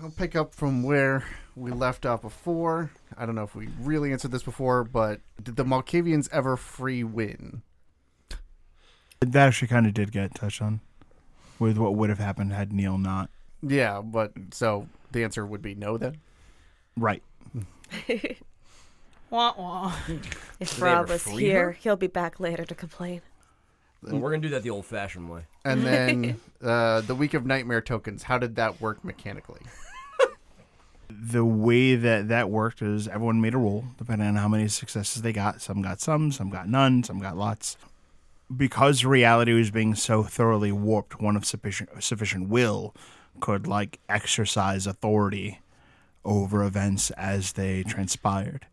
I'll pick up from where we left off before. I don't know if we really answered this before, but did the Malkavians ever free win? That actually kind of did get touched on with what would have happened had Neil not. Yeah, but so the answer would be no then? Right. Wah, wah. If Rob was here, he'll be back later to complain. Well, we're going to do that the old-fashioned way. And then the Week of Nightmare tokens, how did that work mechanically? The way that worked is everyone made a roll, depending on how many successes they got. Some got some got none, some got lots. Because reality was being so thoroughly warped, one of sufficient will could, exercise authority over events as they transpired.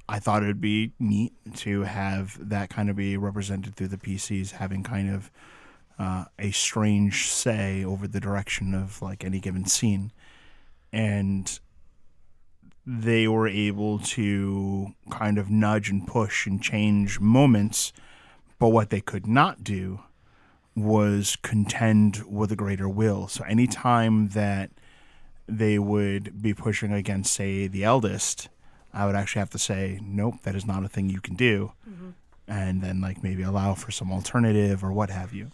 I thought it would be neat to have that kind of be represented through the PCs, having kind of a strange say over the direction of any given scene. And they were able to kind of nudge and push and change moments, but what they could not do was contend with a greater will. So anytime that they would be pushing against, say, the eldest, I would actually have to say, nope, that is not a thing you can do. Mm-hmm. And then maybe allow for some alternative or what have you.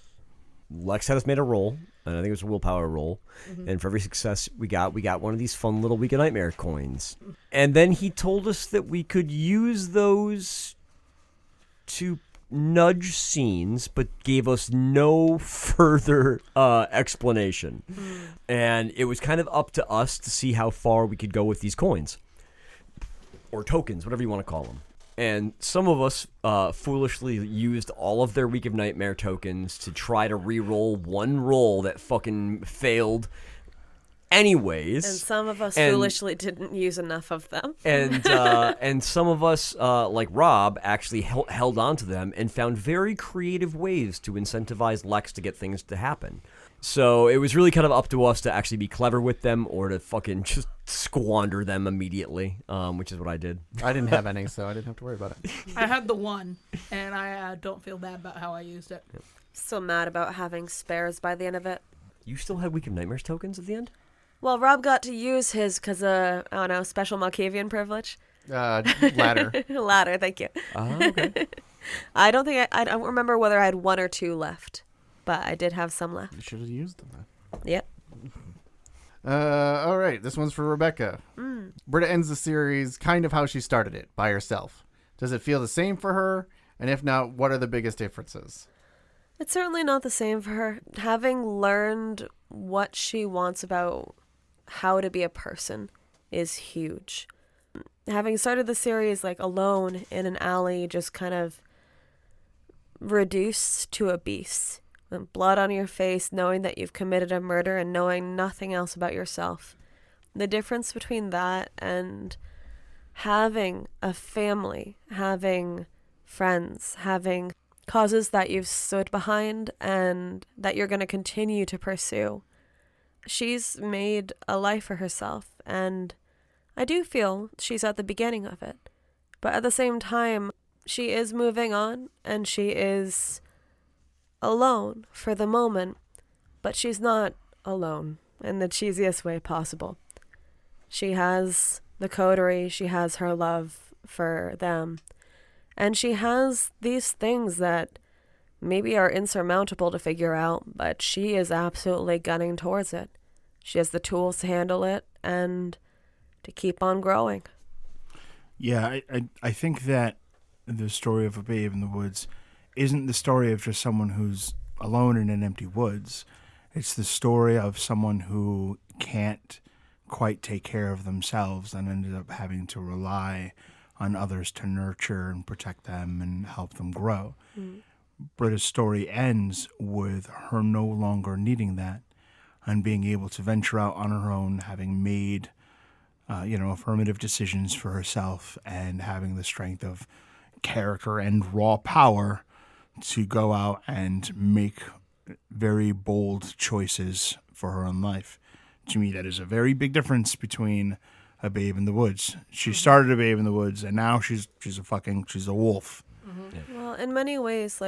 Lex had us made a roll, and I think it was a willpower roll. Mm-hmm. And for every success we got one of these fun little Week of Nightmare coins. And then he told us that we could use those to nudge scenes, but gave us no further explanation. Mm. And it was kind of up to us to see how far we could go with these coins. Or tokens, whatever you want to call them. And some of us foolishly used all of their Week of Nightmare tokens to try to re-roll one roll that fucking failed anyways. And some of us foolishly didn't use enough of them. And some of us, like Rob, actually held on to them and found very creative ways to incentivize Lex to get things to happen. So it was really kind of up to us to actually be clever with them or to fucking just squander them immediately, which is what I did. I didn't have any, so I didn't have to worry about it. I had the one, and I don't feel bad about how I used it. So mad about having spares by the end of it. You still had Week of Nightmares tokens at the end? Well, Rob got to use his because, I don't know, special Malkavian privilege. Ladder. Ladder, thank you. Okay. I don't remember whether I had one or two left. But I did have some left. You should have used them then. Yep. All right, this one's for Rebecca. Britt ends the series kind of how she started it, by herself. Does it feel the same for her? And if not, what are the biggest differences? It's certainly not the same for her. Having learned what she wants about how to be a person is huge. Having started the series alone in an alley, just kind of reduced to a beast. Blood on your face, knowing that you've committed a murder and knowing nothing else about yourself. The difference between that and having a family, having friends, having causes that you've stood behind and that you're going to continue to pursue. She's made a life for herself, and I do feel she's at the beginning of it. But at the same time, she is moving on, and she is alone for the moment, but she's not alone in the cheesiest way possible. She has the coterie, she has her love for them, and she has these things that maybe are insurmountable to figure out, but she is absolutely gunning towards it. She has the tools to handle it and to keep on growing. Yeah, I think that the story of A Babe in the Woods isn't the story of just someone who's alone in an empty woods. It's the story of someone who can't quite take care of themselves and ended up having to rely on others to nurture and protect them and help them grow. Britta's story ends with her no longer needing that and being able to venture out on her own, having made affirmative decisions for herself and having the strength of character and raw power to go out and make very bold choices for her own life. To me, that is a very big difference between A Babe in the Woods. She started A Babe in the Woods, and now she's a wolf. Mm-hmm. Yeah. Well, in many ways,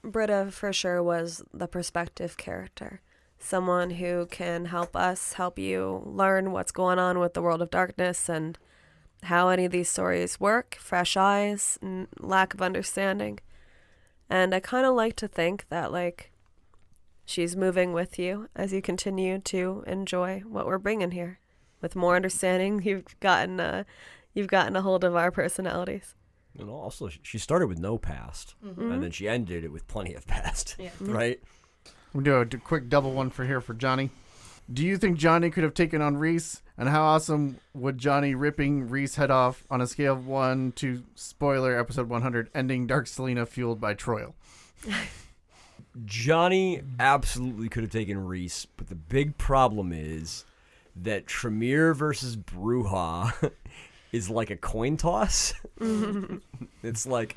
Britta for sure was the perspective character. someone who can help us help you learn what's going on with the world of darkness and how any of these stories work, fresh eyes, lack of understanding. And I kind of like to think that, like, she's moving with you as you continue to enjoy what we're bringing here. With more understanding, you've gotten a hold of our personalities. And also, she started with no past, and then she ended it with plenty of past, right? We'll do a quick double one for Johnny. Do you think Johnny could have taken on Reese? And how awesome would Johnny ripping Reese head off on a scale of 1 to, spoiler, episode 100, ending Dark Selena fueled by Troil? Johnny absolutely could have taken Reese, but the big problem is that Tremere versus Bruja is like a coin toss. It's like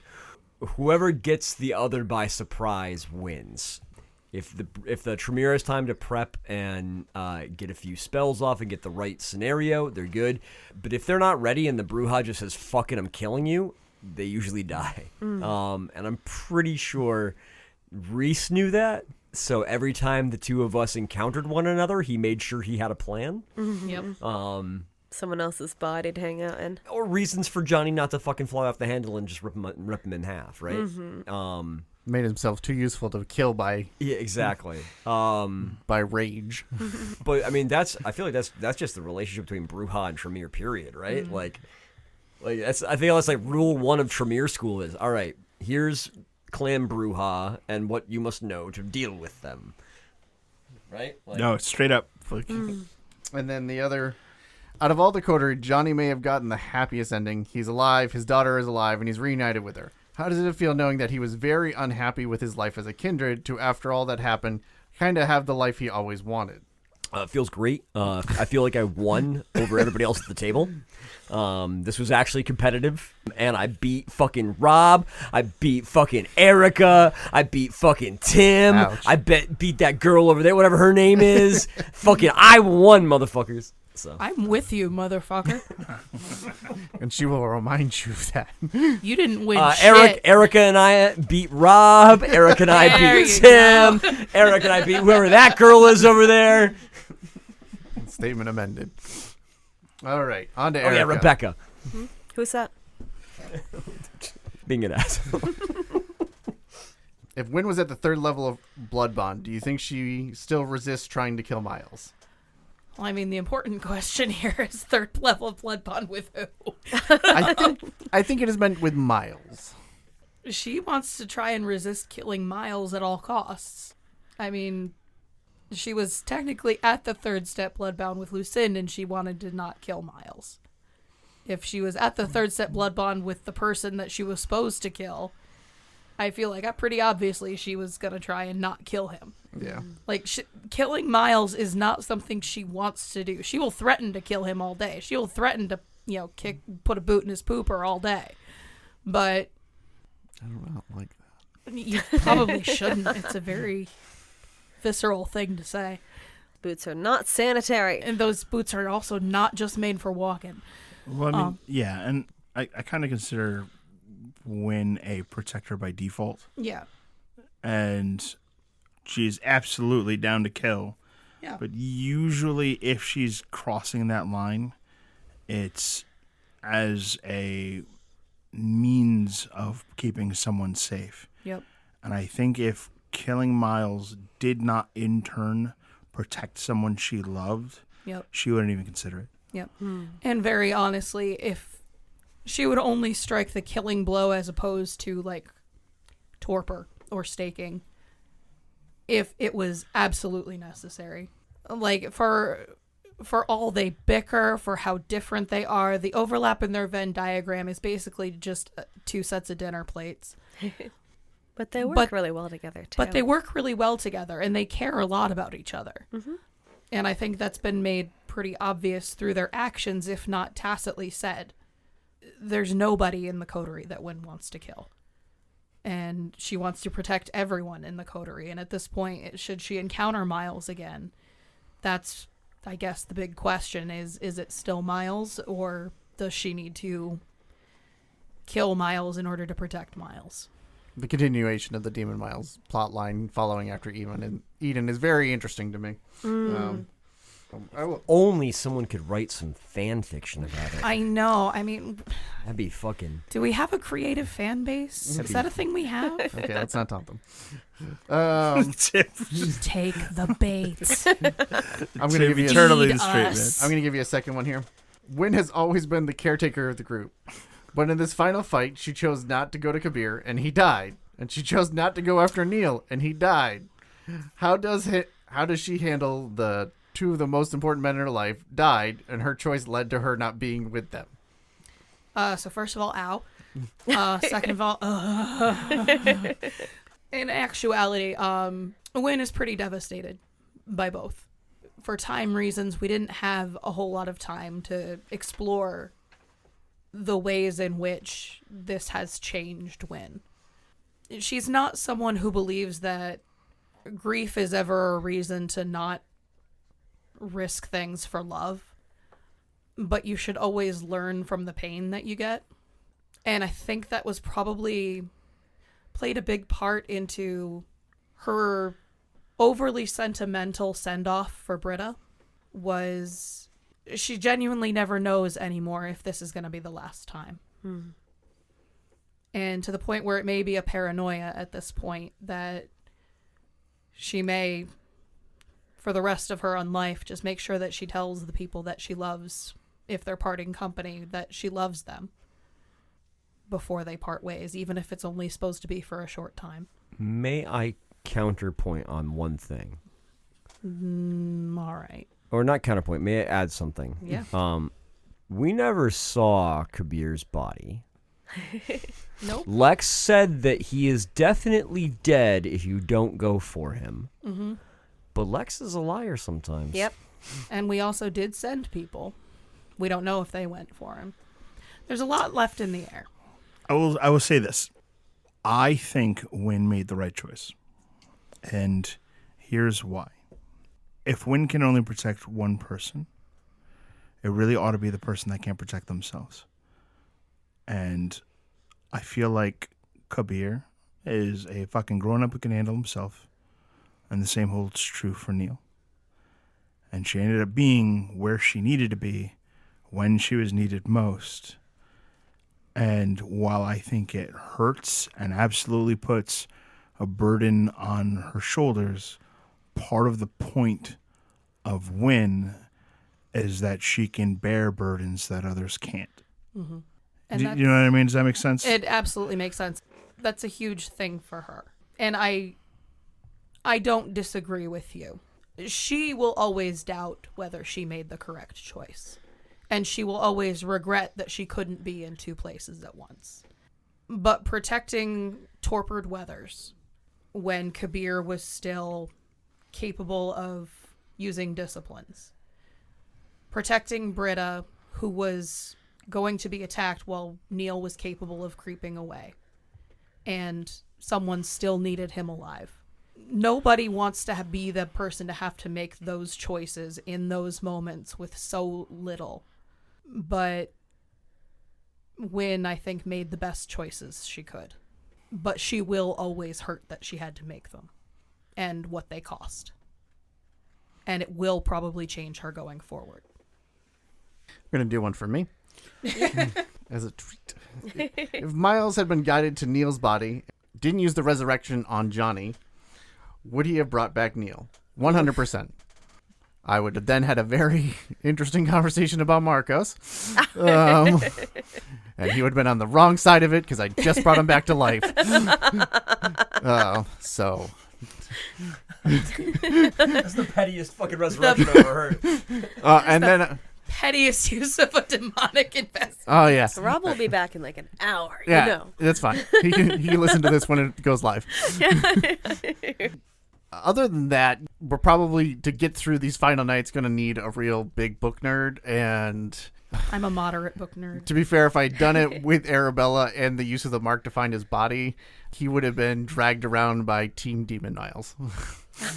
whoever gets the other by surprise wins. If the Tremere has time to prep and get a few spells off and get the right scenario, they're good. But if they're not ready and the Bruja just says, fuck it, I'm killing you, they usually die. And I'm pretty sure Reese knew that. So every time the two of us encountered one another, he made sure he had a plan. Yep. Someone else's body to hang out in. Or reasons for Johnny not to fucking fly off the handle and just rip him in half, right? Made himself too useful to kill by exactly. by rage. But I mean, I feel like that's just the relationship between Bruja and Tremere, period, right? Like that's, I think that's like rule 1 of Tremere school is, all right, here's Clan Bruja and what you must know to deal with them, right? Like, No, it's straight up. Like, And then the other, out of all the coterie, Johnny may have gotten the happiest ending. He's alive, his daughter is alive, and he's reunited with her. How does it feel knowing that he was very unhappy with his life as a kindred to, after all that happened, kind of have the life he always wanted? it feels great. I feel like I won over everybody else at the table. This was actually competitive, and I beat fucking Rob. I beat fucking Erika. I beat fucking Tim. Ouch. I beat that girl over there, whatever her name is. Fucking, I won, motherfuckers. So I'm with you, motherfucker. And she will remind you of that. You didn't win shit. Erika and I beat Rob. Erika and I There beat you Tim. Erika and I beat whoever that girl is over there. Statement amended. All right, on to Oh Erika. yeah, Rebecca. Mm-hmm. Who's that? Being an asshole. If Wynn was at the third level of blood bond, do you think she still resists trying to kill Miles? Well, I mean, the important question here is third level blood bond with who? I think it is meant with Miles. She wants to try and resist killing Miles at all costs. I mean, she was technically at the third step bloodbound with Lucinda, and she wanted to not kill Miles. If she was at the third step blood bond with the person that she was supposed to kill, I feel like pretty obviously she was going to try and not kill him. Yeah. Like, killing Miles is not something she wants to do. She will threaten to kill him all day. She will threaten to, put a boot in his pooper all day. But I don't know, like that. you probably shouldn't. It's a very visceral thing to say. Boots are not sanitary. And those boots are also not just made for walking. well, I mean, yeah, and I kind of consider Wynn a protector by default. Yeah. And she's absolutely down to kill. Yeah. But usually if she's crossing that line, it's as a means of keeping someone safe. Yep. And I think if killing Miles did not in turn protect someone she loved, Yep. she wouldn't even consider it. Yep. And very honestly, if she would only strike the killing blow as opposed to, like, torpor or staking, if it was absolutely necessary. Like, for all they bicker, for how different they are, the overlap in their Venn diagram is basically just 2 sets of dinner plates. But they work really well together, too. But they work really well together, and they care a lot about each other. Mm-hmm. And I think that's been made pretty obvious through their actions, if not tacitly said. There's nobody in the coterie that Wynn wants to kill. And she wants to protect everyone in the coterie. And at this point, should she encounter Miles again, that's, I guess, the big question is it still Miles, or does she need to kill Miles in order to protect Miles? the continuation of the Demon Miles plot line following after Eden is very interesting to me. Only someone could write some fan fiction about it. I know. I mean, That'd be fucking... do we have a creative fan base? Is that a thing we have? Okay, let's not taunt them. Take the bait. I'm going to give you eternally Feed the straight man. us. I'm going to give you a second one here. Wynn has always been the caretaker of the group. But in this final fight, she chose not to go to Kabir, and he died. And she chose not to go after Neil, and he died. How does she handle the two of the most important men in her life died, and her choice led to her not being with them? So first of all, ow. Second of all, in actuality, Wynn is pretty devastated by both. For time reasons, we didn't have a whole lot of time to explore the ways in which this has changed Wynn. She's not someone who believes that grief is ever a reason to not risk things for love, but you should always learn from the pain that you get. And I think that was probably played a big part into her overly sentimental send-off for Britta. Was she genuinely never knows anymore if this is going to be the last time. And to the point where it may be a paranoia at this point that she may, for the rest of her unlife, just make sure that she tells the people that she loves, if they're parting company, that she loves them before they part ways, even if it's only supposed to be for a short time. May I counterpoint on one thing? All right. Or not counterpoint, may I add something? Yeah. We never saw Kabir's body. Nope. Lex said that he is definitely dead if you don't go for him. Mm-hmm. But Lex is a liar sometimes. Yep. And we also did send people. We don't know if they went for him. There's a lot left in the air. I will say this. I think Wynn made the right choice. And here's why. If Wynn can only protect one person, it really ought to be the person that can't protect themselves. And I feel like Kabir is a fucking grown-up who can handle himself. And the same holds true for Neil. And she ended up being where she needed to be when she was needed most. And while I think it hurts and absolutely puts a burden on her shoulders, part of the point of Wynn is that she can bear burdens that others can't. Mm-hmm. Do you know what I mean? Does that make sense? It absolutely makes sense. That's a huge thing for her. And I don't disagree with you. She will always doubt whether she made the correct choice. And she will always regret that she couldn't be in two places at once. But protecting Torpid Weathers when Kabir was still capable of using disciplines. Protecting Britta, who was going to be attacked while Neil was capable of creeping away. And someone still needed him alive. Nobody wants to be the person to have to make those choices in those moments with so little. But Wynn, I think, made the best choices she could. But she will always hurt that she had to make them. And what they cost. And it will probably change her going forward. We're going to do one for me. As a treat. If Miles had been guided to Neil's body, didn't use the resurrection on Johnny, would he have brought back Neil? 100%. I would have then had a very interesting conversation about Marcos. And he would have been on the wrong side of it because I just brought him back to life. So. That's the pettiest fucking resurrection I've ever heard. And then... pettiest use of a demonic investment. Oh, yeah. Rob will be back in like an hour, Yeah, you know. that's fine. He can listen to this when it goes live. Other than that, we're probably, to get through these final nights, going to need a real big book nerd. And I'm a moderate book nerd. to be fair, if I'd done it with Arabella and the use of the mark to find his body, he would have been dragged around by Team Demon Niles.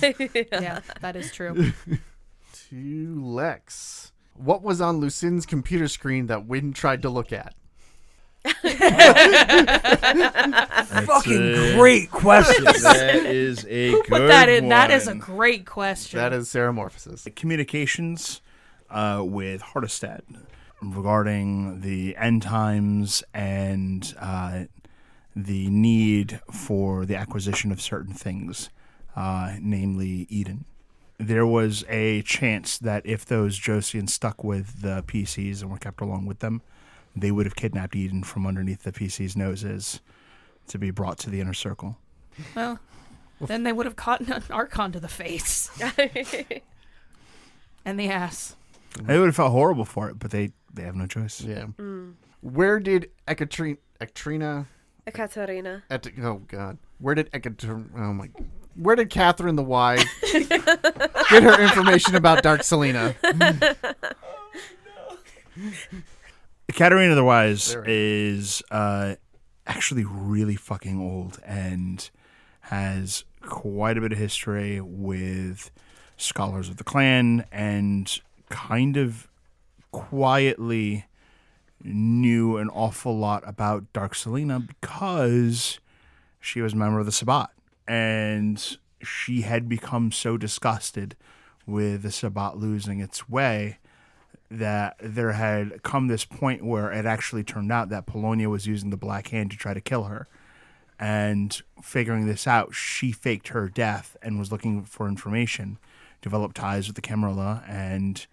Yeah, that is true. To Lex. What was on Lucine's computer screen that Wynn tried to look at? Fucking great question. That is a good Put that in. one. That is a great question. That is Ceramorphosis. Communications with Hardestad regarding the end times and the need for the acquisition of certain things, namely Eden. There was a chance that if those Josians stuck with the PCs and were kept along with them, they would have kidnapped Eden from underneath the PC's noses to be brought to the inner circle. Well, then they would have caught an archon to the face and the ass. They would have felt horrible for it, but they have no choice. Yeah. Where did Katarina? Katarina. Oh God. Where did Where did Catherine the Wise get her information about Dark Selena? Katarina the Wise is actually really fucking old and has quite a bit of history with scholars of the clan, and kind of quietly knew an awful lot about Dark Selena because she was a member of the Sabbat, and she had become so disgusted with the Sabbat losing its way that there had come this point where it actually turned out that Polonia was using the Black Hand to try to kill her. And figuring this out, she faked her death and was looking for information, developed ties with the Camarilla, and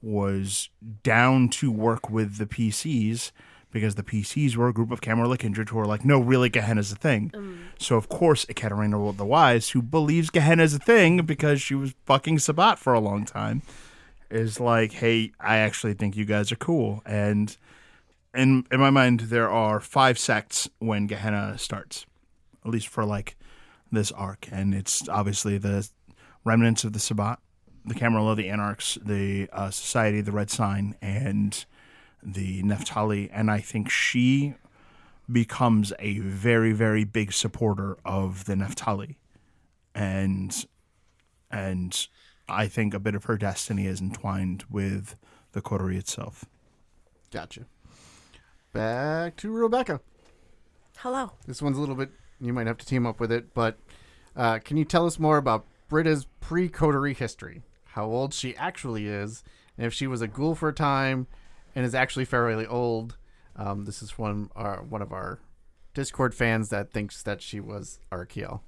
was down to work with the PCs because the PCs were a group of Camarilla kindred who were like, no, really, Gehenna's a thing. So, of course, Katarina the Wise, who believes Gehenna's a thing because she was fucking Sabbat for a long time, is like, hey, I actually think you guys are cool. And in my mind, there are 5 sects when Gehenna starts, at least for like this arc. And it's obviously the remnants of the Sabbat, the Camarilla, the Anarchs, the Society, the Red Sign, and the Neftali. And I think she becomes a very, very big supporter of the Neftali. And I think a bit of her destiny is entwined with the coterie itself. Gotcha. Back to Rebecca. Hello. This one's a little bit, you might have to team up with it, but can you tell us more about Britta's pre-coterie history? How old she actually is, and if she was a ghoul for a time and is actually fairly old. This is one of our Discord fans that thinks that she was Archaeal.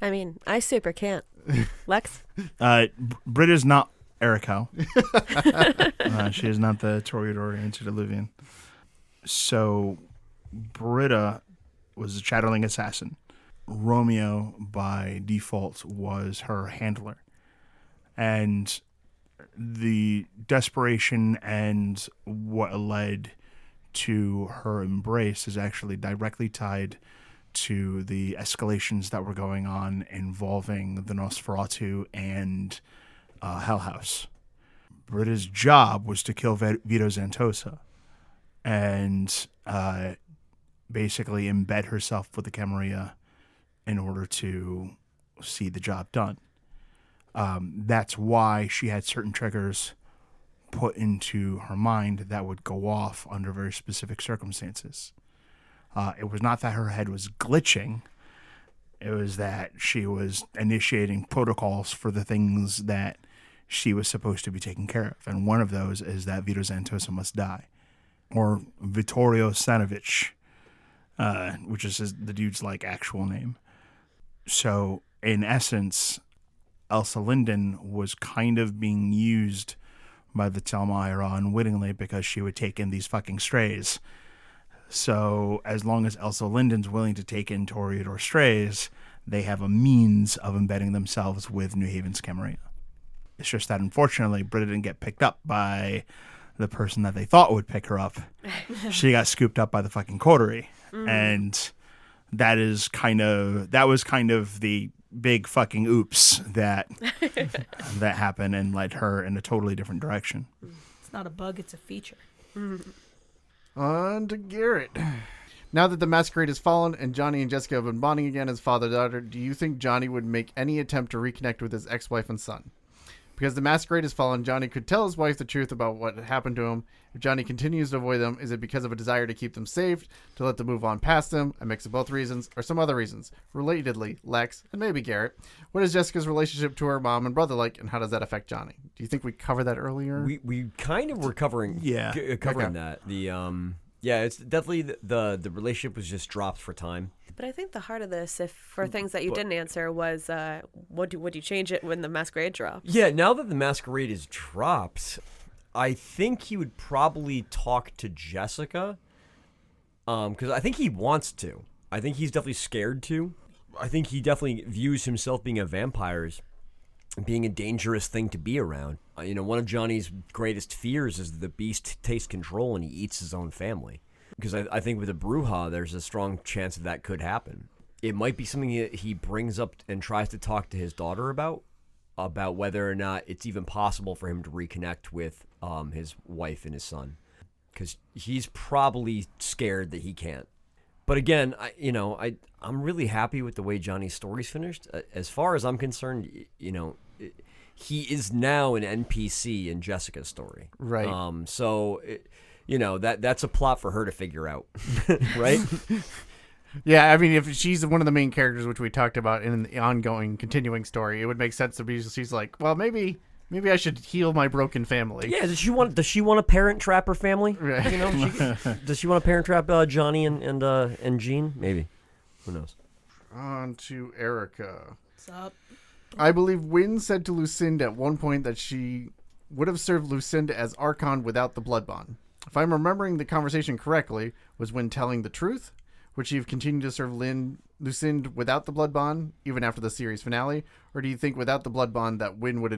I mean, I super can't. Lex? Britt is not Erika. She is not the Toreador antediluvian. So, Britta was a chatterling assassin. Romeo, by default, was her handler. And the desperation and what led to her embrace is actually directly tied to the escalations that were going on involving the Nosferatu and Hell House. Britta's job was to kill Vito Zantosa and basically embed herself with the Camarilla in order to see the job done. That's why she had certain triggers put into her mind that would go off under very specific circumstances. It was not that her head was glitching. It was that she was initiating protocols for the things that she was supposed to be taking care of. And one of those is that Vito Zantosa must die. Or Vittorio Stanovich, which is the dude's like actual name. So, in essence, Elsa Linden was kind of being used by the Telmaira unwittingly because she would take in these fucking strays. So, as long as Elsa Linden's willing to take in Toreador strays, they have a means of embedding themselves with New Haven's Camarilla. It's just that, unfortunately, Britta didn't get picked up by the person that they thought would pick her up. She got scooped up by the fucking coterie. And that was kind of the big fucking oops that happened and led her in a totally different direction. It's not a bug, it's a feature. On to Garrett. Now that the masquerade has fallen and Johnny and Jessica have been bonding again as father-daughter, do you think Johnny would make any attempt to reconnect with his ex-wife and son? Because the masquerade has fallen, Johnny could tell his wife the truth about what happened to him. If Johnny continues to avoid them, is it because of a desire to keep them safe, to let them move on past them, a mix of both reasons, or some other reasons? Relatedly, Lex, and maybe Garrett, what is Jessica's relationship to her mom and brother like, and how does that affect Johnny? Do you think we covered that earlier? We kind of were covering covering that. It's definitely the relationship was just dropped for time. But I think the heart of this, if for things that you didn't answer, was would you change it when the masquerade drops? Yeah, now that the masquerade is dropped, I think he would probably talk to Jessica, because I think he wants to. I think he's definitely scared to. I think he definitely views himself being a vampire as being a dangerous thing to be around. One of Johnny's greatest fears is the beast takes control and he eats his own family. Because I think with a Bruja, there's a strong chance that could happen. It might be something that he brings up and tries to talk to his daughter about whether or not it's even possible for him to reconnect with his wife and his son. Because he's probably scared that he can't. But again, I'm really happy with the way Johnny's story's finished. As far as I'm concerned, he is now an NPC in Jessica's story. Right. That's a plot for her to figure out, right? Yeah, I mean, if she's one of the main characters, which we talked about in the ongoing, continuing story, it would make sense to be. She's like, well, maybe I should heal my broken family. Yeah, does she want to parent trap her family? Right. Does she want to parent trap Johnny and Jean? Maybe. Who knows? On to Erika. What's up? I believe Wynn said to Lucinda at one point that she would have served Lucinda as Archon without the blood bond. If I'm remembering the conversation correctly, was Wynn telling the truth? Would she have continued to serve Lucinda without the blood bond, even after the series finale? Or do you think without the blood bond that Wynn would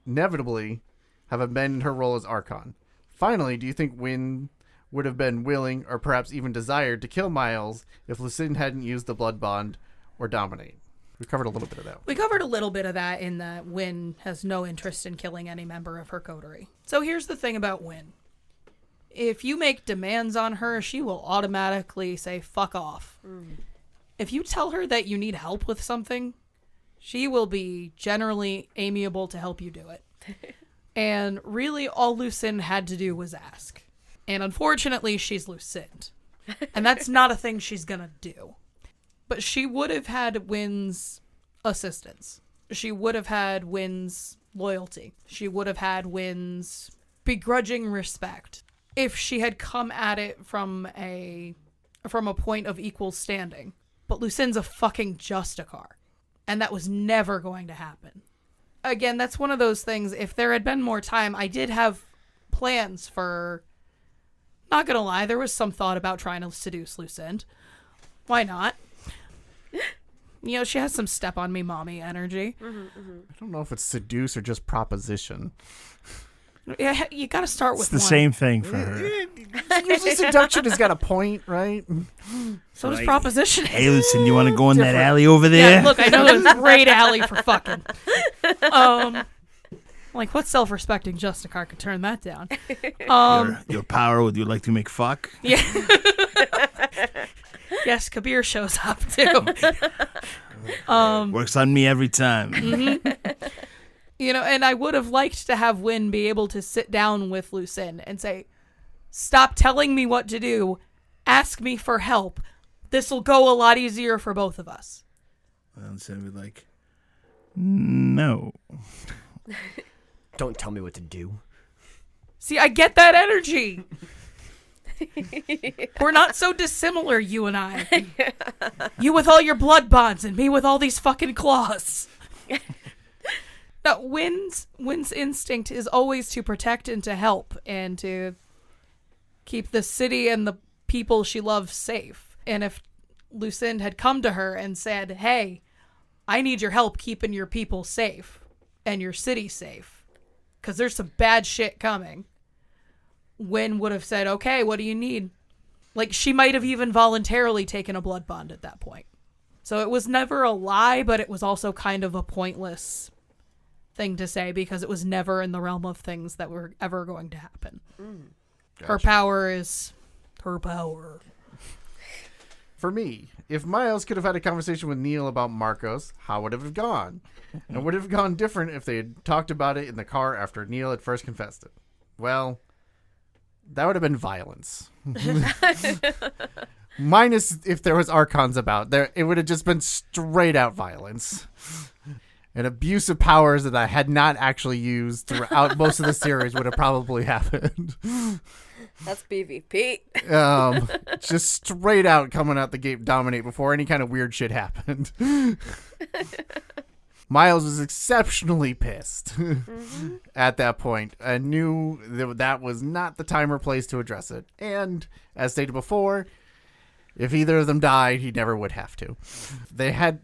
inevitably have abandoned her role as Archon? Finally, do you think Wynn would have been willing, or perhaps even desired, to kill Miles if Lucinda hadn't used the blood bond or dominate? We covered a little bit of that. We covered a little bit of that in that Wynn has no interest in killing any member of her coterie. So here's the thing about Wynn. If you make demands on her, she will automatically say, fuck off. If you tell her that you need help with something, she will be generally amiable to help you do it. And really, all Lucinda had to do was ask. And unfortunately, she's Lucinda. And that's not a thing she's gonna do. But she would have had Wynn's assistance. She would have had Wynn's loyalty. She would have had Wynn's begrudging respect if she had come at it from a point of equal standing. But Lucinda's a fucking Justicar. And that was never going to happen. Again, that's one of those things, if there had been more time, I did have plans for... Not gonna lie, there was some thought about trying to seduce Lucinda. Why not? She has some step on me mommy energy. I don't know if it's seduce or just proposition. Yeah, you gotta start with It's the same thing for her. Usually seduction has got a point, right? So does proposition. Hey, listen, you want to go in that alley over there? Yeah, look, I know there's a great alley for fucking. Like, what self-respecting Justicar could turn that down? Your power, would you like to make fuck? Yeah. Yes, Kabir shows up, too. Works on me every time. Mm-hmm. And I would have liked to have Wynn be able to sit down with Lucinda and say, stop telling me what to do. Ask me for help. This will go a lot easier for both of us. And Lucinda would be like, no. Don't tell me what to do. See, I get that energy. We're not so dissimilar, you and I. You with all your blood bonds and me with all these fucking claws. No, Wynn's instinct is always to protect and to help and to keep the city and the people she loves safe. And if Lucinda had come to her and said, hey, I need your help keeping your people safe and your city safe, because there's some bad shit coming, Wynn would have said, okay, what do you need? Like, she might have even voluntarily taken a blood bond at that point. So it was never a lie, but it was also kind of a pointless thing to say because it was never in the realm of things that were ever going to happen. Gotcha. Her power is her power. For me, if Miles could have had a conversation with Neil about Marcos, how would it have gone? And would it have gone different if they had talked about it in the car after Neil had first confessed it? Well, that would have been violence. Minus if there was archons about. There, it would have just been straight out violence. An abuse of powers that I had not actually used throughout most of the series would have probably happened. That's BVP. Just straight out coming out the gate dominate before any kind of weird shit happened. Miles was exceptionally pissed at that point and knew that was not the time or place to address it. And as stated before, if either of them died, he never would have to.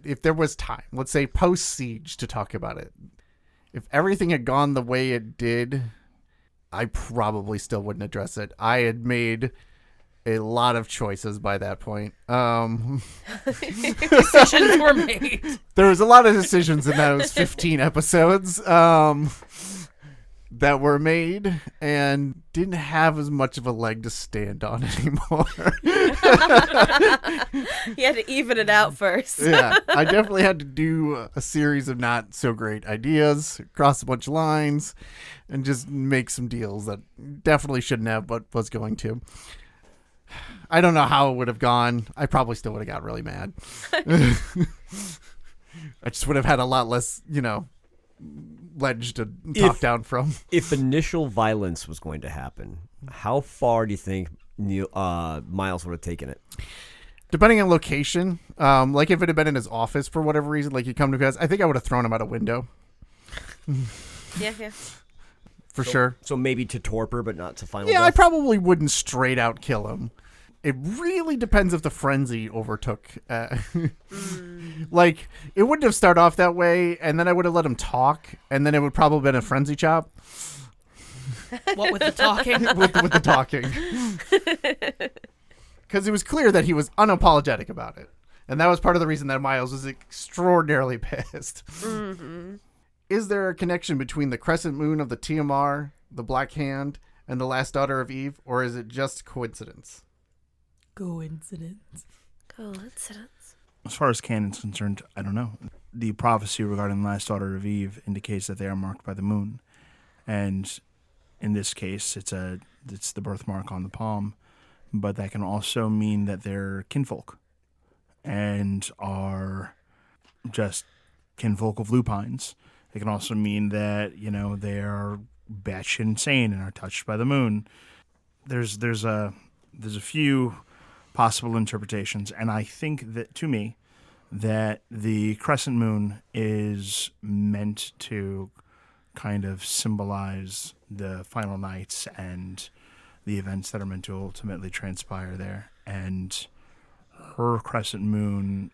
If there was time, let's say post-siege, to talk about it, if everything had gone the way it did, I probably still wouldn't address it. I had made a lot of choices by that point. Decisions were made. There was a lot of decisions in those 15 episodes that were made and didn't have as much of a leg to stand on anymore. You had to even it out first. Yeah, I definitely had to do a series of not so great ideas, cross a bunch of lines, and just make some deals that definitely shouldn't have, but was going to. I don't know how it would have gone. I probably still would have got really mad. I just would have had a lot less, ledge to talk down from. If initial violence was going to happen, how far do you think Miles would have taken it? Depending on location, like if it had been in his office for whatever reason, like you come to his, I think I would have thrown him out a window. Yeah. For sure. So maybe to torpor, but not to final Yeah, death? I probably wouldn't straight out kill him. It really depends if the frenzy overtook. Like, it wouldn't have started off that way, and then I would have let him talk, and then it would probably have been a frenzy chop. What with the talking? with the talking. Because it was clear that he was unapologetic about it. And that was part of the reason that Miles was extraordinarily pissed. Mm-hmm. Is there a connection between the crescent moon of the TMR, the Black Hand, and the last daughter of Eve, or is it just coincidence? Coincidence. As far as canon's concerned, I don't know. The prophecy regarding the last daughter of Eve indicates that they are marked by the moon. And in this case, it's the birthmark on the palm. But that can also mean that they're kinfolk and are just kinfolk of lupines. It can also mean that, they are batshit insane and are touched by the moon. There's a few possible interpretations, and I think that, to me, that the crescent moon is meant to kind of symbolize the final nights and the events that are meant to ultimately transpire there. And her crescent moon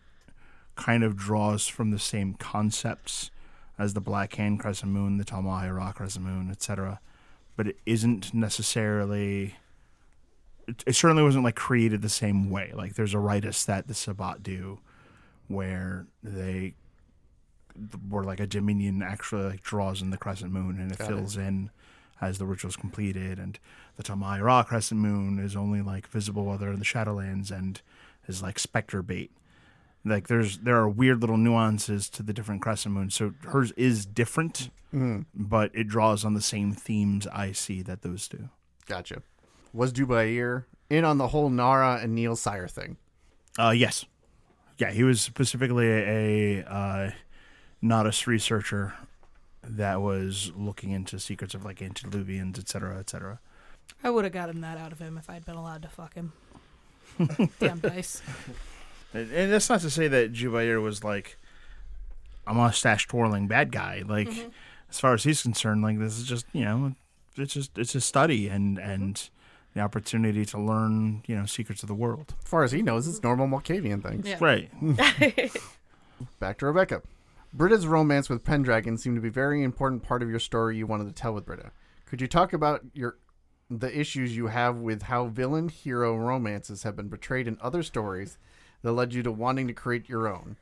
kind of draws from the same concepts as the Black Hand crescent moon, the Talmahira crescent moon, etc. But it isn't necessarily... It certainly wasn't like created the same way. Like there's a ritus that the Sabbat do where they where like a dominion actually like draws in the crescent moon and it fills in as the ritual's completed, and the Talmahira crescent moon is only like visible while they're in the Shadowlands and is like specter bait. Like there are weird little nuances to the different crescent moons. So hers is different, but it draws on the same themes I see that those do. Gotcha. Was Dubair in on the whole Nara and Neil Sire thing? Yes. Yeah, he was specifically a Nodus researcher that was looking into secrets of like antediluvians, etc., etc. I would have gotten that out of him if I'd been allowed to fuck him. Damn dice. And that's not to say that Jubair was like a mustache twirling bad guy. Like, as far as he's concerned, like this is just it's a study and the opportunity to learn secrets of the world. As far as he knows, it's normal Malkavian things. Yeah. Right. Back to Rebecca. Britta's romance with Pendragon seemed to be a very important part of your story you wanted to tell with Britta. Could you talk about the issues you have with how villain-hero romances have been portrayed in other stories that led you to wanting to create your own?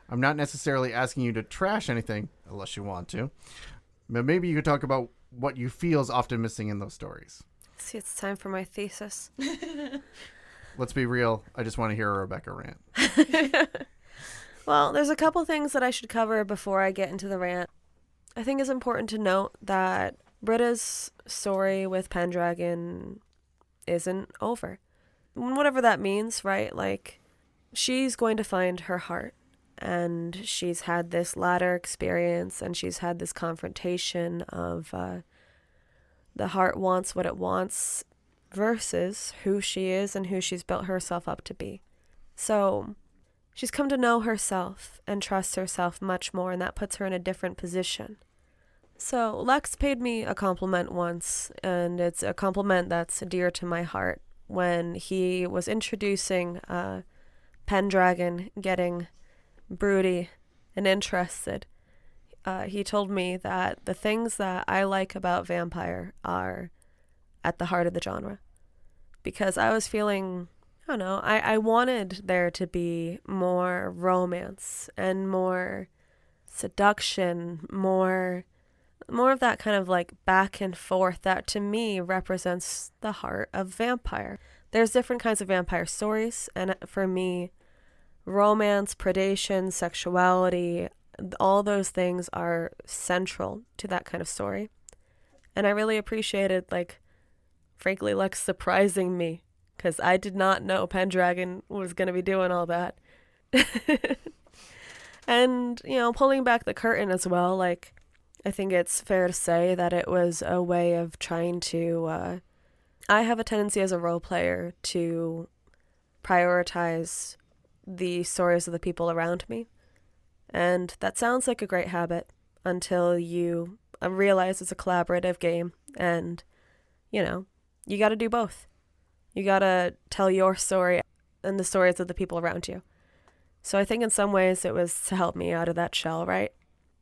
I'm not necessarily asking you to trash anything, unless you want to, but maybe you could talk about what you feel is often missing in those stories. See, it's time for my thesis. let's be real. I just want to hear a Rebecca rant. Well, there's a couple things that I should cover before I get into the rant. I think it's important to note that Britta's story with Pendragon isn't over. Whatever that means, right? Like, she's going to find her heart. And she's had this ladder experience, and she's had this confrontation of the heart wants what it wants versus who she is and who she's built herself up to be. So she's come to know herself and trust herself much more, and that puts her in a different position. So Lex paid me a compliment once, and it's a compliment that's dear to my heart, when he was introducing Pendragon getting broody and interested. He told me that the things that I like about vampire are at the heart of the genre. Because I was feeling, I don't know, I wanted there to be more romance and more seduction, more of that kind of like back and forth that to me represents the heart of vampire. There's different kinds of vampire stories, and for me, romance, predation, sexuality, all those things are central to that kind of story. And I really appreciated, like, frankly, Lex surprising me, because I did not know Pendragon was going to be doing all that. And, you know, pulling back the curtain as well, like, I think it's fair to say that it was a way of trying to, I have a tendency as a role player to prioritize the stories of the people around me. And that sounds like a great habit until you realize it's a collaborative game, and, you know, you got to do both. You got to tell your story and the stories of the people around you. So I think in some ways it was to help me out of that shell, right?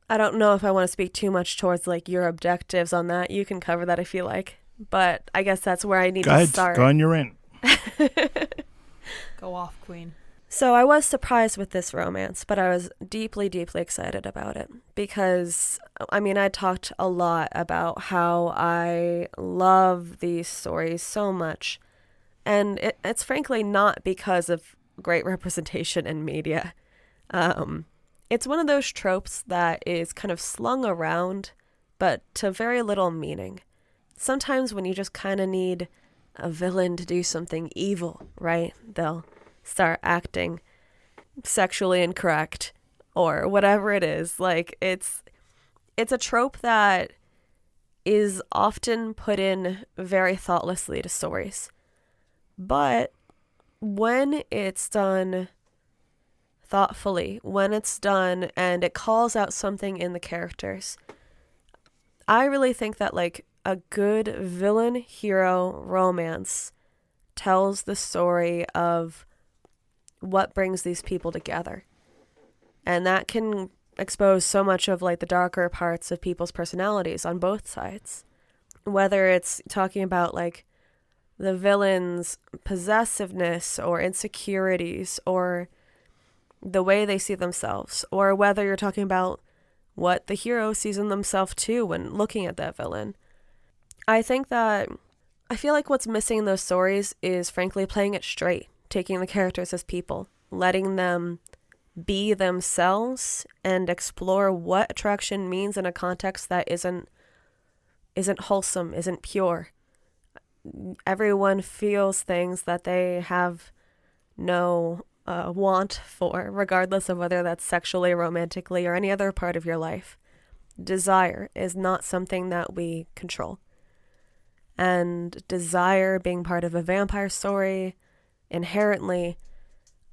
I don't know if I want to speak too much towards like your objectives on that. You can cover that if you like. But I guess that's where I need to start. Go on your rant. Go off, Queen. So I was surprised with this romance, but I was deeply, deeply excited about it because, I mean, I talked a lot about how I love these stories so much. And it's frankly not because of great representation in media. It's one of those tropes that is kind of slung around, but to very little meaning. Sometimes when you just kind of need a villain to do something evil, right? They'll start acting sexually incorrect or whatever it is. Like, it's a trope that is often put in very thoughtlessly to stories. But when it's done thoughtfully, when it's done and it calls out something in the characters, I really think that like a good villain hero romance tells the story of what brings these people together. And that can expose so much of like the darker parts of people's personalities on both sides. Whether it's talking about like the villain's possessiveness or insecurities or the way they see themselves, or whether you're talking about what the hero sees in themselves too when looking at that villain. I think that I feel like what's missing in those stories is frankly playing it straight, taking the characters as people, letting them be themselves and explore what attraction means in a context that isn't wholesome, isn't pure. Everyone feels things that they have no want for, regardless of whether that's sexually, romantically, or any other part of your life. Desire is not something that we control. And desire being part of a vampire story, inherently,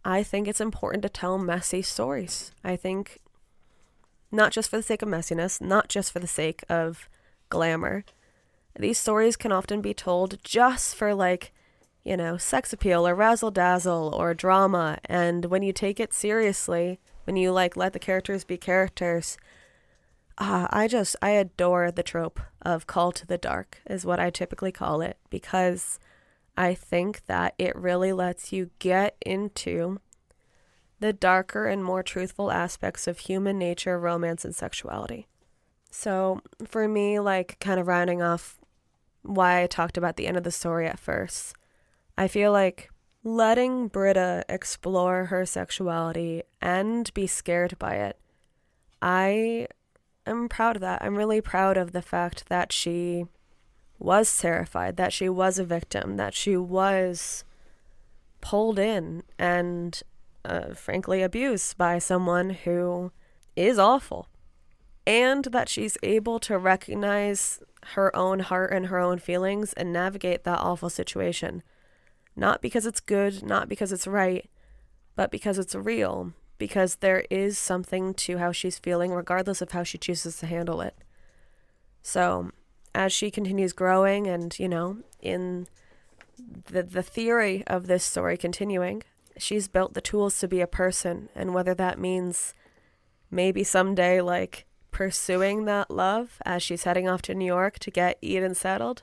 I think it's important to tell messy stories. I think not just for the sake of messiness, not just for the sake of glamour. These stories can often be told just for like, you know, sex appeal or razzle dazzle or drama. And when you take it seriously, when you like let the characters be characters, I adore the trope of call to the dark is what I typically call it, because I think that it really lets you get into the darker and more truthful aspects of human nature, romance, and sexuality. So for me, like kind of rounding off why I talked about the end of the story at first, I feel like letting Britta explore her sexuality and be scared by it. I am proud of that. I'm really proud of the fact that she was terrified, that she was a victim, that she was pulled in and frankly abused by someone who is awful, and that she's able to recognize her own heart and her own feelings and navigate that awful situation. Not because it's good, not because it's right, but because it's real, because there is something to how she's feeling regardless of how she chooses to handle it. So as she continues growing and, you know, in the theory of this story continuing, she's built the tools to be a person, and whether that means maybe someday like pursuing that love as she's heading off to New York to get Eden settled,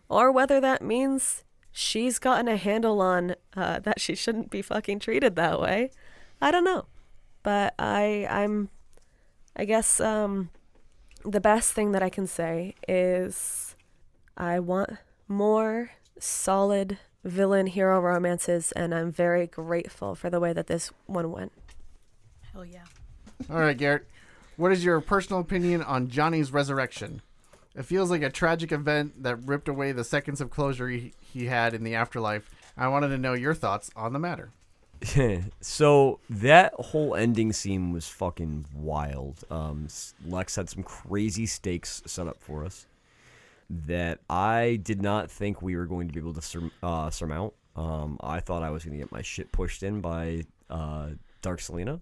or whether that means she's gotten a handle on that she shouldn't be fucking treated that way, I don't know. But I guess the best thing that I can say is I want more solid villain hero romances, and I'm very grateful for the way that this one went. Hell yeah. All right, Garrett. What is your personal opinion on Johnny's resurrection? It feels like a tragic event that ripped away the seconds of closure he had in the afterlife. I wanted to know your thoughts on the matter. So that whole ending scene was fucking wild. Lex had some crazy stakes set up for us that I did not think we were going to be able to surmount. I thought I was going to get my shit pushed in by Dark Selena.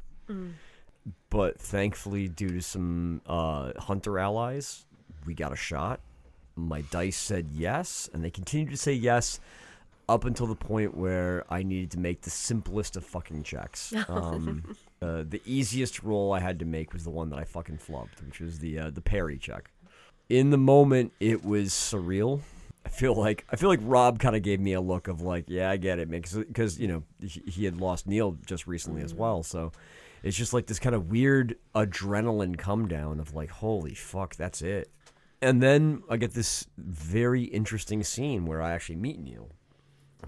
But thankfully, due to some hunter allies, we got a shot. My dice said yes, and they continued to say yes up until the point where I needed to make the simplest of fucking checks. The easiest roll I had to make was the one that I fucking flubbed, which was the parry check. In the moment, it was surreal. I feel like Rob kind of gave me a look of like, yeah, I get it, because you know he had lost Neil just recently as well, so it's just like this kind of weird adrenaline come down of like, holy fuck, that's it. And then I get this very interesting scene where I actually meet Neil.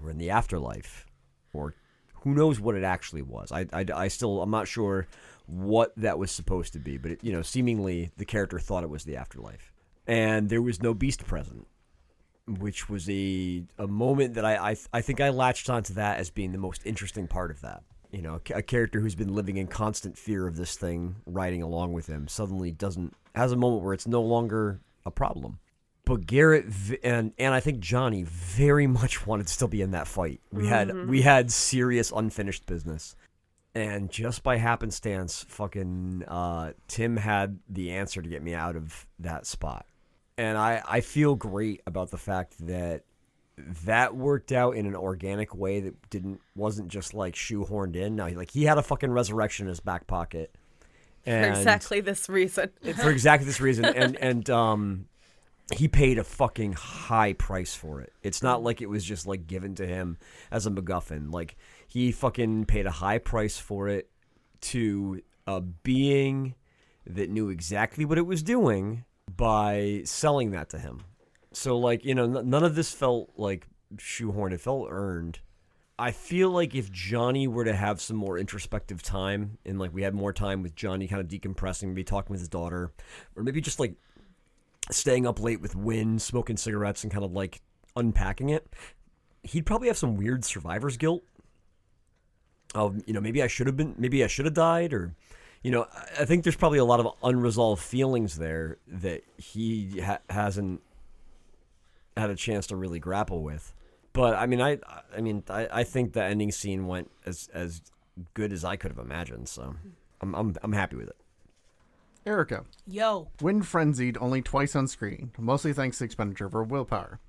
We're in the afterlife, or who knows what it actually was. I'm not sure what that was supposed to be, but it, you know, seemingly the character thought it was the afterlife, and there was no beast present, which was a moment that I think I latched onto that as being the most interesting part of that. You know, a character who's been living in constant fear of this thing riding along with him suddenly has a moment where it's no longer a problem. But Garrett and I think Johnny very much wanted to still be in that fight. We had serious unfinished business, and just by happenstance, fucking Tim had the answer to get me out of that spot. And I feel great about the fact that worked out in an organic way that wasn't just like shoehorned in. No, like he had a fucking resurrection in his back pocket, and For exactly this reason. and he paid a fucking high price for it. It's not like it was just like given to him as a MacGuffin. Like he fucking paid a high price for it to a being that knew exactly what it was doing by selling that to him. So like, you know, none of this felt like shoehorned. It felt earned. I feel like if Johnny were to have some more introspective time, and like we had more time with Johnny kind of decompressing, maybe talking with his daughter, or maybe just like staying up late with Wynn, smoking cigarettes, and kind of like unpacking it, he'd probably have some weird survivor's guilt. You know, maybe I should have died, or, you know, I think there's probably a lot of unresolved feelings there that he hasn't had a chance to really grapple with. But I mean, I think the ending scene went as good as I could have imagined. So I'm happy with it. Erika. Yo. Wynn frenzied only twice on screen, mostly thanks to expenditure of her willpower.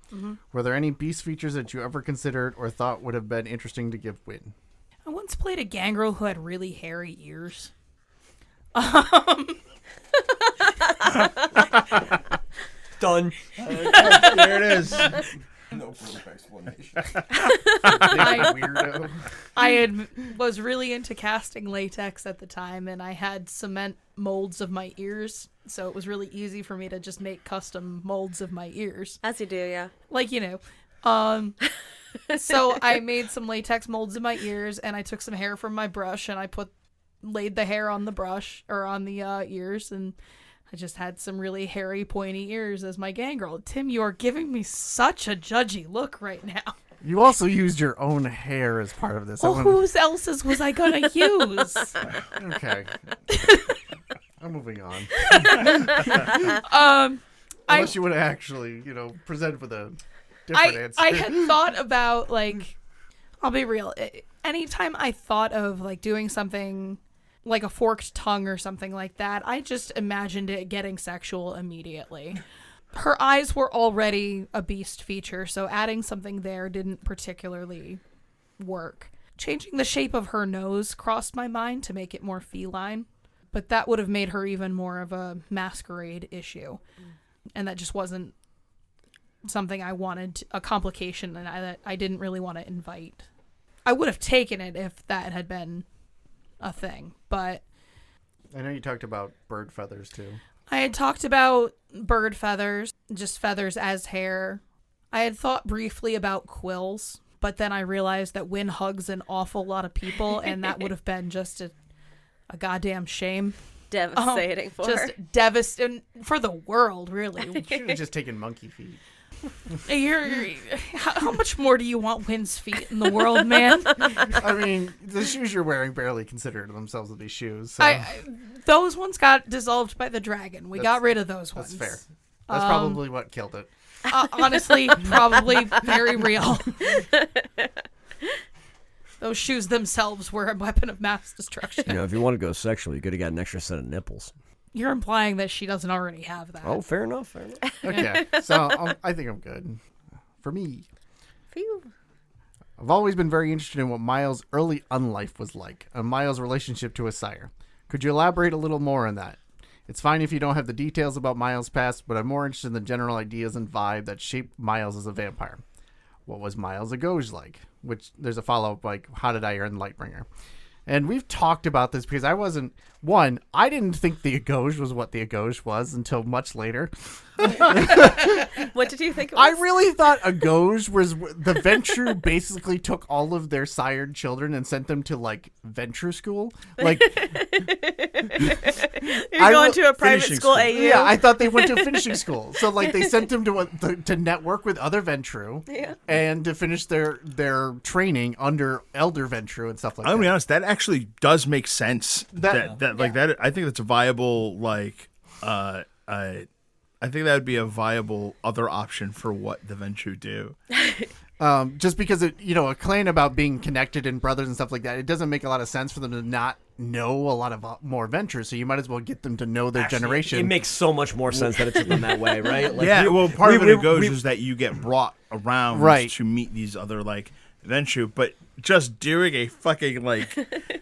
Were there any beast features that you ever considered or thought would have been interesting to give Wynn? I once played a gangrel who had really hairy ears. Done. There it is. No further explanation. Weirdo. I was really into casting latex at the time, and I had cement molds of my ears, so it was really easy for me to just make custom molds of my ears. As you do, yeah. Like, you know. So I made some latex molds in my ears, and I took some hair from my brush, and I laid the hair on the brush, or on the ears, and I just had some really hairy, pointy ears as my gangrel. Tim, you are giving me such a judgy look right now. You also used your own hair as part of this. Well, whose else's was I gonna use? Okay. I'm moving on. Unless you would have actually, presented with a different answer. I had thought about, like, I'll be real. Anytime I thought of, like, doing something like a forked tongue or something like that, I just imagined it getting sexual immediately. Her eyes were already a beast feature, so adding something there didn't particularly work. Changing the shape of her nose crossed my mind to make it more feline, but that would have made her even more of a masquerade issue. And that just wasn't something I wanted, a complication that I didn't really want to invite. I would have taken it if that had been a thing, but... I know you talked about bird feathers, too. I had talked about bird feathers, just feathers as hair. I had thought briefly about quills, but then I realized that Wynn hugs an awful lot of people, and that would have been just a goddamn shame. Devastating for her. Just devastating for the world, really. You should have just taken monkey feet. How much more do you want Wynn's feet in the world, man? I mean, the shoes you're wearing barely consider themselves to be shoes. So. Those ones got dissolved by the dragon. We got rid of those ones. That's fair. That's probably what killed it. Honestly, probably very real. Those shoes themselves were a weapon of mass destruction. If you want to go sexual, you could have got an extra set of nipples. You're implying that she doesn't already have that. Oh, fair enough. Okay, so I think I'm good. For me, Phew. I've always been very interested in what Miles' early unlife was like, and Miles' relationship to his sire. Could you elaborate a little more on that? It's fine if you don't have the details about Miles' past, but I'm more interested in the general ideas and vibe that shaped Miles as a vampire. What was Miles a Gauge like? Which there's a follow-up, like, how did I earn Lightbringer? And we've talked about this because I didn't think the Agauge was what the Agauge was until much later. What did you think it was? I really thought Agauge was the Ventrue basically took all of their sired children and sent them to, like, Ventrue school. Like, You're going to a private finishing school, school. AU? yeah, I thought they went to finishing school. So, like, they sent them to network with other Ventrue and to finish their training under Elder Ventrue and stuff like that. I'm gonna be honest, that actually does make sense. That I think that's a viable, like, I think that would be a viable other option for what the Ventrue do. Just because a clan about being connected and brothers and stuff like that, it doesn't make a lot of sense for them to not know a lot of more Ventures. So you might as well get them to know their generation. It makes so much more sense that it's done that way, right? Like, part of it goes is that you get brought around to meet these other, like, Ventrue, but just doing a fucking, like,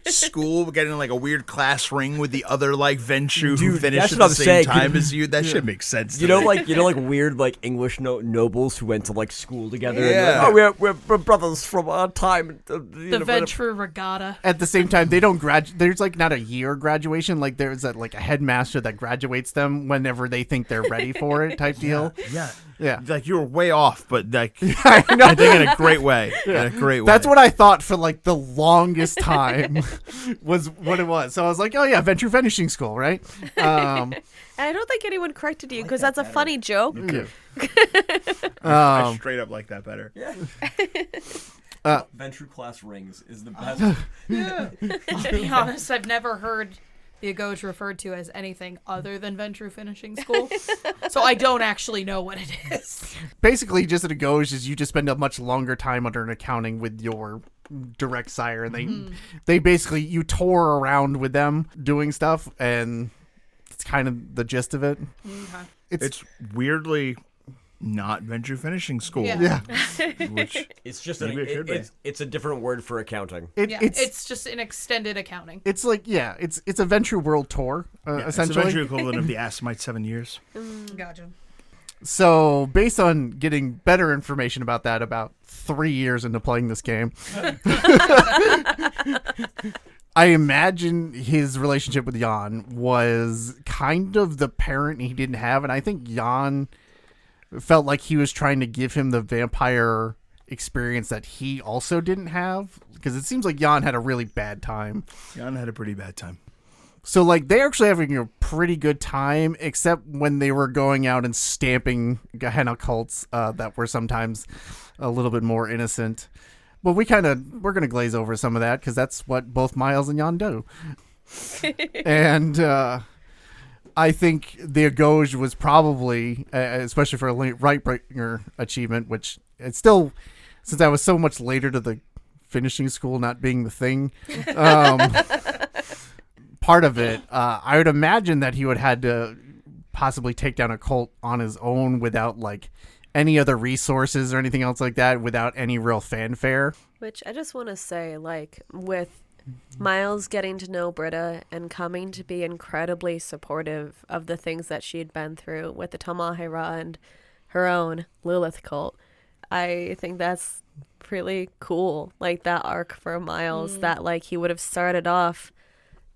school, getting, like, a weird class ring with the other, like, Ventrue who finished at the same time as you, that shit makes sense to me. Like weird, like, English nobles who went to, like, school together. Yeah. And, like, we're brothers from our time. The Ventrue Regatta. At the same time, they don't graduate. There's, like, not a year graduation. Like, there's a headmaster that graduates them whenever they think they're ready for it type deal. Yeah. Like, you were way off, but, like, I know. I think in a great way. In a great way. That's what I thought for, like, the longest time was what it was. So I was like, oh, yeah, Ventrue Finishing School, right? And I don't think anyone corrected you because that's a funny joke. I straight up like that better. Yeah. Ventrue class rings is the best. To be honest, I've never heard the Agauge referred to as anything other than Ventrue Finishing School. So I don't actually know what it is. Basically, just at Agauge is you just spend a much longer time under an accounting with your direct sire, and they basically, you tour around with them doing stuff, and it's kind of the gist of it. Okay. It's weirdly not Ventrue Finishing School. Yeah. Which It's just maybe it should be. it's a different word for accounting. It's just an extended accounting. It's like, it's a Ventrue World Tour, essentially. It's the Ventrue equivalent of the Assamite 7 years. Gotcha. So, based on getting better information about that about 3 years into playing this game, I imagine his relationship with Jan was kind of the parent he didn't have, and I think Jan felt like he was trying to give him the vampire experience that he also didn't have? Because it seems like Jan had a really bad time. Jan had a pretty bad time. So, like, they're actually having a pretty good time, except when they were going out and stamping Gehenna cults that were sometimes a little bit more innocent. But we're going to glaze over some of that because that's what both Miles and Jan do. And I think the Agoj was probably, especially for a right-bringer achievement, which it's still, since I was so much later to the finishing school not being the thing, part of it, I would imagine that he would had to possibly take down a cult on his own without like any other resources or anything else like that, without any real fanfare. Which I just want to say, like, with Miles getting to know Britta and coming to be incredibly supportive of the things that she'd been through with the Tamahera and her own Lilith cult, I think that's really cool. Like, that arc for Miles, that, like, he would have started off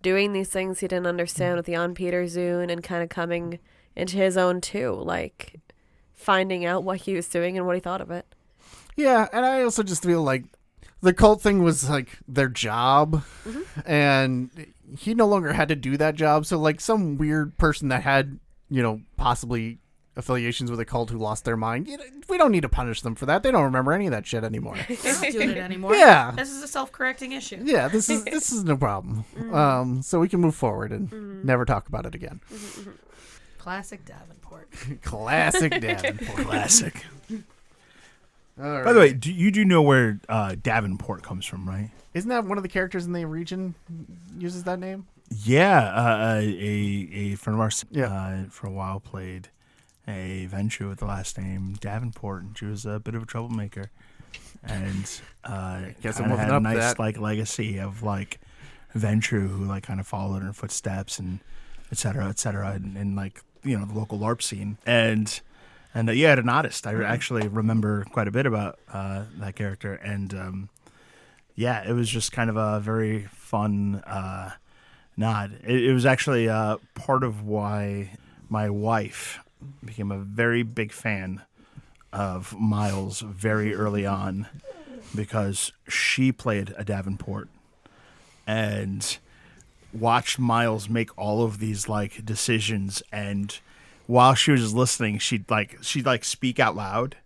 doing these things he didn't understand with Jan Peter Zune and kind of coming into his own too, like finding out what he was doing and what he thought of it. Yeah, and I also just feel like the cult thing was like their job, and he no longer had to do that job. So like some weird person that had, you know, possibly affiliations with a cult who lost their mind, you know, we don't need to punish them for that. They don't remember any of that shit anymore. They're not doing it anymore. Yeah. This is a self-correcting issue. Yeah, this is no problem. So we can move forward and never talk about it again. Classic Davenport. Classic Davenport. Classic. All right. By the way, you do know where Davenport comes from, right? Isn't that one of the characters in the region uses that name? Yeah, a friend of ours Yeah. for a while played a Ventrue with the last name Davenport, and she was a bit of a troublemaker, and Guess I'm kinda moving had a up nice that. like legacy of like Ventrue who like kind of followed in her footsteps and et cetera, and like, you know, the local LARP scene, and yeah, an artist. I actually remember quite a bit about that character, and yeah, it was just kind of a very fun nod. It was actually part of why my wife became a very big fan of Miles very early on, because she played a Davenport and watched Miles make all of these like decisions, and while she was listening, she'd speak out loud,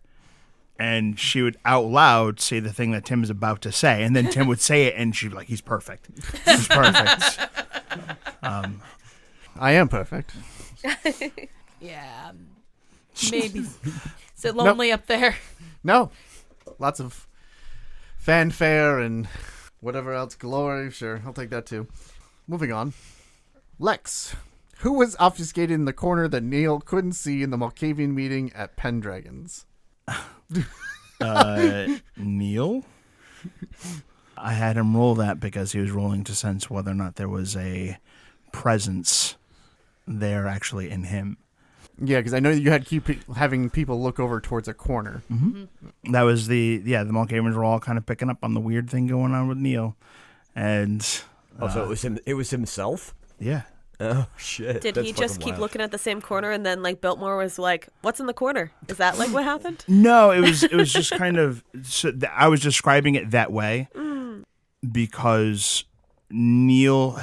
and she would out loud say the thing that Tim is about to say, and then Tim would say it, and she'd be like, he's perfect. He's perfect. I am perfect. Yeah. Maybe. Is it lonely up there? No. Lots of fanfare and whatever else. Glory. Sure. I'll take that too. Moving on. Lex. Who was obfuscated in the corner that Neil couldn't see in the Malkavian meeting at Pendragon's? Neil? I had him roll that because he was rolling to sense whether or not there was a presence there actually in him. Yeah, because I know you had keep having people look over towards a corner. That was the Malkavians were all kind of picking up on the weird thing going on with Neil, and So it was him. It was himself. yeah. Oh shit! Did That's he just fucking keep wild. looking at the same corner, and then like Biltmore was like, "What's in the corner?" Is that like what happened? No, it was just kind of. I was describing it that way because Neil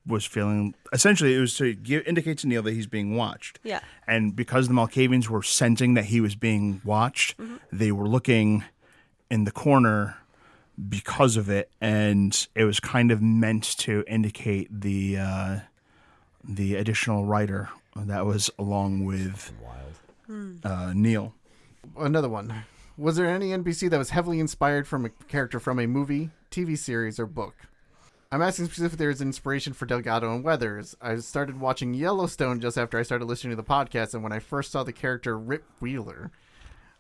was feeling. Essentially, it was to indicate to Neil that he's being watched. Yeah. And because the Malkavians were sensing that he was being watched, they were looking in the corner because of it, and it was kind of meant to indicate the additional writer that was along with Neil. Another one. Was there any NPC that was heavily inspired from a character from a movie, TV series, or book? I'm asking specifically if there's inspiration for Delgado and Weathers. I started watching Yellowstone just after I started listening to the podcast, and when I first saw the character Rip Wheeler,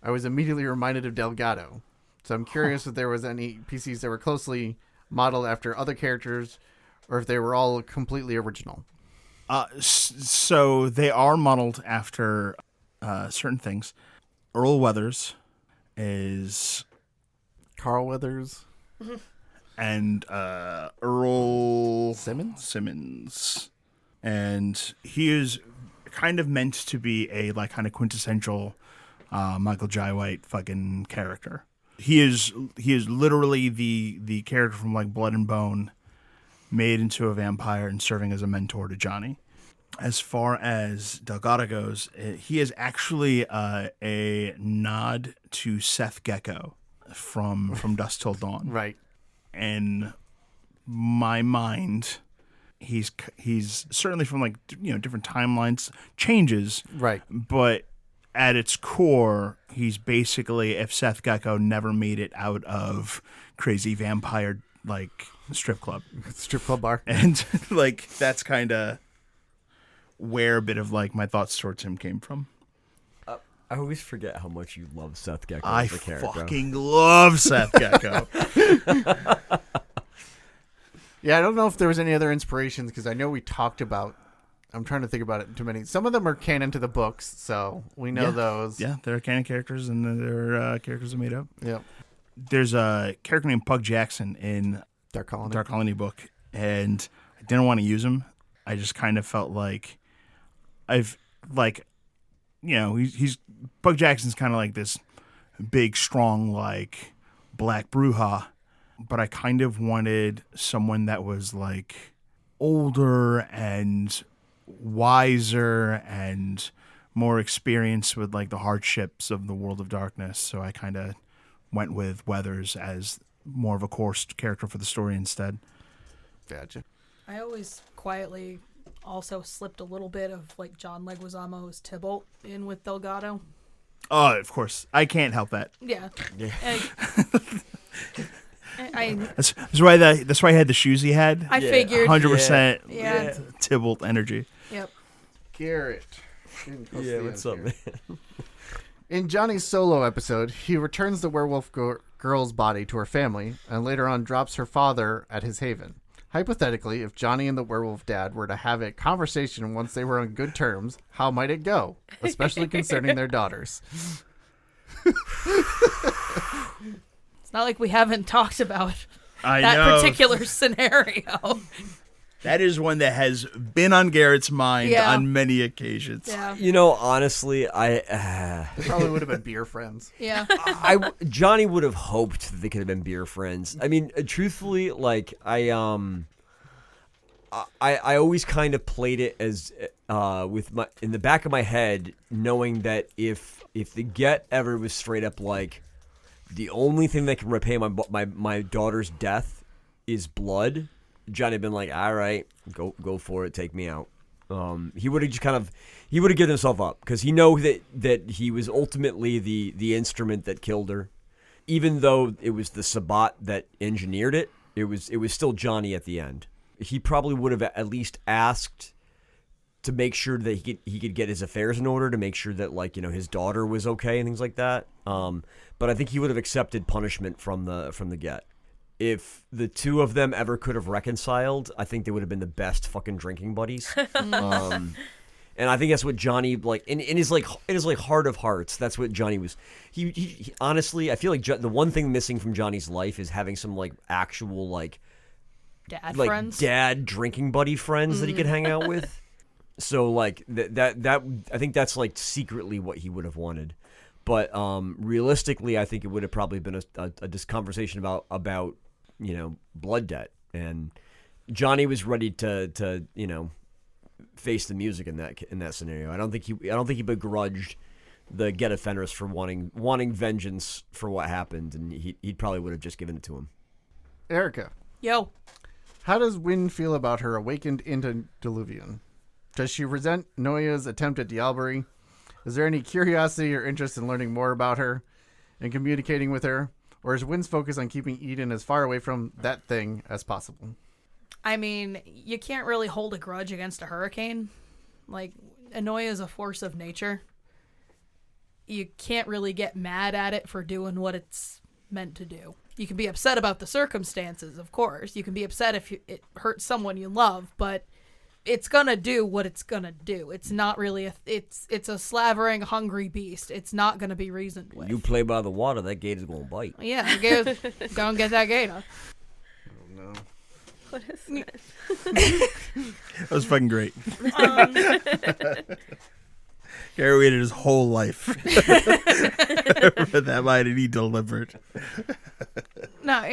I was immediately reminded of Delgado. So I'm curious if there was any PCs that were closely modeled after other characters, or if they were all completely original. So they are modeled after certain things. Earl Weathers is, Carl Weathers. and Earl Simmons? And he is kind of meant to be a like kind of quintessential Michael Jai White fucking character. he is literally the character from like Blood and Bone made into a vampire and serving as a mentor to Johnny. As far as Delgado goes, he is actually a nod to Seth Gecko from Dusk Till Dawn. Right. In my mind, he's certainly from like different timelines, changes. Right. But at its core, he's basically if Seth Gecko never made it out of crazy vampire like strip club bar, and like that's kind of where a bit of like my thoughts towards him came from. I always forget how much you love Seth Gecko I as a character. fucking love Seth Gecko. Yeah, I don't know if there was any other inspirations because I know we talked about. I'm trying to think about it too many. Some of them are canon to the books, so we know those. Yeah, they're canon characters, and they're characters that made up. Yep. There's a character named Pug Jackson in Dark Colony. Dark Colony book, and I didn't want to use him. I just kind of felt like he's Pug Jackson's kind of like this big, strong, like black Bruja, but I kind of wanted someone that was like older and wiser and more experienced with like the hardships of the world of darkness. So I kind of went with Weathers as more of a core character for the story instead. Gotcha. I always quietly also slipped a little bit of like John Leguizamo's Tybalt in with Delgado. Oh, of course. I can't help that. Yeah. That's why I had the shoes he had. I figured. 100% Yeah. Tybalt energy. Yep. Garrett. Yeah, what's up, man? In Johnny's solo episode, he returns the werewolf girl's body to her family and later on drops her father at his haven. Hypothetically, if Johnny and the werewolf dad were to have a conversation once they were on good terms, how might it go? Especially concerning their daughters. It's not like we haven't talked about I that know. particular scenario. That is one that has been on Garrett's mind on many occasions. Yeah. Honestly, They probably would have been beer friends. Yeah. Johnny would have hoped that they could have been beer friends. I mean, truthfully, like I always kind of played it as with my in the back of my head, knowing that if the get ever was straight up like the only thing that can repay my daughter's death is blood, Johnny had been like, all right, go for it, take me out. He would have given himself up because he know that he was ultimately the instrument that killed her, even though it was the Sabbat that engineered it. It was still Johnny at the end. He probably would have at least asked to make sure that he could get his affairs in order, to make sure that his daughter was okay and things like that. But I think he would have accepted punishment from the get. If the two of them ever could have reconciled, I think they would have been the best fucking drinking buddies. And I think that's what Johnny in his heart of hearts. That's what Johnny was. He honestly, I feel like the one thing missing from Johnny's life is having some actual Dad friends, dad drinking buddy friends that he could hang out with. So that I think that's secretly what he would have wanted. But realistically, I think it would have probably been a conversation about blood debt, and Johnny was ready to face the music in that scenario. I don't think he begrudged the get offenders for wanting vengeance for what happened, and he probably would have just given it to him. Erika. Yo. How does Wynn feel about her awakened into Diluvian? Does she resent Noya's attempt at diablerie? Is there any curiosity or interest in learning more about her and communicating with her? Or is Wynn's focus on keeping Eden as far away from that thing as possible? I mean, you can't really hold a grudge against a hurricane. Anoya is a force of nature. You can't really get mad at it for doing what it's meant to do. You can be upset about the circumstances, of course. You can be upset if it hurts someone you love, but it's gonna do what it's gonna do. It's not really it's a slavering, hungry beast. It's not gonna be reasoned with. You play by the water, that gator's gonna bite. Yeah, go and get that gator. Oh no. What is that? That was fucking great. Gary waited his whole life for that line, and he delivered. No,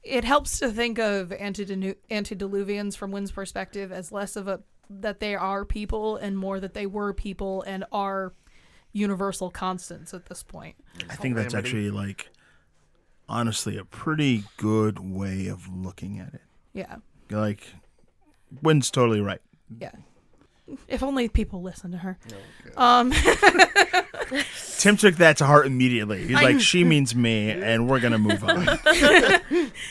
it helps to think of antediluvians from Wynn's perspective as less of that they are people and more that they were people and are universal constants at this point. I think that's actually, like, honestly, a pretty good way of looking at it. Yeah. Like, Wynn's totally right. Yeah. If only people listen to her. Tim took that to heart immediately. He's like, she means me, and we're going to move on.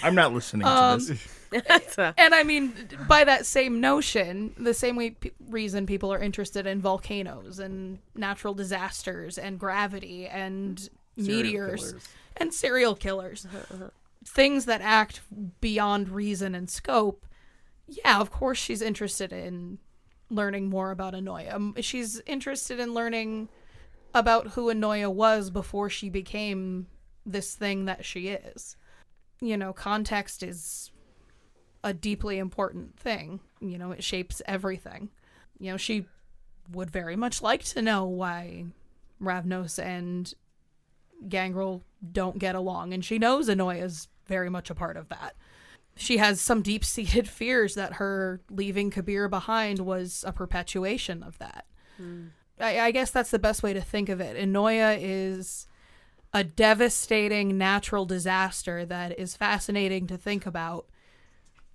I'm not listening to this. And I mean, by that same notion, the same reason people are interested in volcanoes and natural disasters and gravity and meteors and serial killers, things that act beyond reason and scope. Yeah, of course she's interested in learning more about Anoya. She's interested in learning about who Anoya was before she became this thing that she is. You know, context is a deeply important thing. You know, it shapes everything. You know, she would very much like to know why Ravnos and Gangrel don't get along, and she knows Anoya's very much a part of that. She has some deep-seated fears that her leaving Kabir behind was a perpetuation of that. I guess that's the best way to think of it. Anoya is a devastating natural disaster that is fascinating to think about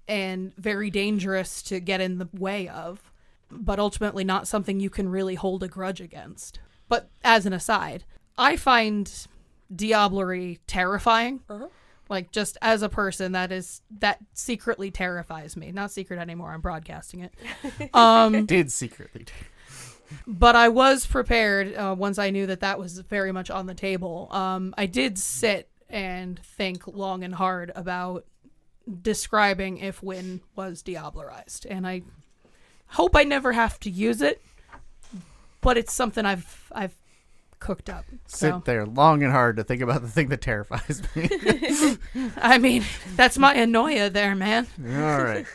and very dangerous to get in the way of, but ultimately not something you can really hold a grudge against. But as an aside, I find diablerie terrifying. Like, just as a person, that secretly terrifies me. Not secret anymore, I'm broadcasting it. Did secretly. But I was prepared once I knew that was very much on the table. I did sit and think long and hard about describing if Wynn was diablerized. And I hope I never have to use it, but it's something I've cooked up. Sit there long and hard to think about the thing that terrifies me. I mean, that's my Anoya there, man. All right.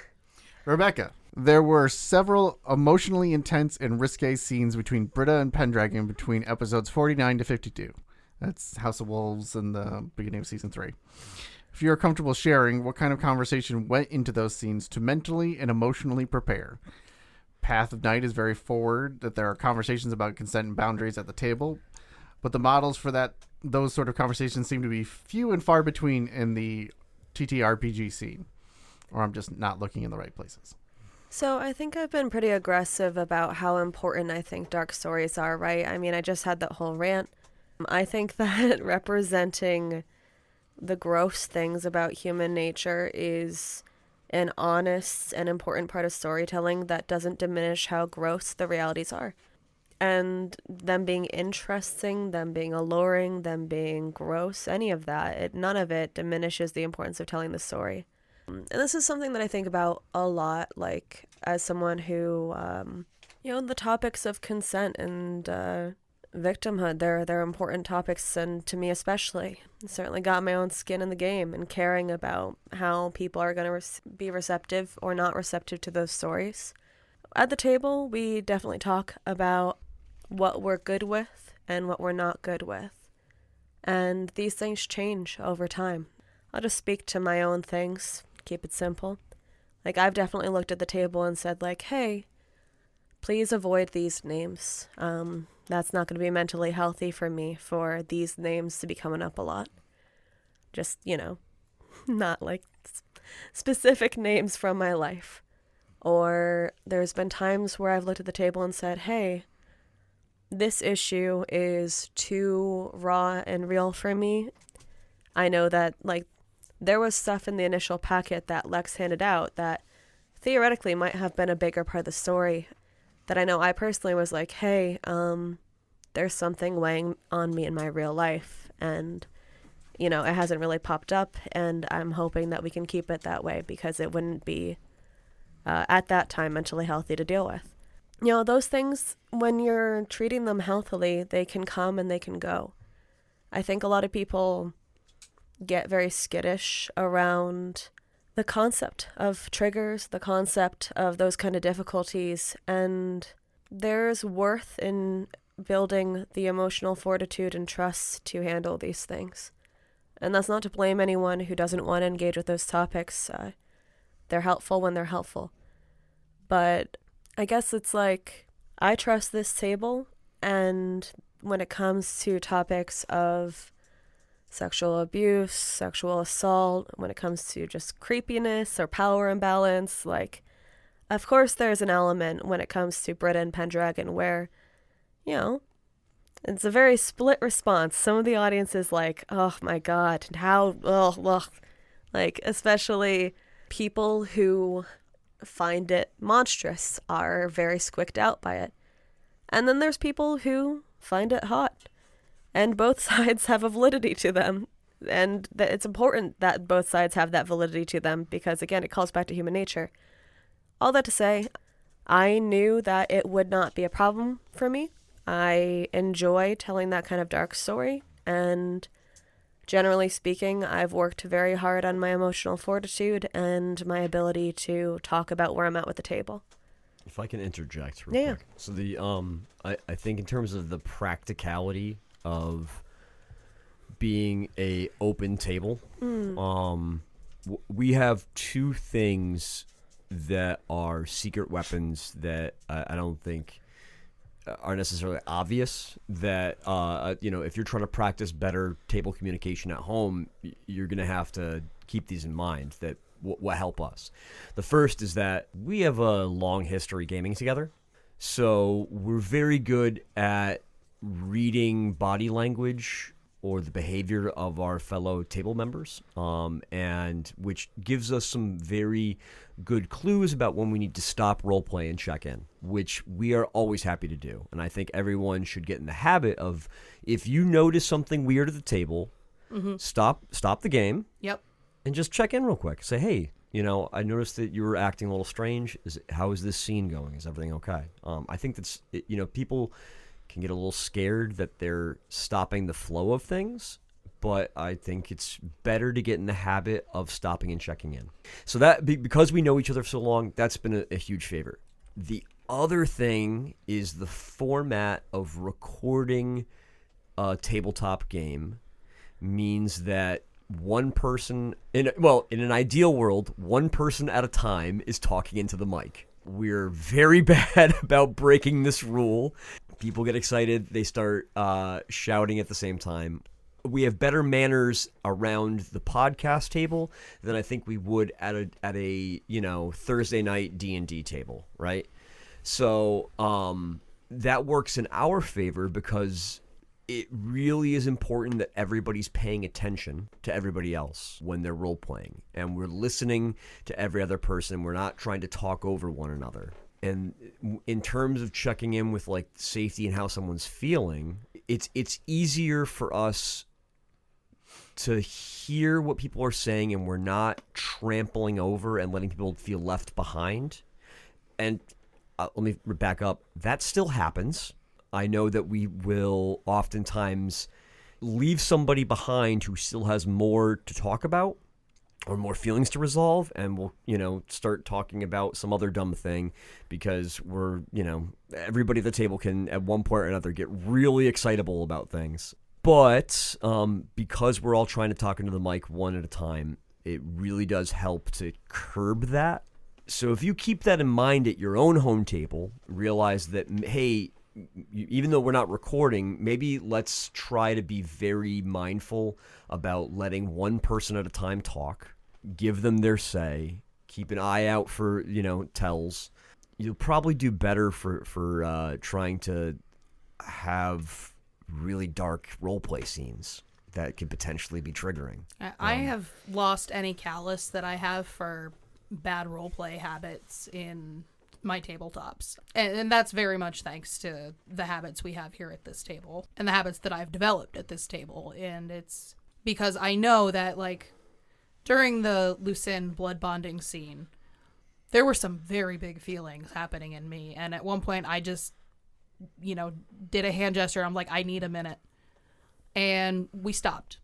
Rebecca, there were several emotionally intense and risque scenes between Britta and Pendragon between episodes 49 to 52. That's House of Wolves in the beginning of season 3. If you're comfortable sharing, what kind of conversation went into those scenes to mentally and emotionally prepare? Path of Night is very forward, that there are conversations about consent and boundaries at the table, but the models for those sort of conversations seem to be few and far between in the TTRPG scene. Or I'm just not looking in the right places. So I think I've been pretty aggressive about how important I think dark stories are, right? I mean, I just had that whole rant. I think that representing the gross things about human nature is an honest and important part of storytelling that doesn't diminish how gross the realities are. And them being interesting, them being alluring, them being gross, any of that, none of it diminishes the importance of telling the story. And this is something that I think about a lot, like, as someone who, the topics of consent and victimhood, they're important topics, and to me especially. I certainly got my own skin in the game and caring about how people are going to be receptive or not receptive to those stories. At the table, we definitely talk about what we're good with and what we're not good with. And these things change over time. I'll just speak to my own things, keep it simple. Like, I've definitely looked at the table and said, like, hey, please avoid these names. That's not going to be mentally healthy for me for these names to be coming up a lot. Just, not like specific names from my life. Or there's been times where I've looked at the table and said, hey, this issue is too raw and real for me. I know that, like, there was stuff in the initial packet that Lex handed out that theoretically might have been a bigger part of the story that I know I personally was like, hey, there's something weighing on me in my real life, and, it hasn't really popped up, and I'm hoping that we can keep it that way because it wouldn't be, at that time, mentally healthy to deal with. Those things, when you're treating them healthily, they can come and they can go. I think a lot of people get very skittish around the concept of triggers, the concept of those kind of difficulties, and there's worth in building the emotional fortitude and trust to handle these things. And that's not to blame anyone who doesn't want to engage with those topics. They're helpful when they're helpful. But I guess it's like, I trust this table, and when it comes to topics of sexual abuse, sexual assault, when it comes to just creepiness or power imbalance, like, of course there's an element when it comes to Britt and Pendragon where, you know, it's a very split response. Some of the audience is like, oh my god, how, ugh. Like, especially people who find it monstrous are very squicked out by it. And then there's people who find it hot. And both sides have a validity to them. And it's important that both sides have that validity to them because, again, it calls back to human nature. All that to say, I knew that it would not be a problem for me. I enjoy telling that kind of dark story. And generally speaking, I've worked very hard on my emotional fortitude and my ability to talk about where I'm at with the table. If I can interject real quick. So I think in terms of the practicality of being a open table, we have two things that are secret weapons that I don't think are necessarily obvious, that if you're trying to practice better table communication at home, you're going to have to keep these in mind that what help us. The first is that we have a long history gaming together, so we're very good at reading body language or the behavior of our fellow table members, and which gives us some very good clues about when we need to stop roleplay and check in, which we are always happy to do. And I think everyone should get in the habit of, if you notice something weird at the table, stop the game. Yep. And just check in real quick. Say, hey, I noticed that you were acting a little strange. How is this scene going? Is everything okay? I think that's, people can get a little scared that they're stopping the flow of things, but I think it's better to get in the habit of stopping and checking in. So that, because we know each other for so long, that's been a huge favor. The other thing is the format of recording a tabletop game means that one person, in an ideal world, one person at a time is talking into the mic. We're very bad about breaking this rule. People get excited. They start shouting at the same time. We have better manners around the podcast table than I think we would at a Thursday night D&D table, right? So that works in our favor because it really is important that everybody's paying attention to everybody else when they're role-playing. And we're listening to every other person. We're not trying to talk over one another. And in terms of checking in with like safety and how someone's feeling, it's easier for us to hear what people are saying, and we're not trampling over and letting people feel left behind. And let me back up. That still happens. I know that we will oftentimes leave somebody behind who still has more to talk about or more feelings to resolve, and we'll, start talking about some other dumb thing because we're, everybody at the table can at one point or another get really excitable about things. But because we're all trying to talk into the mic one at a time, it really does help to curb that. So if you keep that in mind at your own home table, realize that, hey, even though we're not recording, maybe let's try to be very mindful about letting one person at a time talk, give them their say, keep an eye out for, tells. You'll probably do better for trying to have really dark roleplay scenes that could potentially be triggering. I have lost any callus that I have for bad roleplay habits in my tabletops. And that's very much thanks to the habits we have here at this table and the habits that I've developed at this table. And it's because I know that, like, during the Lucin blood bonding scene, there were some very big feelings happening in me. And at one point, I just, did a hand gesture. I'm like, I need a minute. And we stopped.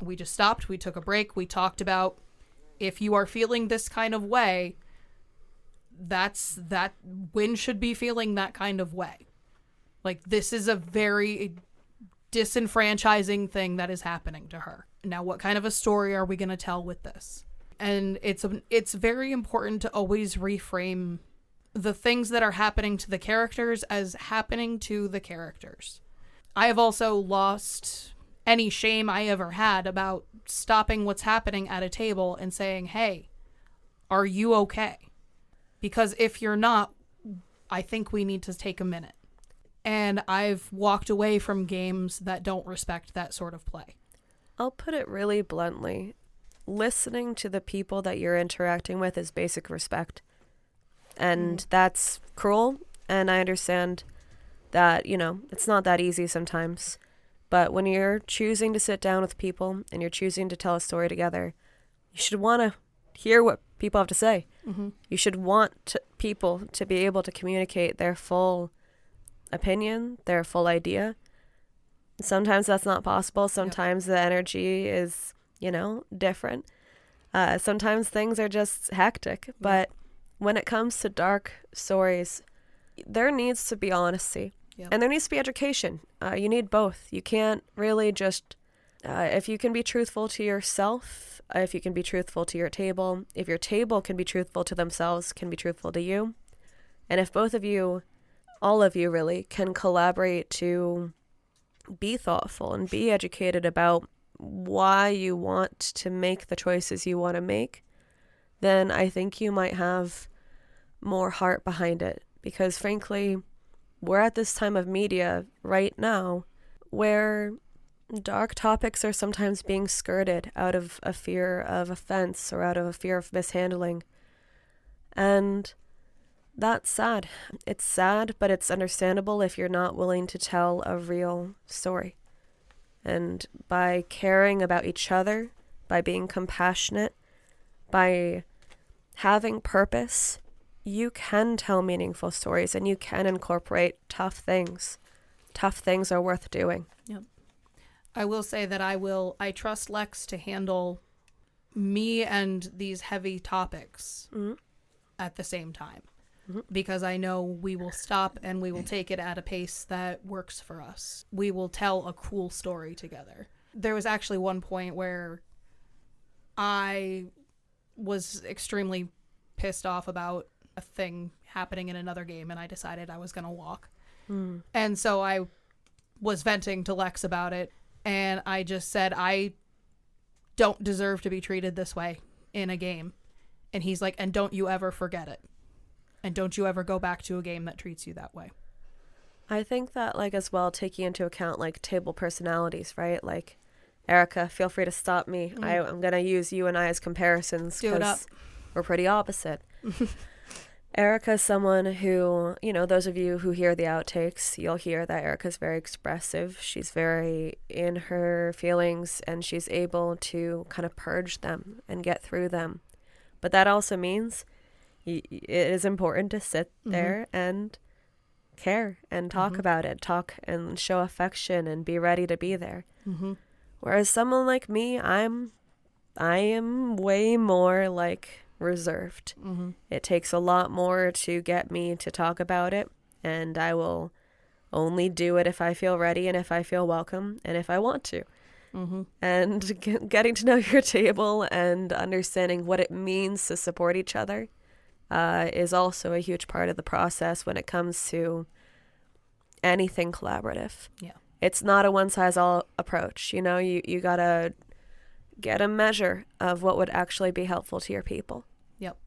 We just stopped. We took a break. We talked about, if you are feeling this kind of way, that Wynn should be feeling that kind of way. Like, this is a very disenfranchising thing that is happening to her. Now, what kind of a story are we going to tell with this? And it's very important to always reframe the things that are happening to the characters as happening to the characters. I have also lost any shame I ever had about stopping what's happening at a table and saying, hey, are you okay? Because if you're not, I think we need to take a minute. And I've walked away from games that don't respect that sort of play. I'll put it really bluntly. Listening to the people that you're interacting with is basic respect. And that's cruel. And I understand that, it's not that easy sometimes. But when you're choosing to sit down with people and you're choosing to tell a story together, you should want to hear what people have to say. Mm-hmm. You should want people to be able to communicate their full opinion, their full idea. Sometimes that's not possible. Sometimes the energy is, different. Sometimes things are just hectic. But when it comes to dark stories, there needs to be honesty. Yep. And there needs to be education. You need both. You can't really just, if you can be truthful to yourself, if you can be truthful to your table, if your table can be truthful to themselves, can be truthful to you, and if both of you, all of you really, can collaborate to be thoughtful and be educated about why you want to make the choices you want to make, then I think you might have more heart behind it. Because frankly, we're at this time of media right now where dark topics are sometimes being skirted out of a fear of offense or out of a fear of mishandling. And that's sad. It's sad, but it's understandable if you're not willing to tell a real story. And by caring about each other, by being compassionate, by having purpose, you can tell meaningful stories and you can incorporate tough things. Tough things are worth doing. Yep. I will say that I trust Lex to handle me and these heavy topics at the same time. Mm-hmm. Because I know we will stop and we will take it at a pace that works for us. We will tell a cool story together. There was actually one point where I was extremely pissed off about a thing happening in another game, and I decided I was going to walk. And so I was venting to Lex about it, and I just said, I don't deserve to be treated this way in a game. And he's like, and don't you ever forget it. And don't you ever go back to a game that treats you that way. I think that, as well, taking into account, table personalities, right? Erika, feel free to stop me. I'm going to use you and I as comparisons because we're pretty opposite. Erika is someone who, those of you who hear the outtakes, you'll hear that Erika's very expressive. She's very in her feelings, and she's able to kind of purge them and get through them. But that also means it is important to sit there and care and talk about it, talk and show affection and be ready to be there. Whereas someone like me, I am way more reserved. It takes a lot more to get me to talk about it, and I will only do it if I feel ready and if I feel welcome and if I want to. And getting to know your table and understanding what it means to support each other is also a huge part of the process when it comes to anything collaborative. Yeah, it's not a one-size-all approach. You gotta get a measure of what would actually be helpful to your people. Yep.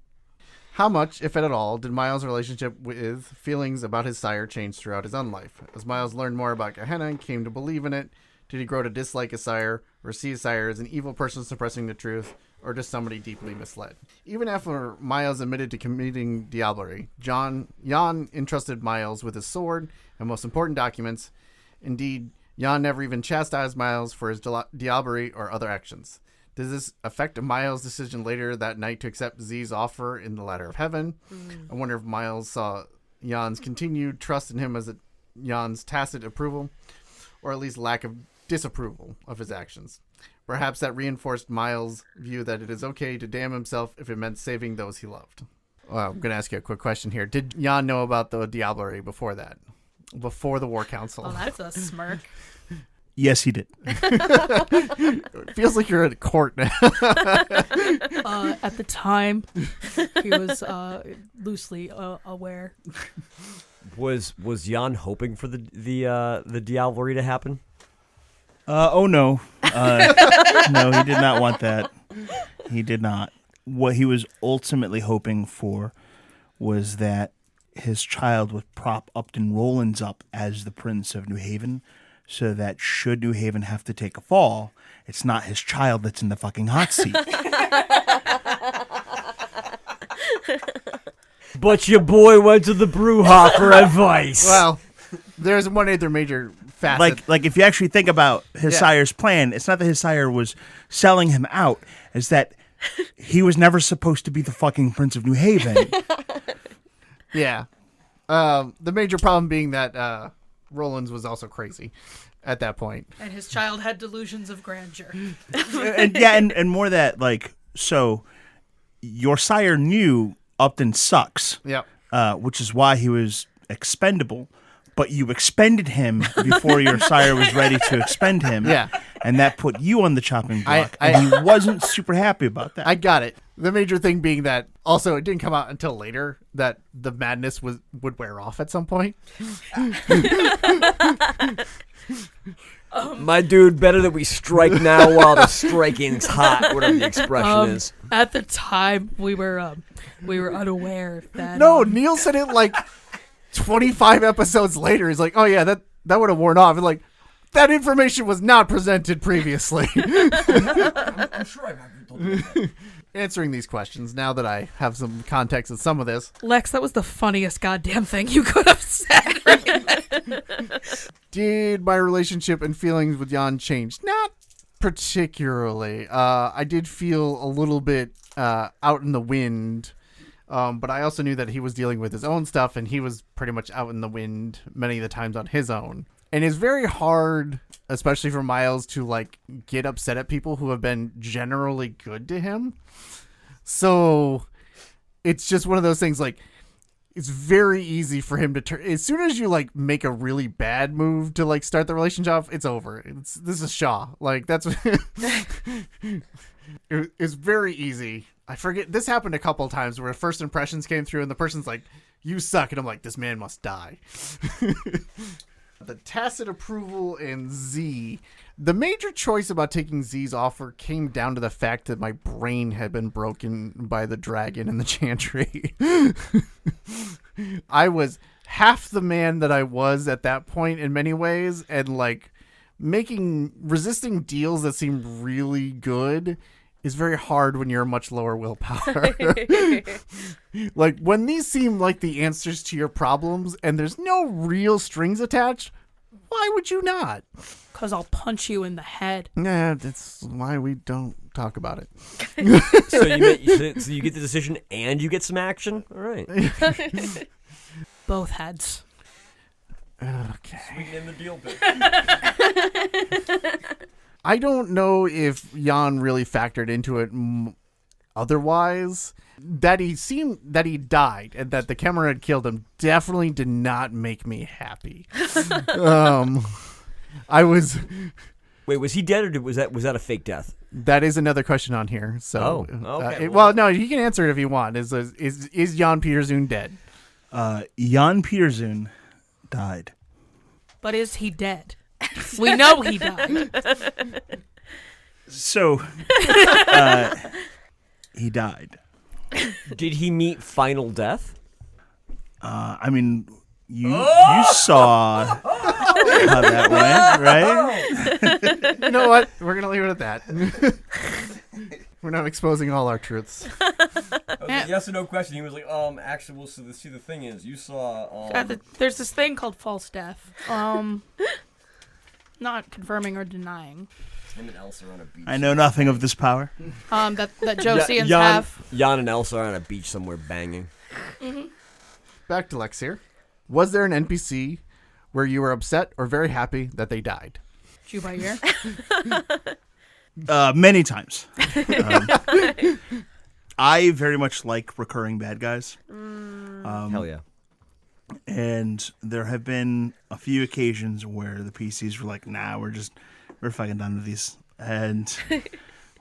How much, if at all, did Miles' relationship with feelings about his sire change throughout his own life? As Miles learned more about Gehenna and came to believe in it, did he grow to dislike his sire, or see his sire as an evil person suppressing the truth, or just somebody deeply misled? Even after Miles admitted to committing diablerie, Jan entrusted Miles with his sword and most important documents. Indeed, Jan never even chastised Miles for his diablerie or other actions. Does this affect Miles' decision later that night to accept Z's offer in the Ladder of Heaven? I wonder if Miles saw Jan's continued trust in him as Jan's tacit approval, or at least lack of disapproval of his actions. Perhaps that reinforced Miles' view that it is okay to damn himself if it meant saving those he loved. Well, I'm going to ask you a quick question here. Did Jan know about the diablerie before that? Before the War Council? Oh, that's a smirk. Yes, he did. It feels like you're at court now. At the time, he was loosely aware. Was Jan hoping for the diablerie to happen? Oh, no. No, he did not want that. He did not. What he was ultimately hoping for was that his child would prop Upton Rollins up as the Prince of New Haven, so that should New Haven have to take a fall, it's not his child that's in the fucking hot seat. But your boy went to the Brewha for advice. Well, there's one other major facet. Like if you actually think about his sire's plan, it's not that his sire was selling him out, it's that he was never supposed to be the fucking Prince of New Haven. Yeah. The major problem being that Rollins was also crazy at that point. And his child had delusions of grandeur. and more that, like, so your sire knew Upton sucks. Yep. Which is why he was expendable. But you expended him before your sire was ready to expend him. Yeah. And that put you on the chopping block. And he wasn't super happy about that. I got it. The major thing being that also it didn't come out until later that the madness would wear off at some point. My dude, better that we strike now while the striking's hot, whatever the expression is. At the time, we were unaware that. No, Neil said it like 25 episodes later. He's like, oh yeah, that would have worn off. And like, that information was not presented previously. I'm sure I've told you that. Answering these questions now that I have some context in some of this. Lex, that was the funniest goddamn thing you could have said. Did my relationship and feelings with Jan change? Not particularly. I did feel a little bit out in the wind, but I also knew that he was dealing with his own stuff, and he was pretty much out in the wind many of the times on his own. And it's very hard, especially for Miles, to like get upset at people who have been generally good to him. So it's just one of those things, like, it's very easy for him to turn. As soon as you like make a really bad move to like start the relationship off, it's over. This is Shaw. Like, that's it's very easy. I forget, this happened a couple of times where first impressions came through and the person's like, you suck, and I'm like, this man must die. The tacit approval and Z. The major choice about taking Z's offer came down to the fact that my brain had been broken by the dragon in the chantry. I was half the man that I was at that point in many ways, and like resisting deals that seem really good is very hard when you're a much lower willpower. Like, when these seem like the answers to your problems and there's no real strings attached, why would you not? Because I'll punch you in the head. Nah, that's why we don't talk about it. So you get the decision and you get some action? All right. Both heads. Okay. Sweeten in the deal bit. I don't know if Jan really factored into it otherwise. That he died and that the camera had killed him definitely did not make me happy. I was. Wait, was he dead or was that a fake death? That is another question on here. So, okay. Well, no, you can answer it if you want. Is Jan Pieterzoon dead? Jan Pieterzoon died. But is he dead? We know he died. So, he died. Did he meet final death? I mean, you saw how that went, right? You know what? We're going to leave it at that. We're not exposing all our truths. That was a yes or no question. He was like, actually, well, so see, the thing is, you saw, There's this thing called false death. Not confirming or denying. him and Elsa are on a beach. I know nothing of this power. That Josians have. Jan and Elsa are on a beach somewhere banging. Mm-hmm. Back to Lex here. Was there an NPC where you were upset or very happy that they died? Jew by year. Many times. I very much like recurring bad guys. Hell yeah. And there have been a few occasions where the PCs were like, nah, we're fucking done with these. And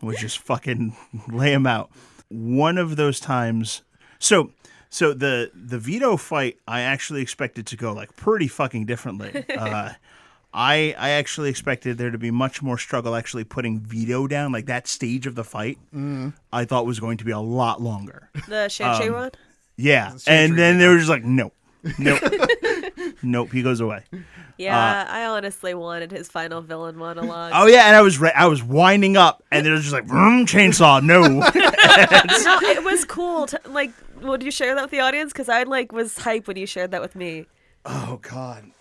we just fucking lay them out. One of those times. So the veto fight, I actually expected to go like pretty fucking differently. I actually expected there to be much more struggle actually putting veto down. Like that stage of the fight, I thought was going to be a lot longer. The Shan-Chi one? Yeah. And then they were just like, nope. Nope, he goes away. Yeah, I honestly wanted his final villain monologue. Oh yeah, and I was winding up, and they were just like, chainsaw, no. No, it was cool. Would you share that with the audience? Because I was hyped when you shared that with me. Oh God,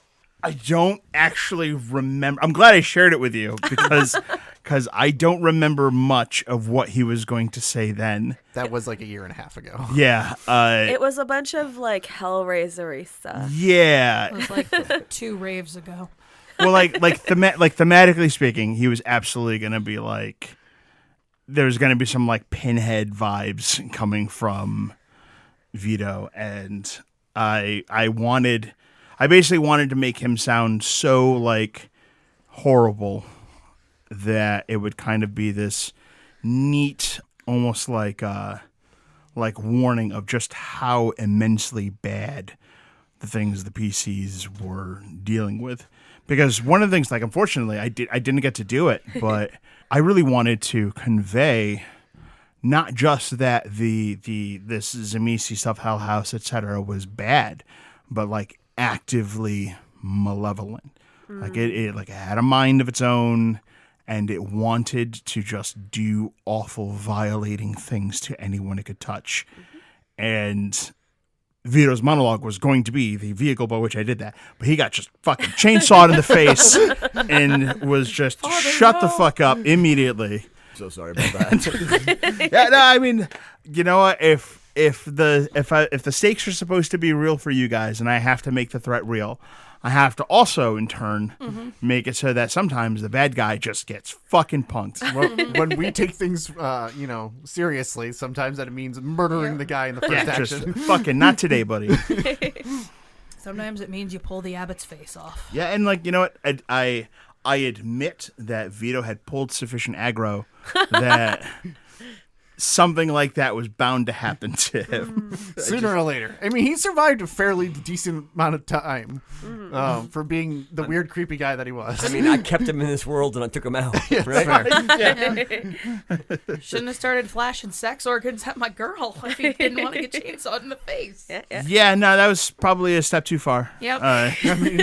I don't actually remember. I'm glad I shared it with you because I don't remember much of what he was going to say then. That was like a year and a half ago. Yeah, it was a bunch of Hellraiser-y stuff. Yeah, It was like 2 raves ago. well, thematically speaking, he was absolutely going to be like, there's going to be some like Pinhead vibes coming from Vito, and I basically wanted to make him sound so like horrible that it would kind of be this neat, almost like warning of just how immensely bad the things the PCs were dealing with. Because one of the things, unfortunately, I didn't get to do it, but I really wanted to convey not just that this Tzimisce stuff, Hell House, etc., was bad, but actively malevolent. It had a mind of its own, and it wanted to just do awful, violating things to anyone it could touch. And Vito's monologue was going to be the vehicle by which I did that, but he got just fucking chainsawed in the face and was just shut the fuck up immediately. So sorry about that. Yeah, no, I mean, you know what? If the stakes are supposed to be real for you guys, and I have to make the threat real, I have to also, in turn, make it so that sometimes the bad guy just gets fucking punked. When we take things, seriously, sometimes that means murdering the guy in the first action. Just fucking not today, buddy. Sometimes it means you pull the abbot's face off. Yeah, and you know what? I admit that Vito had pulled sufficient aggro that something like that was bound to happen to him. Sooner or later. I mean, he survived a fairly decent amount of time for being the weird, creepy guy that he was. I mean, I kept him in this world and I took him out. Right? Shouldn't have started flashing sex organs at my girl if he didn't want to get chainsawed in the face. Yeah, no, that was probably a step too far. Yep. I mean,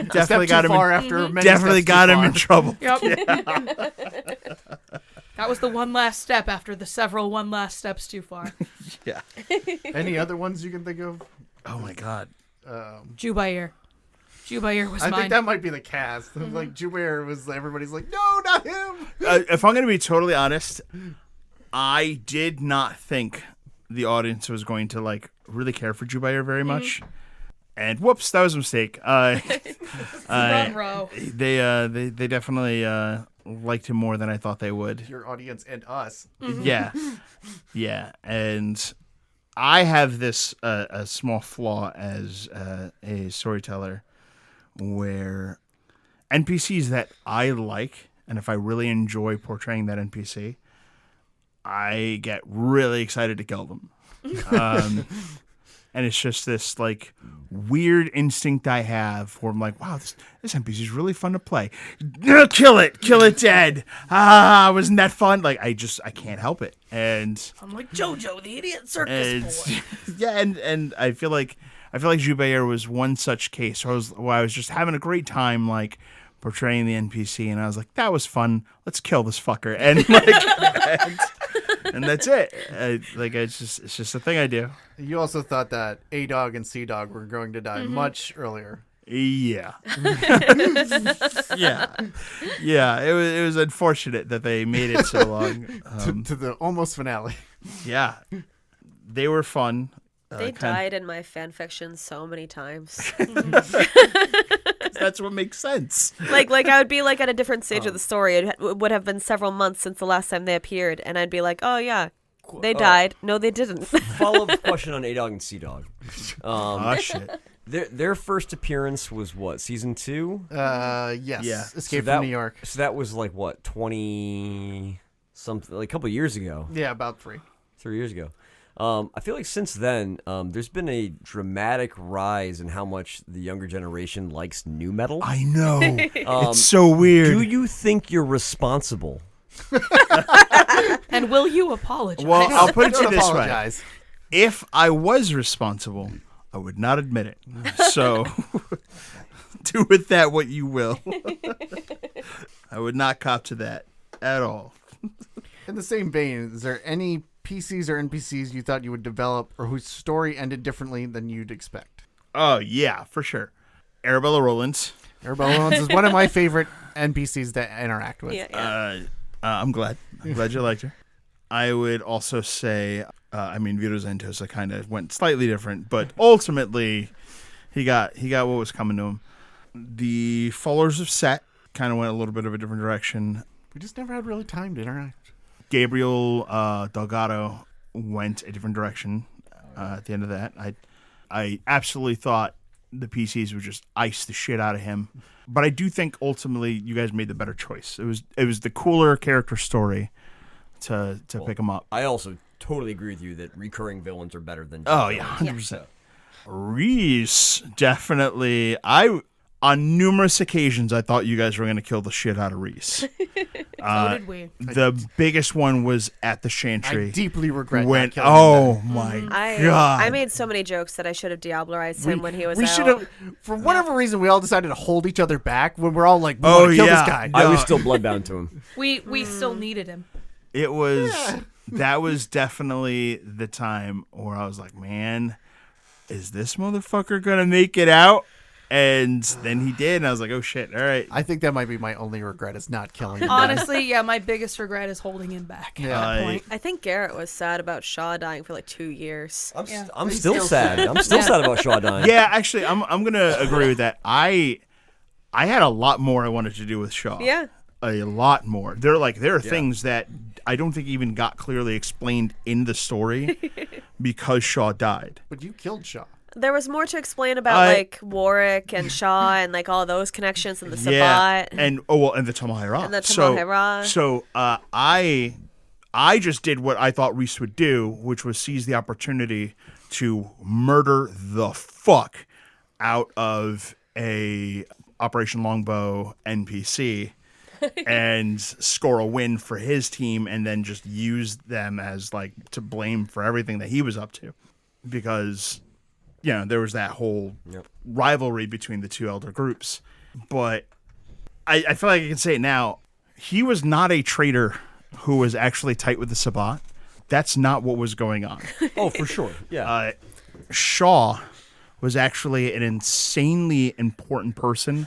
Definitely got him. Definitely Got him in trouble. Yep. That was the one last step after the several one last steps too far. Yeah. Any other ones you can think of? Oh my God. Jubair. Jubair was I mine. think that might be the cast. Jubair was, everybody's like, no, not him. If I'm going to be totally honest, I did not think the audience was going to really care for Jubair very much. And whoops, that was a mistake. Run row. They definitely liked him more than I thought they would. Your audience and us. Yeah. And I have this a small flaw as a storyteller, where NPCs that I like, and if I really enjoy portraying that NPC, I get really excited to kill them. And it's just this weird instinct I have where I'm like, wow, this NPC is really fun to play. Kill it dead. Wasn't that fun? I can't help it. And I'm like Jojo, the idiot circus boy. Yeah, and I feel like Jubair was one such case where I was just having a great time portraying the NPC, and I was like, that was fun. Let's kill this fucker. And and that's it. It's just a thing I do. You also thought that A-Dog and C-Dog were going to die much earlier. Yeah. Yeah. It was unfortunate that they made it so long. To the almost finale. Yeah. They were fun. They died in my fan fiction so many times. That's what makes sense. I would be at a different stage of the story. It would have been several months since the last time they appeared, and I'd be like, oh yeah, They died. No, they didn't. Follow-up question on A-Dog and C-Dog. Oh, shit. Their first appearance was what, season 2? Yes. Yeah. Escape from New York. So that was like what, 20 something, like a couple years ago. Yeah, about 3 years ago. I feel like since then, there's been a dramatic rise in how much the younger generation likes nu metal. I know. It's so weird. Do you think you're responsible? And will you apologize? Well, I'll put it to you Don't this apologize. way. If I was responsible, I would not admit it. So do with that what you will. I would not cop to that at all. In the same vein, is there any PCs or NPCs you thought you would develop or whose story ended differently than you'd expect? Oh, yeah, for sure. Arabella Rowlands. Arabella Rowlands is one of my favorite NPCs to interact with. Yeah. I'm glad. I'm glad you liked her. I would also say, Vito Zantosa kind of went slightly different, but ultimately he got what was coming to him. The Followers of Set kind of went a little bit of a different direction. We just never had really time to interact. Gabriel Delgado went a different direction at the end of that. I absolutely thought the PCs would just ice the shit out of him, but I do think ultimately you guys made the better choice. It was the cooler character story to pick him up. I also totally agree with you that recurring villains are better than. Oh yeah, 100%. Reese, definitely. On numerous occasions, I thought you guys were going to kill the shit out of Reese. So did we. The biggest one was at the Chantry. I deeply regret when, not killing him. my I God. made so many jokes that I should have diablerized him when he was We out. should have, for whatever reason, we all decided to hold each other back when we're all like, we Oh, want to kill yeah. this guy. I was still bloodbound to him. We still needed him. It was, that was definitely the time where I was like, man, is this motherfucker going to make it out? And then he did, and I was like, oh shit, all right. I think that might be my only regret is not killing him. Honestly, yeah, my biggest regret is holding him back at that point. I think Garrett was sad about Shaw dying for like 2 years. I'm still sad. I'm still sad about Shaw dying. Yeah, actually, I'm going to agree with that. I had a lot more I wanted to do with Shaw. Yeah. A lot more. There are things that I don't think even got clearly explained in the story because Shaw died. But you killed Shaw. There was more to explain about like Warwick and Shaw and like all those connections and the Sabbat. Yeah, and the Tamahira. And the Tamahira. So I just did what I thought Reese would do, which was seize the opportunity to murder the fuck out of a Operation Longbow NPC and score a win for his team, and then just use them as like to blame for everything that he was up to, because there was that whole rivalry between the two elder groups. But I feel like I can say it now. He was not a traitor who was actually tight with the Sabbat. That's not what was going on. Oh, for sure. Yeah. Shaw was actually an insanely important person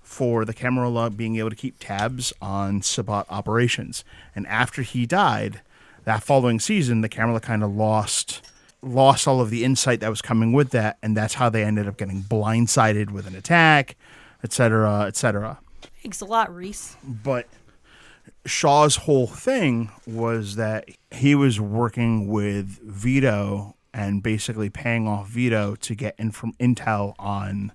for the Camarilla being able to keep tabs on Sabbat operations. And after he died, that following season, the Camarilla kind of lost all of the insight that was coming with that, and that's how they ended up getting blindsided with an attack, etc., etc. Thanks a lot, Reese. But Shaw's whole thing was that he was working with Vito and basically paying off Vito to get intel on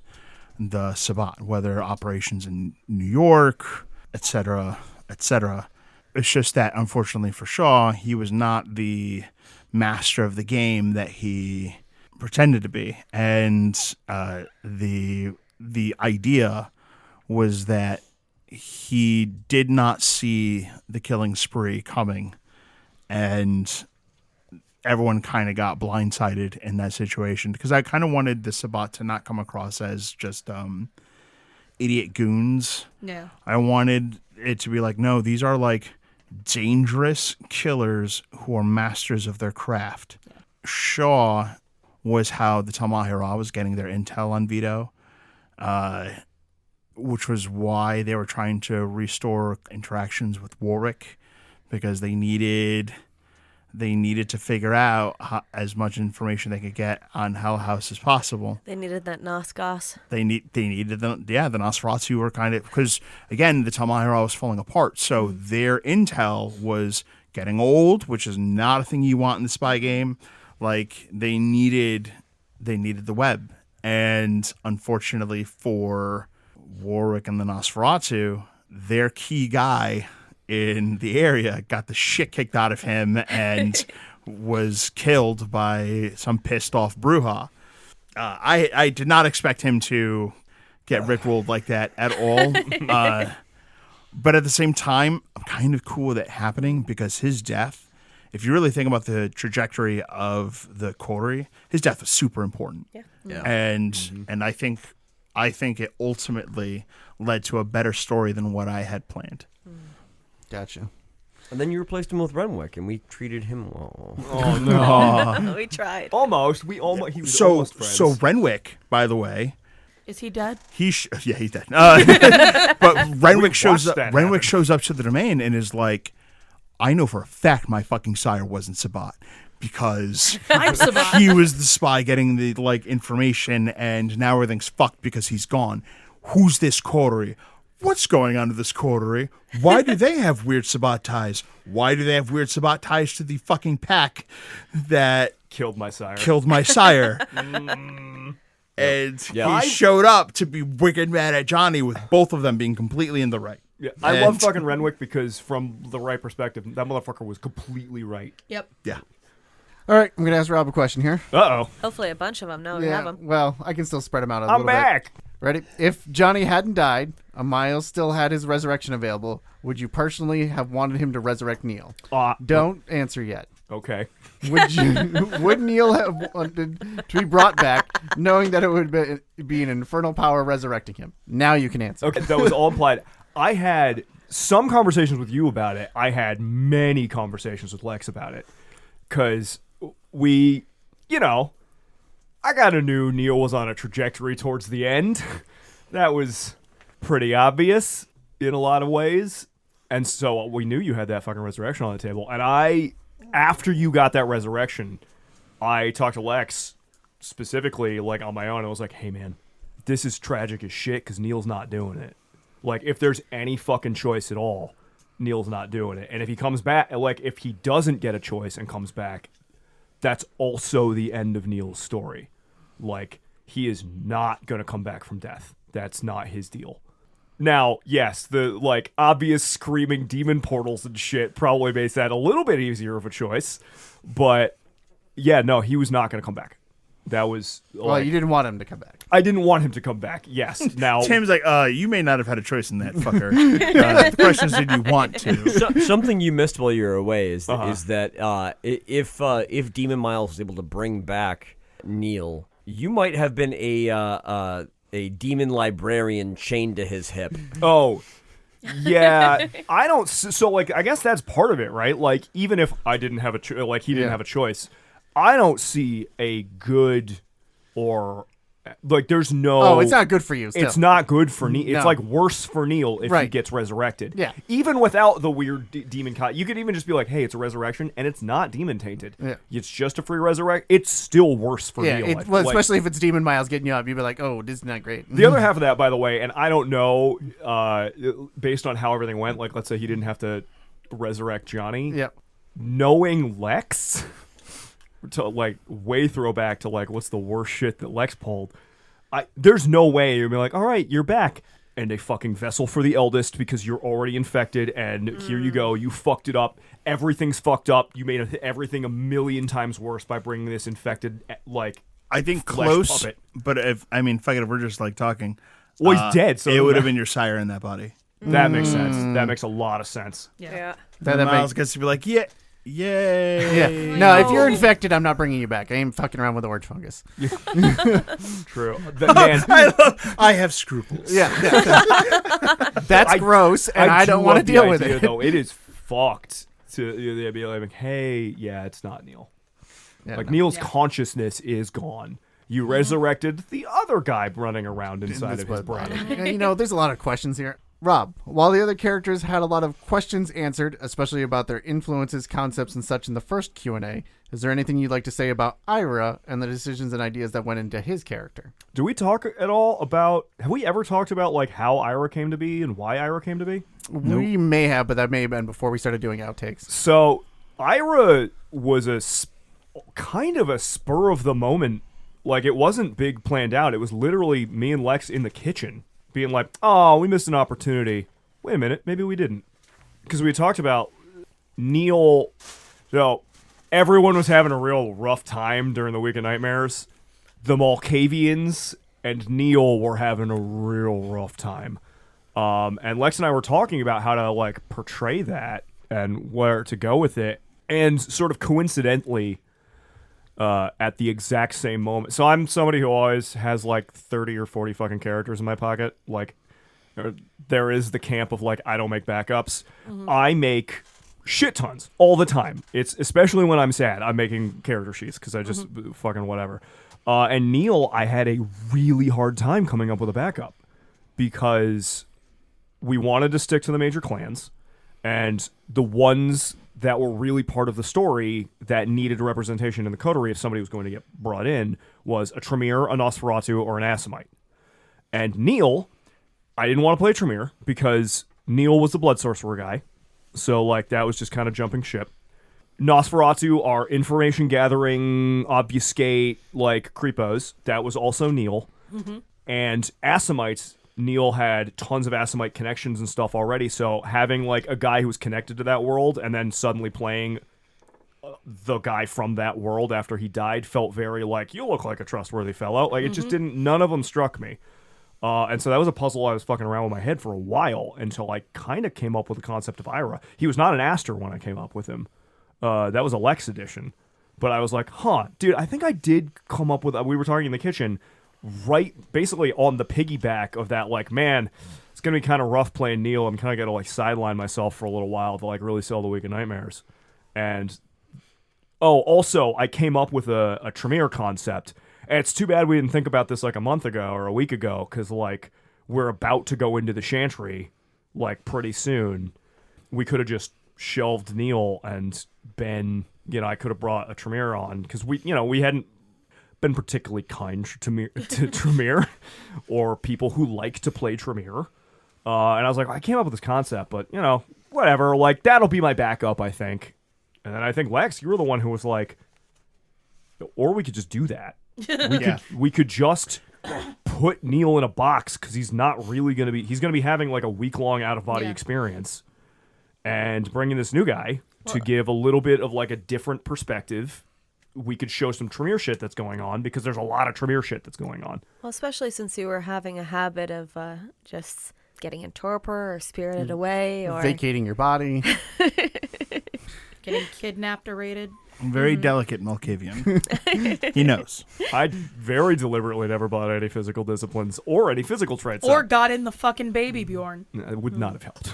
the Sabbat, whether operations in New York, etc., etc. It's just that, unfortunately for Shaw, he was not the master of the game that he pretended to be, and the idea was that he did not see the killing spree coming, and everyone kind of got blindsided in that situation, because I kind of wanted the Sabbat to not come across as just idiot goons. Yeah. I wanted it to be like, no, these are like dangerous killers who are masters of their craft. Yeah. Shaw was how the Tamahira was getting their intel on Vito, which was why they were trying to restore interactions with Warwick, because they needed they needed to figure out as much information they could get on Hell House as possible. They needed that Nosgos. They needed the Nosferatu were kind of, because again the Talmahira was falling apart, so their intel was getting old, which is not a thing you want in the spy game. Like they needed the web, and unfortunately for Warwick and the Nosferatu, their key guy in the area got the shit kicked out of him and was killed by some pissed off Bruja. I did not expect him to get rickrolled like that at all. But at the same time, I'm kind of cool with it happening because his death, if you really think about the trajectory of the coterie, his death was super important. Yeah. And I think it ultimately led to a better story than what I had planned. Gotcha. And then you replaced him with Renwick, and we treated him well. Oh no! We tried. Almost. He was almost friends. So Renwick, by the way, Is he dead? he's dead. But Renwick shows up. watched that Renwick happen. shows up to the domain and is like, "I know for a fact my fucking sire wasn't Sabat because I'm Sabat. he was the spy getting the information, and now everything's fucked because he's gone. Who's this coterie? What's going on to this coterie? Why do they have weird Sabat ties? Why do they have weird Sabat ties to the fucking pack that Killed my sire. killed my sire?" And Yeah. he showed up to be wicked mad at Johnny, with both of them being completely in the right. Yeah, I love fucking Renwick because from the right perspective, that motherfucker was completely right. Yep. Yeah. All right, I'm gonna ask Rob a question here. Uh-oh. Hopefully a bunch of them. Now we have them. Well, I can still spread them out a I'm little back. bit. Ready? If Johnny hadn't died, Miles still had his resurrection available, would you personally have wanted him to resurrect Neil? Don't answer yet. Okay. Would Neil have wanted to be brought back, knowing that it would be an infernal power resurrecting him? Now you can answer. Okay, that was all implied. I had some conversations with you about it. I had many conversations with Lex about it. Because we, I got a knew Neil was on a trajectory towards the end. That was pretty obvious in a lot of ways. And so we knew you had that fucking resurrection on the table. And after you got that resurrection, I talked to Lex specifically, on my own. And I was like, hey, man, this is tragic as shit because Neil's not doing it. If there's any fucking choice at all, Neil's not doing it. And if he comes back, if he doesn't get a choice and comes back, that's also the end of Neil's story. He is not going to come back from death. That's not his deal. Now, yes, the obvious screaming demon portals and shit probably makes that a little bit easier of a choice. But yeah, no, he was not going to come back. That was Well, you didn't want him to come back. I didn't want him to come back. Yes. Now Tim's like, you may not have had a choice in that, fucker. The question is, did you want to? Something you missed while you were away is that if Demon Miles was able to bring back Neil, you might have been a demon librarian chained to his hip. Oh, yeah. I don't. So, I guess that's part of it, right? Even if I didn't have a he didn't have a choice, I don't see a good or there's no. Oh, it's not good for you. Still. It's not good for Neil. No. It's worse for Neil if he Right. gets resurrected. Yeah. Even without the weird demon you could even just be like, hey, it's a resurrection and it's not demon tainted. Yeah. It's just a free resurrect. It's still worse for Yeah, Neil. especially if it's Demon Miles getting you up, you'd be like, "Oh, this is not great." The other half of that, by the way, and I don't know, based on how everything went, let's say he didn't have to resurrect Johnny. Yeah. Knowing Lex, to way throwback to what's the worst shit that Lex pulled. There's no way you'd be like, all right, you're back. And a fucking vessel for the eldest because you're already infected and here you go. You fucked it up. Everything's fucked up. You made everything a million times worse by bringing this infected, I think flesh close, puppet. but if we're just talking, Well, he's dead, so it would have been your sire in that body. That makes sense. That makes a lot of sense. Yeah. That Miles makes, gets to be like, yeah, yay. yeah. No, if you're infected, I'm not bringing you back. I ain't fucking around with orange fungus. True. Man, I have scruples. Yeah. That's gross, and I don't want to deal with it. Though it is fucked to be like, hey, yeah, it's not Neil. Yeah, no. Neil's consciousness is gone. You resurrected the other guy running around inside of his brain. Yeah, there's a lot of questions here. Rob, while the other characters had a lot of questions answered, especially about their influences, concepts, and such in the first Q&A, is there anything you'd like to say about Ira and the decisions and ideas that went into his character? Do we talk at all about... Have we ever talked about like how Ira came to be and why Ira came to be? We may have, but that may have been before we started doing outtakes. So Ira was kind of a spur of the moment. Like, it wasn't big planned out. It was literally me and Lex in the kitchen being like, oh, we missed an opportunity. Wait a minute, maybe we didn't. Because we talked about Neil. So everyone was having a real rough time during the Week of Nightmares. The Malkavians and Neil were having a real rough time. And Lex and I were talking about how to like portray that and where to go with it. And sort of coincidentally, at the exact same moment. So I'm somebody who always has like 30 or 40 fucking characters in my pocket. Like, there is the camp of like, I don't make backups. I make shit tons all the time. It's especially when I'm sad, I'm making character sheets because I just fucking whatever. And Neil, I had a really hard time coming up with a backup because we wanted to stick to the major clans, and the ones that were really part of the story that needed a representation in the coterie if somebody was going to get brought in was a Tremere, a Nosferatu, or an Assamite. And Neil, I didn't want to play Tremere because Neil was the blood sorcerer guy. So, like, that was just kind of jumping ship. Nosferatu are information gathering, obfuscate, like, creepos. That was also Neil. And Assamites, Neil had tons of Assamite connections and stuff already, so having like a guy who was connected to that world and then suddenly playing the guy from that world after he died felt very like, you look like a trustworthy fellow. Like, it just didn't, none of them struck me. And so that was a puzzle I was fucking around with my head for a while until I kind of came up with the concept of Ira. He was not an Aster when I came up with him. That was a Lex edition. But I was like, dude, I think I did come up with, we were talking in the kitchen, right basically on the piggyback of that, like, man, it's gonna be kind of rough playing Neil. I'm kind of gonna like sideline myself for a little while to like really sell the Week of Nightmares. And also I came up with a Tremere concept, and it's too bad we didn't think about this like a month ago or a week ago, because like we're about to go into the Chantry like pretty soon. We could have just shelved Neil and been, I could have brought a Tremere on, because we hadn't been particularly kind to Tremere or people who like to play Tremere. And I was like, I came up with this concept, but, whatever. Like, that'll be my backup, I think. And then I think, Lex, you were the one who was like, or we could just do that. We could just put Neil in a box because he's not really going to be... He's going to be having, like, a week-long out-of-body experience. And bringing this new guy to give a little bit of, like, a different perspective. We could show some Tremere shit that's going on, because there's a lot of Tremere shit that's going on. Well, especially since you were having a habit of just getting in torpor or spirited away, or vacating your body. Getting kidnapped or raided. Very delicate Malkavian. He knows. I very deliberately never bought any physical disciplines or any physical traits. Or got in the fucking baby Bjorn. It would not have helped.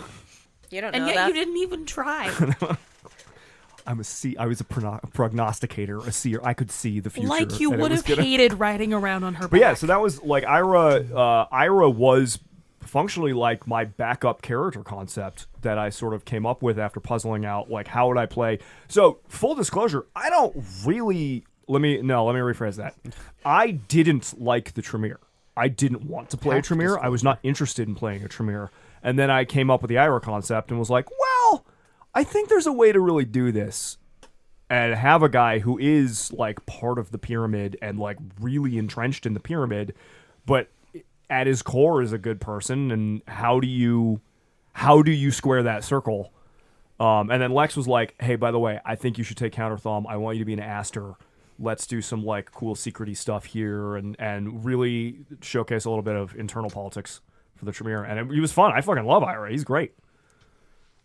You don't know and yet that. you didn't even try. I was a prognosticator, a seer. I could see the future. Like you and would have hated riding around on her back. But yeah, so that was like Ira was functionally like my backup character concept that I sort of came up with after puzzling out like how would I play. So full disclosure, I don't really let me rephrase that. I didn't like the Tremere. I didn't want to play a Tremere. I was not interested in playing a Tremere. And then I came up with the Ira concept and was like, well, I think there's a way to really do this and have a guy who is like part of the pyramid and like really entrenched in the pyramid, but at his core is a good person. And how do you square that circle? And then Lex was like, hey, by the way, I think you should take Counter Thumb. I want you to be an Aster. Let's do some like cool secret-y stuff here and really showcase a little bit of internal politics for the Tremere. And he was fun. I fucking love Ira. He's great.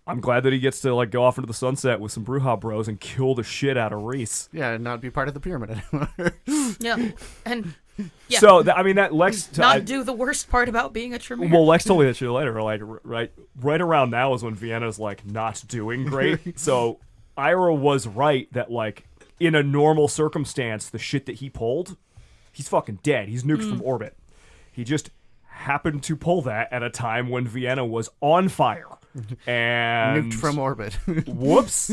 I'm glad that he gets to like go off into the sunset with some Brujah bros and kill the shit out of Reese. Yeah, and not be part of the pyramid anymore. Yeah. And yeah. So that Lex do the worst part about being a Tremere. Well, Lex told me that shit later. Like right around now is when Vienna's like not doing great. So Ira was right that like in a normal circumstance, the shit that he pulled, he's fucking dead. He's nuked from orbit. He just happened to pull that at a time when Vienna was on fire. And Nuked from orbit. whoops.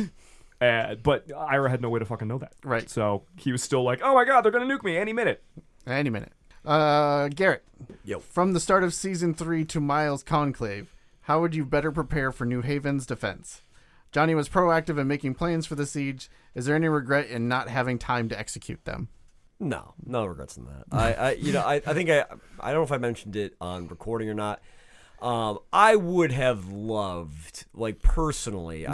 But Ira had no way to fucking know that. Right. So he was still like, oh my god, they're going to nuke me any minute. Any minute. Garrett. Yo. From the start of Season 3 to Miles' Conclave, how would you better prepare for New Haven's defense? Johnny was proactive in making plans for the siege. Is there any regret in not having time to execute them? No regrets in that. I think I don't know if I mentioned it on recording or not. I would have loved, like, personally,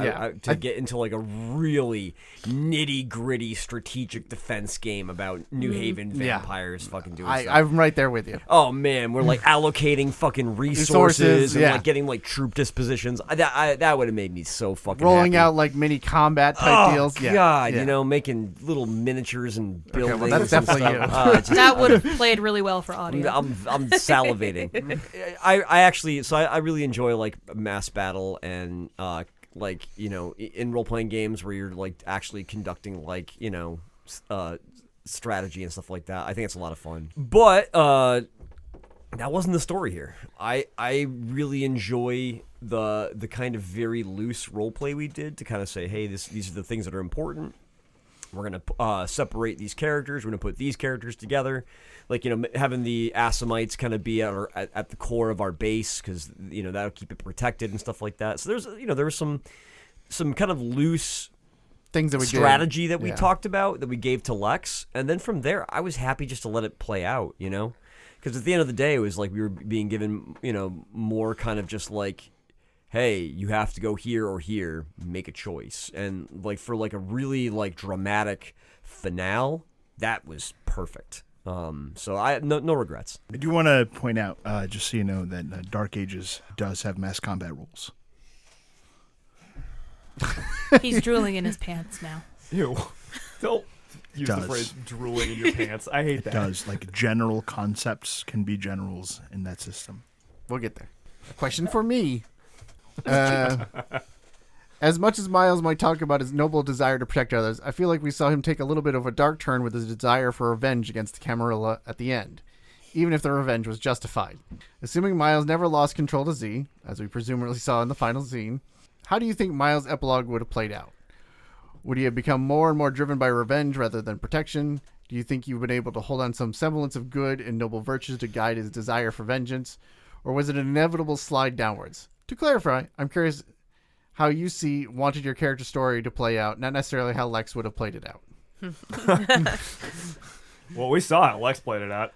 to get into like a really nitty gritty strategic defense game about New Haven vampires fucking doing stuff. I'm right there with you. Oh man, we're like allocating fucking resources and yeah. like getting like troop dispositions. That would have made me so fucking Rolling happy. out like mini combat type deals. Yeah. God, yeah. making little miniatures and buildings. well, that's and definitely stuff. you. That would have played really well for audio. I'm salivating. I really enjoy like mass battle and like, you know, in role playing games where you're like actually conducting like, you know, strategy and stuff like that. I think it's a lot of fun. But that wasn't the story here. I really enjoy the kind of very loose role play we did to kind of say, hey, these are the things that are important. We're gonna separate these characters. We're gonna put these characters together, like, you know, having the Assamites kind of be at the core of our base, because, you know, that'll keep it protected and stuff like that. So there was some kind of loose Things that we strategy did. that we talked about that we gave to Lex, and then from there I was happy just to let it play out, you know, because at the end of the day it was like we were being given, you know, more kind of just like, hey, you have to go here or here, make a choice. And like for like a really like dramatic finale, that was perfect. So I no regrets. I do want to point out, just so you know, that Dark Ages does have mass combat rules. He's drooling in his pants now. Ew. Don't use the Does. phrase drooling in your pants. I hate that. It does. Like, general concepts can be generals in that system. We'll get there. A question for me. As much as Miles might talk about his noble desire to protect others, I feel like we saw him take a little bit of a dark turn with his desire for revenge against the Camarilla at the end, even if the revenge was justified. Assuming Miles never lost control to Z, as we presumably saw in the final scene, how do you think Miles' epilogue would have played out? Would he have become more and more driven by revenge rather than protection? Do you think you've been able to hold on some semblance of good and noble virtues to guide his desire for vengeance? Or was it an inevitable slide downwards? To clarify, I'm curious how you wanted your character story to play out, not necessarily how Lex would have played it out. Well, we saw how Lex played it out.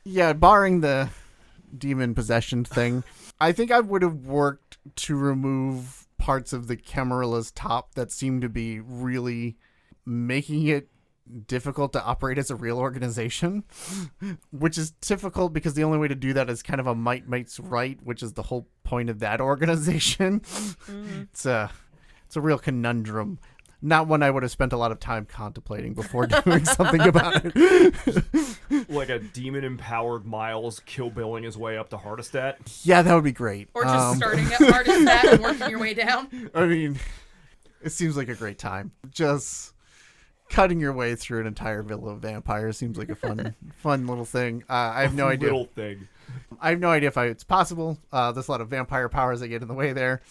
Yeah, barring the demon possession thing, I think I would have worked to remove parts of the Camarilla's top that seemed to be really making it difficult to operate as a real organization, which is difficult because the only way to do that is kind of a might makes right, which is the whole point of that organization. Mm-hmm. It's a real conundrum. Not one I would have spent a lot of time contemplating before doing something about it. Like a demon-empowered Miles kill-billing his way up to Hardestat. Yeah, that would be great. Or just starting at Hardestat and working your way down. I mean, it seems like a great time. Just cutting your way through an entire villa of vampires seems like a fun little thing. I have no idea. Little thing. I have no idea if it's possible. There's a lot of vampire powers that get in the way there.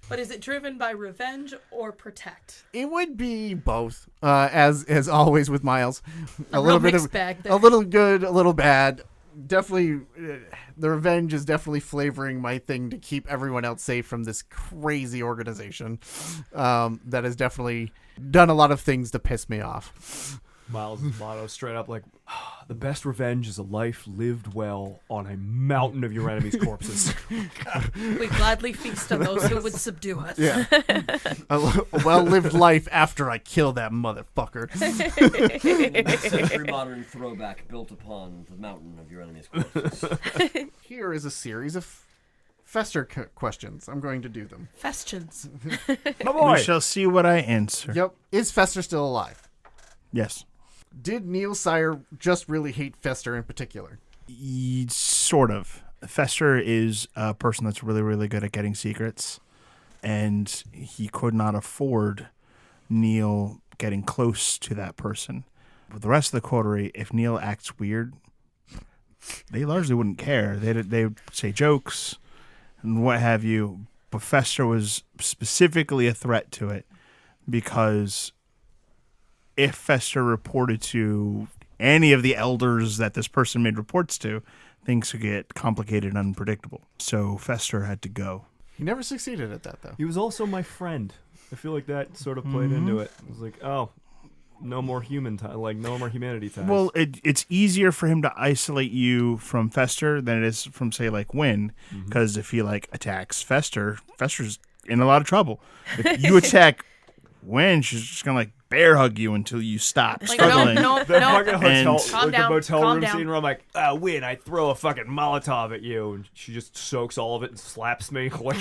But is it driven by revenge or protect? It would be both, as always with Miles. A little bit of bag there. A little good, a little bad. Definitely, the revenge is definitely flavoring my thing to keep everyone else safe from this crazy organization that has definitely done a lot of things to piss me off. Miles' motto straight up like, the best revenge is a life lived well on a mountain of your enemies' corpses. We gladly feast on those who would subdue us. Yeah. A well-lived life after I kill that motherfucker. Century modern throwback built upon the mountain of your enemy's corpses. Here is a series of Fester questions. I'm going to do them. Festions. My boy. We shall see what I answer. Yep. Is Fester still alive? Yes. Did Neil Sire just really hate Fester in particular? Sort of. Fester is a person that's really, really good at getting secrets, and he could not afford Neil getting close to that person. With the rest of the coterie, if Neil acts weird, they largely wouldn't care. They'd say jokes and what have you. But Fester was specifically a threat to it because if Fester reported to any of the elders that this person made reports to, things could get complicated and unpredictable. So Fester had to go. He never succeeded at that, though. He was also my friend. I feel like that sort of played into it. It was like, oh, no more human time, like no more humanity ties. Well, it's easier for him to isolate you from Fester than it is from, say, like Wynn, because if he like attacks Fester, Fester's in a lot of trouble. If you attack Wynn, she's just gonna like bear hug you until you stop Like, struggling. no, the fucking hotel, Calm like down, the motel calm room down. scene where I'm like, Win, I throw a fucking Molotov at you, and she just soaks all of it and slaps me. Like,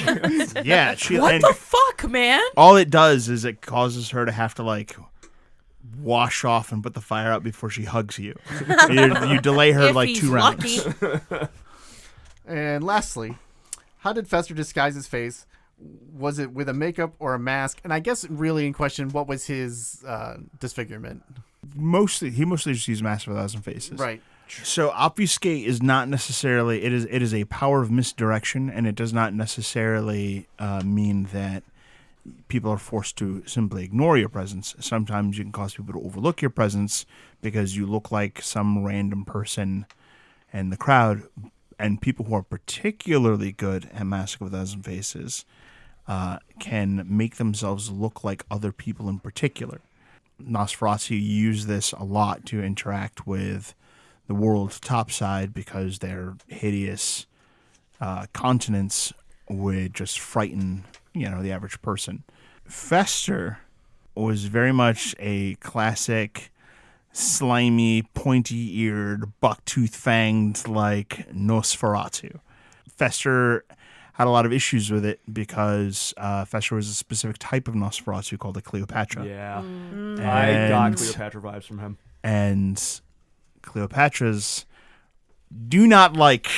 Yeah, she. What and the fuck, man? all it does is it causes her to have to like wash off and put the fire out before she hugs you. You delay her If like he's 2 rounds. lucky. And lastly, how did Fester disguise his face? Was it with a makeup or a mask? And I guess really in question, what was his disfigurement? He mostly just used Mask of 1,000 Faces. Right. So obfuscate is not necessarily it is a power of misdirection, and it does not necessarily mean that people are forced to simply ignore your presence. Sometimes you can cause people to overlook your presence because you look like some random person in the crowd. And people who are particularly good at Mask of 1,000 Faces can make themselves look like other people in particular. Nosferatu use this a lot to interact with the world's topside because their hideous continents would just frighten, the average person. Fester was very much a classic slimy, pointy-eared, buck-tooth-fanged like Nosferatu. Fester had a lot of issues with it because Fester was a specific type of Nosferatu called a Cleopatra. yeah, And, I got Cleopatra vibes from him. And Cleopatras do not like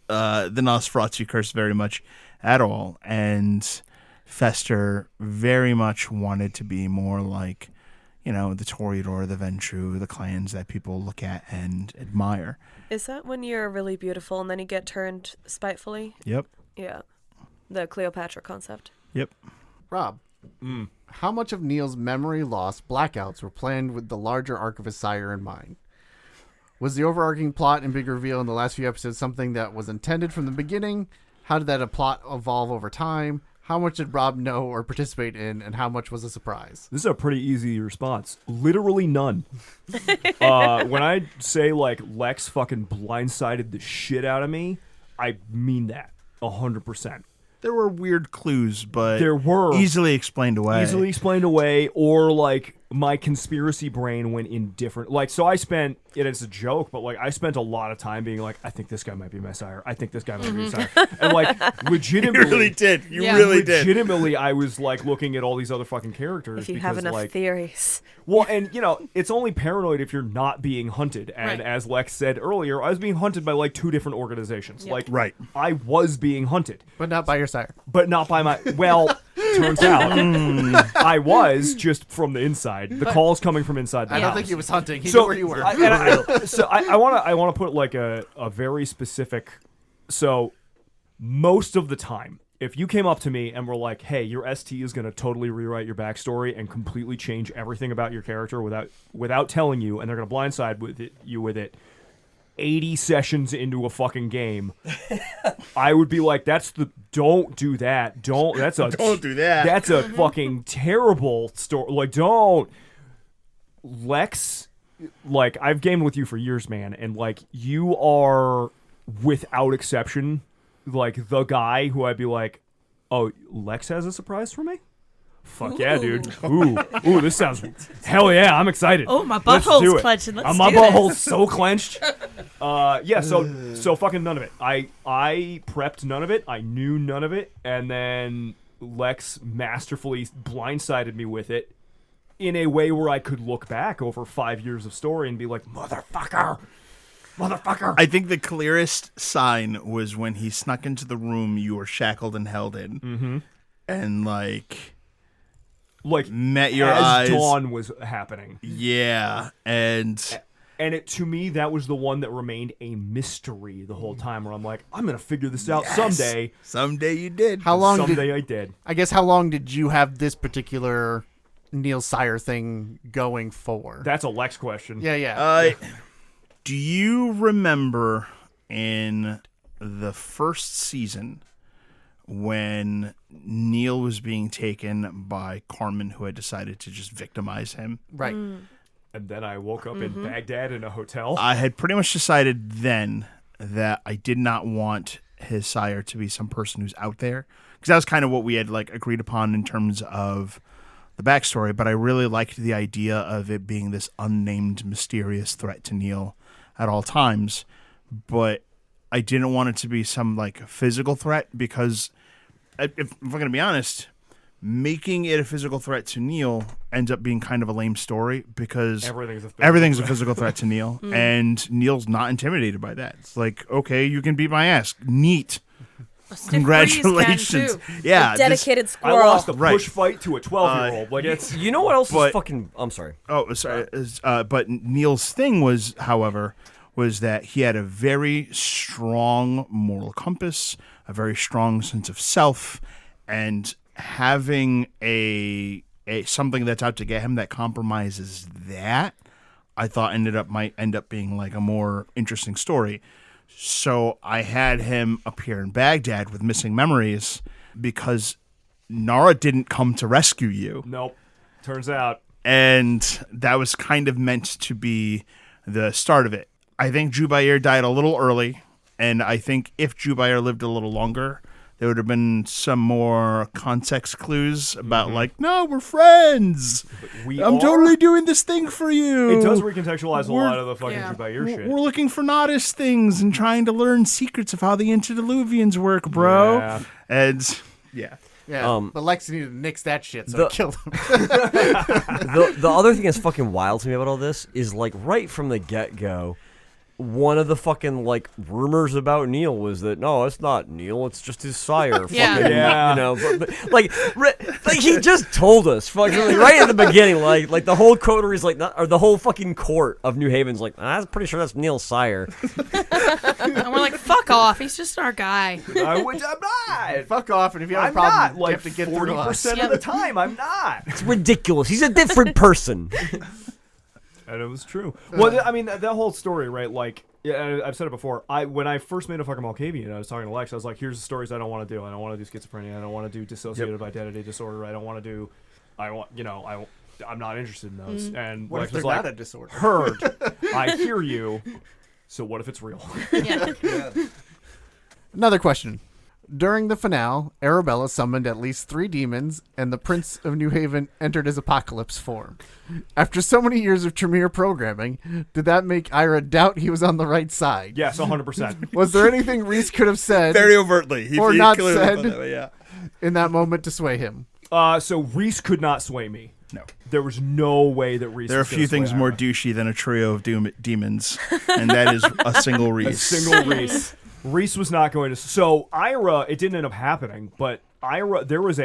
the Nosferatu curse very much at all. And Fester very much wanted to be more like, the Toreador, the Ventrue, the clans that people look at and admire. Is that when you're really beautiful and then you get turned spitefully? Yep. Yeah. The Cleopatra concept. Yep. Rob, how much of Neil's memory loss blackouts were planned with the larger arc of his sire in mind? Was the overarching plot and big reveal in the last few episodes something that was intended from the beginning? How did that plot evolve over time? How much did Rob know or participate in, and how much was a surprise? This is a pretty easy response. Literally none. When I say like Lex fucking blindsided the shit out of me, I mean that 100%. There were weird clues, but There were easily explained away. Or like my conspiracy brain went in different, like, so I spent it's a joke, but like I spent a lot of time being like, I think this guy might be my sire, I think this guy might be my sire, and like legitimately You really did. Yeah. legitimately I was like looking at all these other fucking characters If you because have enough like theories. well, and it's only paranoid if you're not being hunted. And Right. as Lex said earlier, I was being hunted by like 2 different organizations. Yeah. Like, Right. I was being hunted, But not by your sire. but not by my. Well, turns out I was just from the inside. The calls coming from inside the I house. don't think he was hunting. He knew where you were. I want to put like a very specific. So most of the time, if you came up to me and were like, "Hey, your ST is going to totally rewrite your backstory and completely change everything about your character without telling you, and they're going to blindside you with it," 80 sessions into a fucking game, I would be like, don't do that. Don't do that. That's a fucking terrible story. Like, don't. Lex, like, I've gamed with you for years, man, and like, you are without exception, like, the guy who I'd be like, oh, Lex has a surprise for me? Fuck yeah, dude. Ooh, this sounds, hell yeah, I'm excited. Oh, my Let's do butthole's it. clenching. Let's My do this. butthole's so clenched. Yeah, so fucking none of it. I prepped none of it. I knew none of it, and then Lex masterfully blindsided me with it in a way where I could look back over 5 years of story and be like, motherfucker. I think the clearest sign was when he snuck into the room you were shackled and held in, and like Like, met your as eyes. dawn was happening. Yeah, and And to me, that was the one that remained a mystery the whole time. Where I'm like, I'm gonna figure this out someday. Someday you did. How long? Someday I did. I guess how long did you have this particular Neil Sire thing going for? That's a Lex question. Yeah. Do you remember in the first season when Neil was being taken by Carmen, who had decided to just victimize him? Right. And then I woke up in Baghdad in a hotel. I had pretty much decided then that I did not want his sire to be some person who's out there, because that was kind of what we had like agreed upon in terms of the backstory. But I really liked the idea of it being this unnamed, mysterious threat to Neil at all times. But I didn't want it to be some like physical threat, because if I'm going to be honest, making it a physical threat to Neil ends up being kind of a lame story, because everything's a physical threat to Neil, and Neil's not intimidated by that. It's like, okay, you can beat my ass. Neat. Congratulations. A dedicated I squirrel. lost a push fight to a 12-year-old. Like it's You know what else is fucking... I'm sorry. Oh, sorry. But Neil's thing was, however, was that he had a very strong moral compass, a very strong sense of self, and having a something that's out to get him that compromises that, I thought might end up being like a more interesting story. So I had him appear in Baghdad with missing memories, because Nara didn't come to rescue you. Nope. Turns out. And that was kind of meant to be the start of it. I think Jubair died a little early, and I think if Jubair lived a little longer, there would have been some more context clues about like, no, we're friends. I'm totally doing this thing for you. It does recontextualize a lot of the fucking Jubair shit. We're looking for Nodus things and trying to learn secrets of how the antediluvians work, bro. Yeah. And yeah. Yeah, but Lex needed to nix that shit, so the- I killed him. The other thing that's fucking wild to me about all this is, like, right from the get-go, one of the fucking, like, rumors about Neil was that, no, it's not Neil, it's just his sire. Yeah. Fucking, Yeah. You know, but like he just told us, fucking, like, right at the beginning, like the whole cotery's like, or the whole fucking court of New Haven's like, I'm pretty sure that's Neil's sire. And we're like, fuck off. He's just our guy. I'm not. Fuck off, and if you have I'm a problem, not. you Like have to get through us. 40% of the time, I'm not. It's ridiculous. He's a different person. And it was true. Well, I mean, that whole story, right? Like, yeah, I've said it before. When I first made a fucking Malkavian, I was talking to Lex. I was like, "Here's the stories I don't want to do. I don't want to do schizophrenia. I don't want to do dissociative identity disorder. I don't want to do. I'm not interested in those." And What Lex if they're was like, not a disorder? "Heard. I hear you. So what if it's real?" Yeah. Another question. During the finale, Arabella summoned at least 3 demons, and the Prince of New Haven entered his apocalypse form. After so many years of Tremere programming, did that make Ira doubt he was on the right side? Yes, 100%. Was there anything Reese could have said Very overtly. Or not clearly said. thought that way, yeah. in that moment to sway him? So Reese could not sway me. No. There was no way that Reese. There are a was gonna few sway things more Ira. douchey than a trio of demons, and that is a single A Reese. single Reese. Reese was not going to. So Ira, it didn't end up happening, but Ira, there is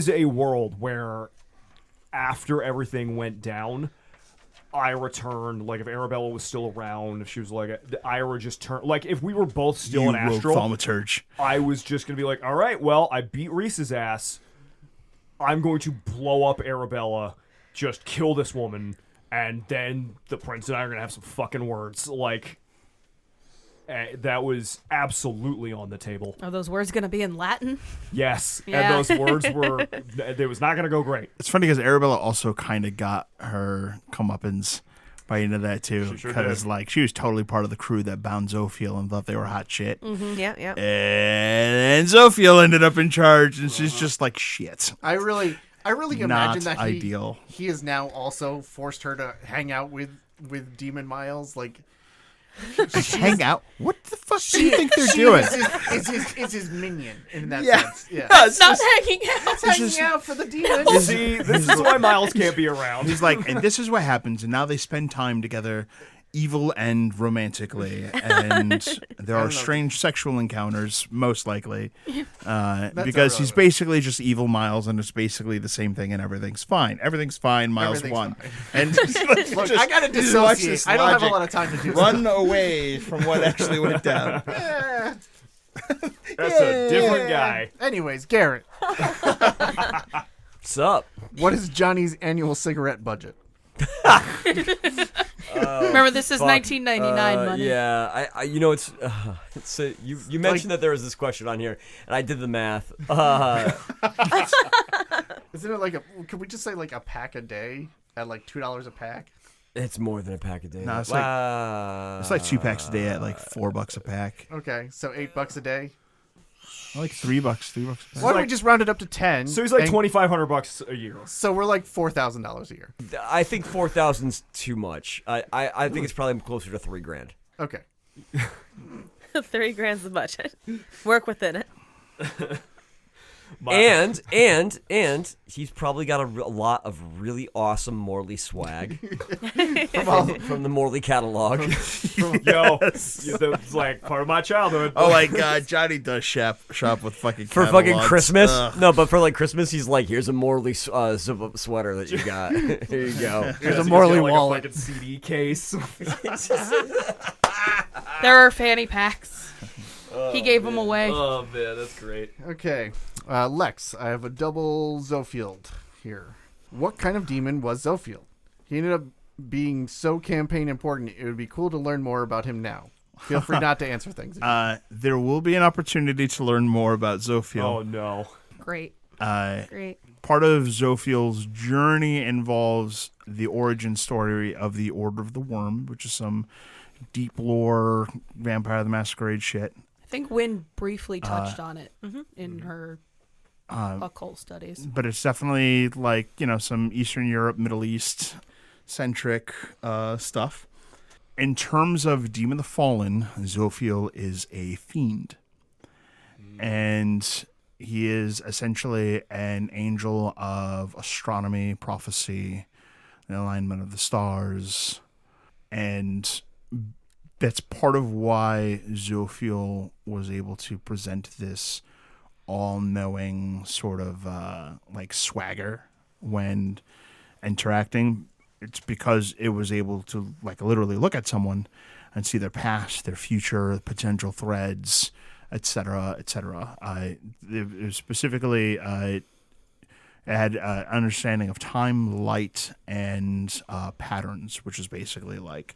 a world where after everything went down, Ira turned. Like if Arabella was still around, if she was like, Ira just turned. Like if we were both still in Astral, thaumaturge. I was just gonna be like, all right, well, I beat Reese's ass. I'm going to blow up Arabella, just kill this woman, and then the prince and I are gonna have some fucking words. Like. That was absolutely on the table. Are those words going to be in Latin? Yes. Yeah. And those words were, it was not going to go great. It's funny because Arabella also kind of got her comeuppance by into that too. She sure Because did. like she was totally part of the crew that bound Zophiel and thought they were hot shit. Yeah, yeah. And Zophiel ended up in charge, and she's just like shit. I really imagine that ideal. he has now also forced her to hang out with Demon Miles. Like, Just hang out. What the fuck do you think they're doing? It's his minion in that Yeah. sense. Yeah. It's not hanging out. Hanging out for the demons. See, this is why Miles can't be around. He's like, and this is what happens, and now they spend time together evil end romantically, and there are strange sexual encounters, most likely, because he's basically just evil Miles, and it's basically the same thing, and everything's fine. Everything's fine. Miles Everything's won. fine. And Look, I gotta dissociate. I don't have a lot of time to do Run away from what actually went down. Yeah. That's a different guy. Anyways, Garrett, What's up? what is Johnny's annual cigarette budget? Remember, this is 1999 money. Yeah, I you know, it's you mentioned that there was this question on here, and I did the math. Isn't it like could we just say like a pack a day at like $2 a pack? It's more than a pack a day. No, it's wow. It's like 2 packs a day at like $4 a pack. Okay, so $8 a day. Like $3, $3 a pack. Why don't we just round it up to 10? So he's like and- $2,500 a year. So we're like $4,000 a year. I think 4,000's too much. I think it's probably closer to $3,000. Okay. $3,000's the budget. Work within it. And he's probably got a lot of really awesome Morley swag from the Morley catalog. Yo, it's like part of my childhood. Oh my God, Johnny does shop with fucking For fucking catalogs. Christmas? Ugh. No, but for like Christmas, he's like, here's a Morley sweater that you got. Here you go. There's a He's Morley got, like, wallet. a fucking CD case. There are fanny packs. He gave them away. Oh man, that's great. Okay. Lex, I have a double Zophiel here. What kind of demon was Zophiel? He ended up being so campaign important, it would be cool to learn more about him now. Feel free not to answer things. There will be an opportunity to learn more about Zophiel. Oh no. Great. Great. Part of Zophiel's journey involves the origin story of the Order of the Worm, which is some deep lore Vampire the Masquerade shit. I think Wynn briefly touched on it in her occult studies. But it's definitely like, some Eastern Europe, Middle East centric stuff. In terms of Demon the Fallen, Zophiel is a fiend. And he is essentially an angel of astronomy, prophecy, the alignment of the stars. And that's part of why Zophiel was able to present this all-knowing sort of like swagger when interacting. It's because it was able to like literally look at someone and see their past, their future, potential threads, etc., etc. It specifically had understanding of time, light, and patterns, which is basically like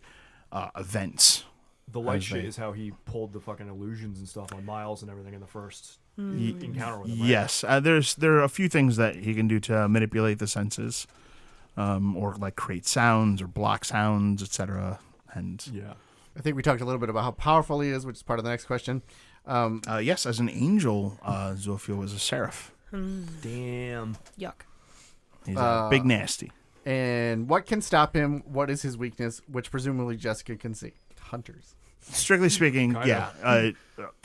events. The light shit is how he pulled the fucking illusions and stuff on Miles and everything in the first encounter with him. Right? Yes, there are a few things that he can do to manipulate the senses, or like create sounds or block sounds, etc. And Yeah. I think we talked a little bit about how powerful he is, which is part of the next question. yes, as an angel, Zophiel was a seraph. Damn. Yuck. He's a big nasty. And what can stop him? What is his weakness? Which presumably Jessica can see. Hunters. Strictly speaking, Kinda.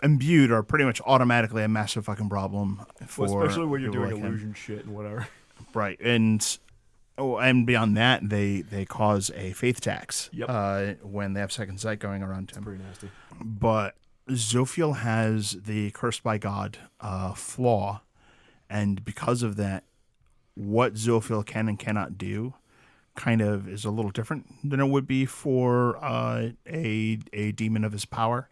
imbued are pretty much automatically a massive fucking problem for Especially when you're people doing like him. illusion shit and whatever. Right, and beyond that, they cause a faith tax. Yep. When they have second sight going around him. Pretty nasty. But Zophiel has the cursed by God flaw, and because of that, what Zophiel can and cannot do kind of is a little different than it would be for a demon of his power.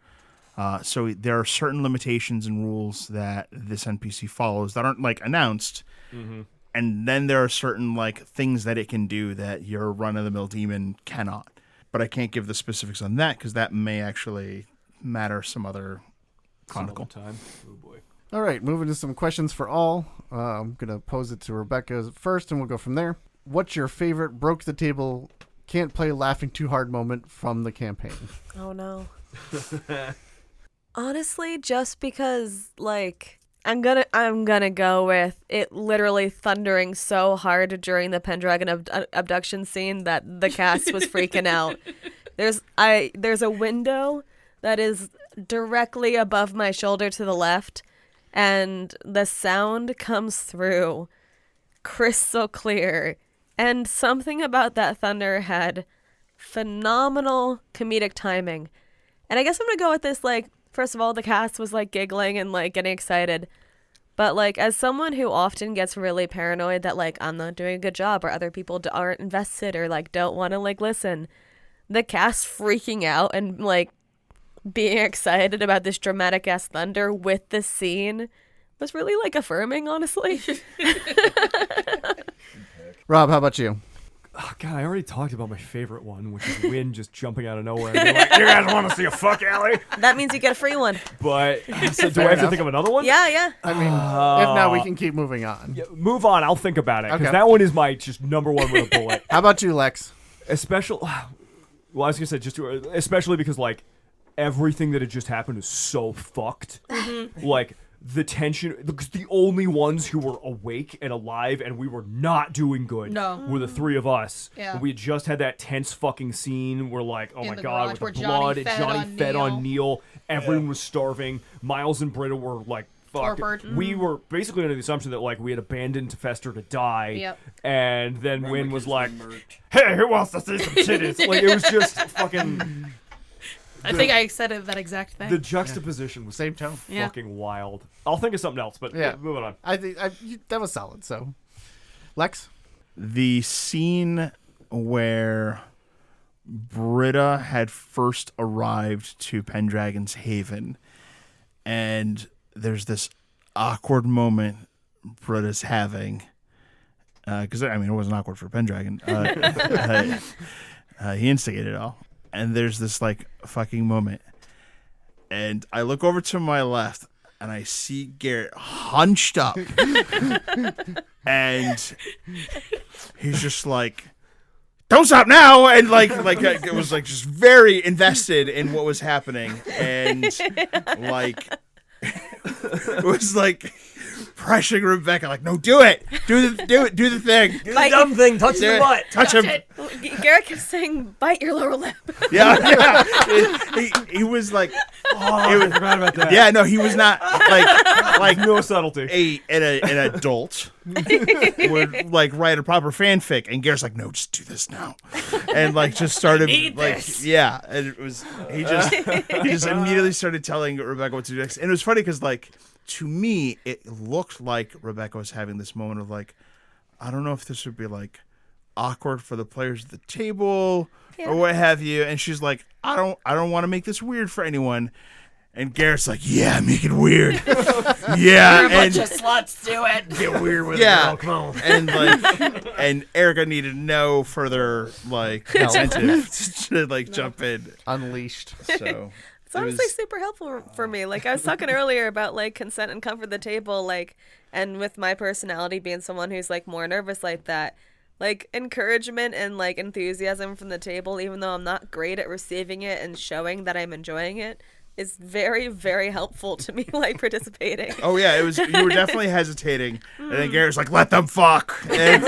So there are certain limitations and rules that this NPC follows that aren't like announced. Mm-hmm. And then there are certain like things that it can do that your run-of-the-mill demon cannot. But I can't give the specifics on that because that may actually matter some other chronicle. Some other time. Oh boy. All right, moving to some questions for all. I'm going to pose it to Rebecca first, and we'll go from there. What's your favorite broke the table, can't play laughing too hard moment from the campaign? Oh no. Honestly, just because like I'm gonna go with it literally thundering so hard during the Pendragon abduction scene that the cast was freaking out. There's a window that is directly above my shoulder to the left, and the sound comes through crystal clear. And something about that thunder had phenomenal comedic timing. And I guess I'm going to go with this, like, first of all, the cast was, like, giggling and, like, getting excited. But, like, as someone who often gets really paranoid that, like, I'm not doing a good job or other people aren't invested or, like, don't want to, like, listen, the cast freaking out and, like, being excited about this dramatic-ass thunder with the scene was really, like, affirming, honestly. Rob, how about you? Oh, God, I already talked about my favorite one, which is Wynn just jumping out of nowhere. And being like, you guys want to see a fuck alley? That means you get a free one. But so do I have to think of another one? Yeah. I mean, if not, we can keep moving on. Yeah, move on. I'll think about it because Okay. that one is my just number one with a bullet. How about you, Lex? Well, I was gonna say especially because like everything that had just happened is so fucked. Like the tension, because the only ones who were awake and alive and we were not doing good were the three of us. Yeah. We had just had that tense fucking scene where like, oh In my the god, garage with where the Johnny blood, fed Johnny on fed on Neil. Neil. Everyone was starving. Miles and Britta were like fucked. Torpid. We were basically under the assumption that like we had abandoned Fester to die. Yep. And then Wynn was like, hey, who wants to see some titties? Like it was just fucking. I think I said that exact thing. The juxtaposition was Same tone. fucking wild. I'll think of something else, but Yeah. moving on. I think that was solid. So, Lex? The scene where Britta had first arrived to Pendragon's Haven, and there's this awkward moment Britta's having, because I mean it wasn't awkward for Pendragon. He instigated it all, and there's this like fucking moment, and I look over to my left and I see Garrett hunched up, and he's just like, don't stop now, and like it was like just very invested in what was happening, and like it was like pressuring Rebecca, like, no, do it, do the thing, Do the dumb thing. Touch the butt. touch him. Garrett kept saying, bite your lower lip. Yeah. He was like, I forgot about that. yeah, no, he was not like No subtlety. an adult would like write a proper fanfic, and Garrett's like, no, just do this now, and like just started like, yeah, and it was he just immediately started telling Rebecca what to do next, and it was funny because like to me it looked like Rebecca was having this moment of like, I don't know if this would be like awkward for the players at the table or what have you, and she's like, I don't want to make this weird for anyone. And Garrett's like, yeah, make it weird. Yeah, and sluts do it. Get weird with yeah, it, girl. Come on. and like, and Erika needed no further like incentive to like jump in. Unleashed. So It's honestly super helpful for me. Like I was talking earlier about like consent and comfort at the table, like, and with my personality being someone who's like more nervous like that, like encouragement and like enthusiasm from the table, even though I'm not great at receiving it and showing that I'm enjoying it, is very, very helpful to me, like participating. Oh yeah, it was. You were definitely hesitating, and then Garrett's like, "Let them fuck," and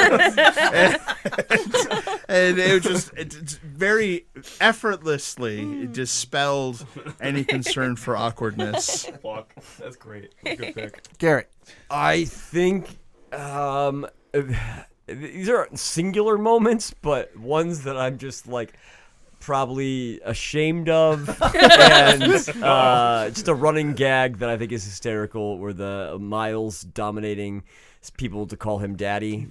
it was just it's very effortlessly dispelled any concern for awkwardness. Fuck. That's great. Good pick. Garrett. I think these are singular moments, but ones that I'm just like probably ashamed of, and just a running gag that I think is hysterical, where the Miles dominating people to call him daddy,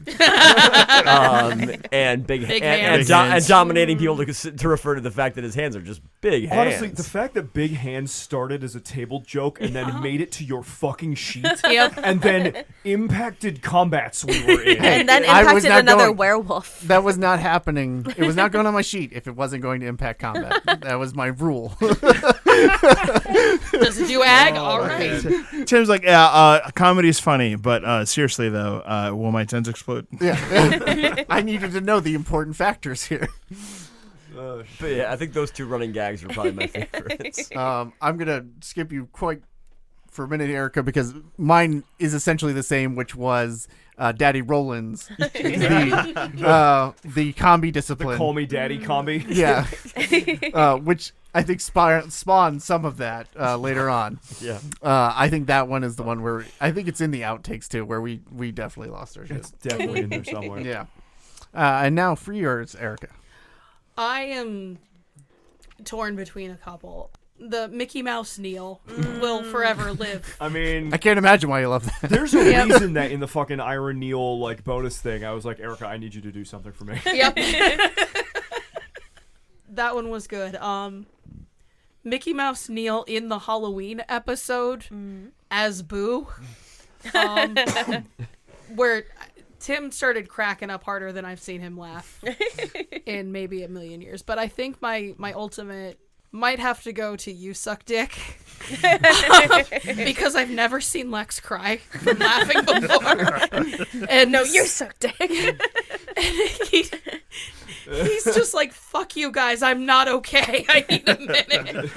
and big hands. and dominating people to refer to the fact that his hands are just big hands. Honestly, the fact that Big Hands started as a table joke and then made it to your fucking sheet Yep. and then impacted combats we were in. And then I was impacted not another going- werewolf. That was not happening. It was not going on my sheet if it wasn't going to impact combat. That was my rule. Does it do ag? All right. Tim's like, yeah, comedy is funny, but seriously though, will my tens explode? Yeah. I needed to know the important factors here. But yeah, I think those two running gags are probably my favorites. I'm going to skip you quite for a minute, Erika, because mine is essentially the same, which was Daddy Roland's, the combi discipline. Call me daddy combi. Yeah. Which I think spawned some of that later on. Yeah. I think that one is the one where I think it's in the outtakes too, where we definitely lost our shit. It's definitely in there somewhere. Yeah. And now for yours, Erika. I am torn between a couple. The Mickey Mouse Neil will forever live. I mean, I can't imagine why you love that. there's a reason that in the fucking Ira Neal like bonus thing, I was like, Erika, I need you to do something for me. Yep. That one was good. Mickey Mouse Neil in the Halloween episode as Boo, where Tim started cracking up harder than I've seen him laugh in maybe a million years. But I think my ultimate might have to go to You Suck Dick because I've never seen Lex cry from laughing before. And No, you suck dick. he's just like, fuck you guys, I'm not okay. I need a minute.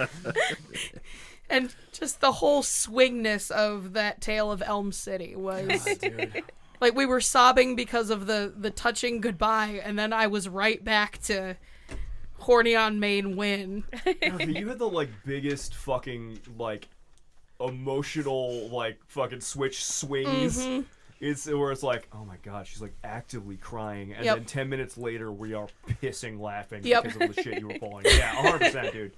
And just the whole swingness of that tale of Elm City was like, we were sobbing because of the touching goodbye, and then I was right back to horny on main win. Erika, you had the like biggest fucking like emotional like fucking switch swings. It's where it's like, oh my god, she's like actively crying, and then 10 minutes later we are pissing laughing because of the shit you were pulling. Yeah, 100%, dude.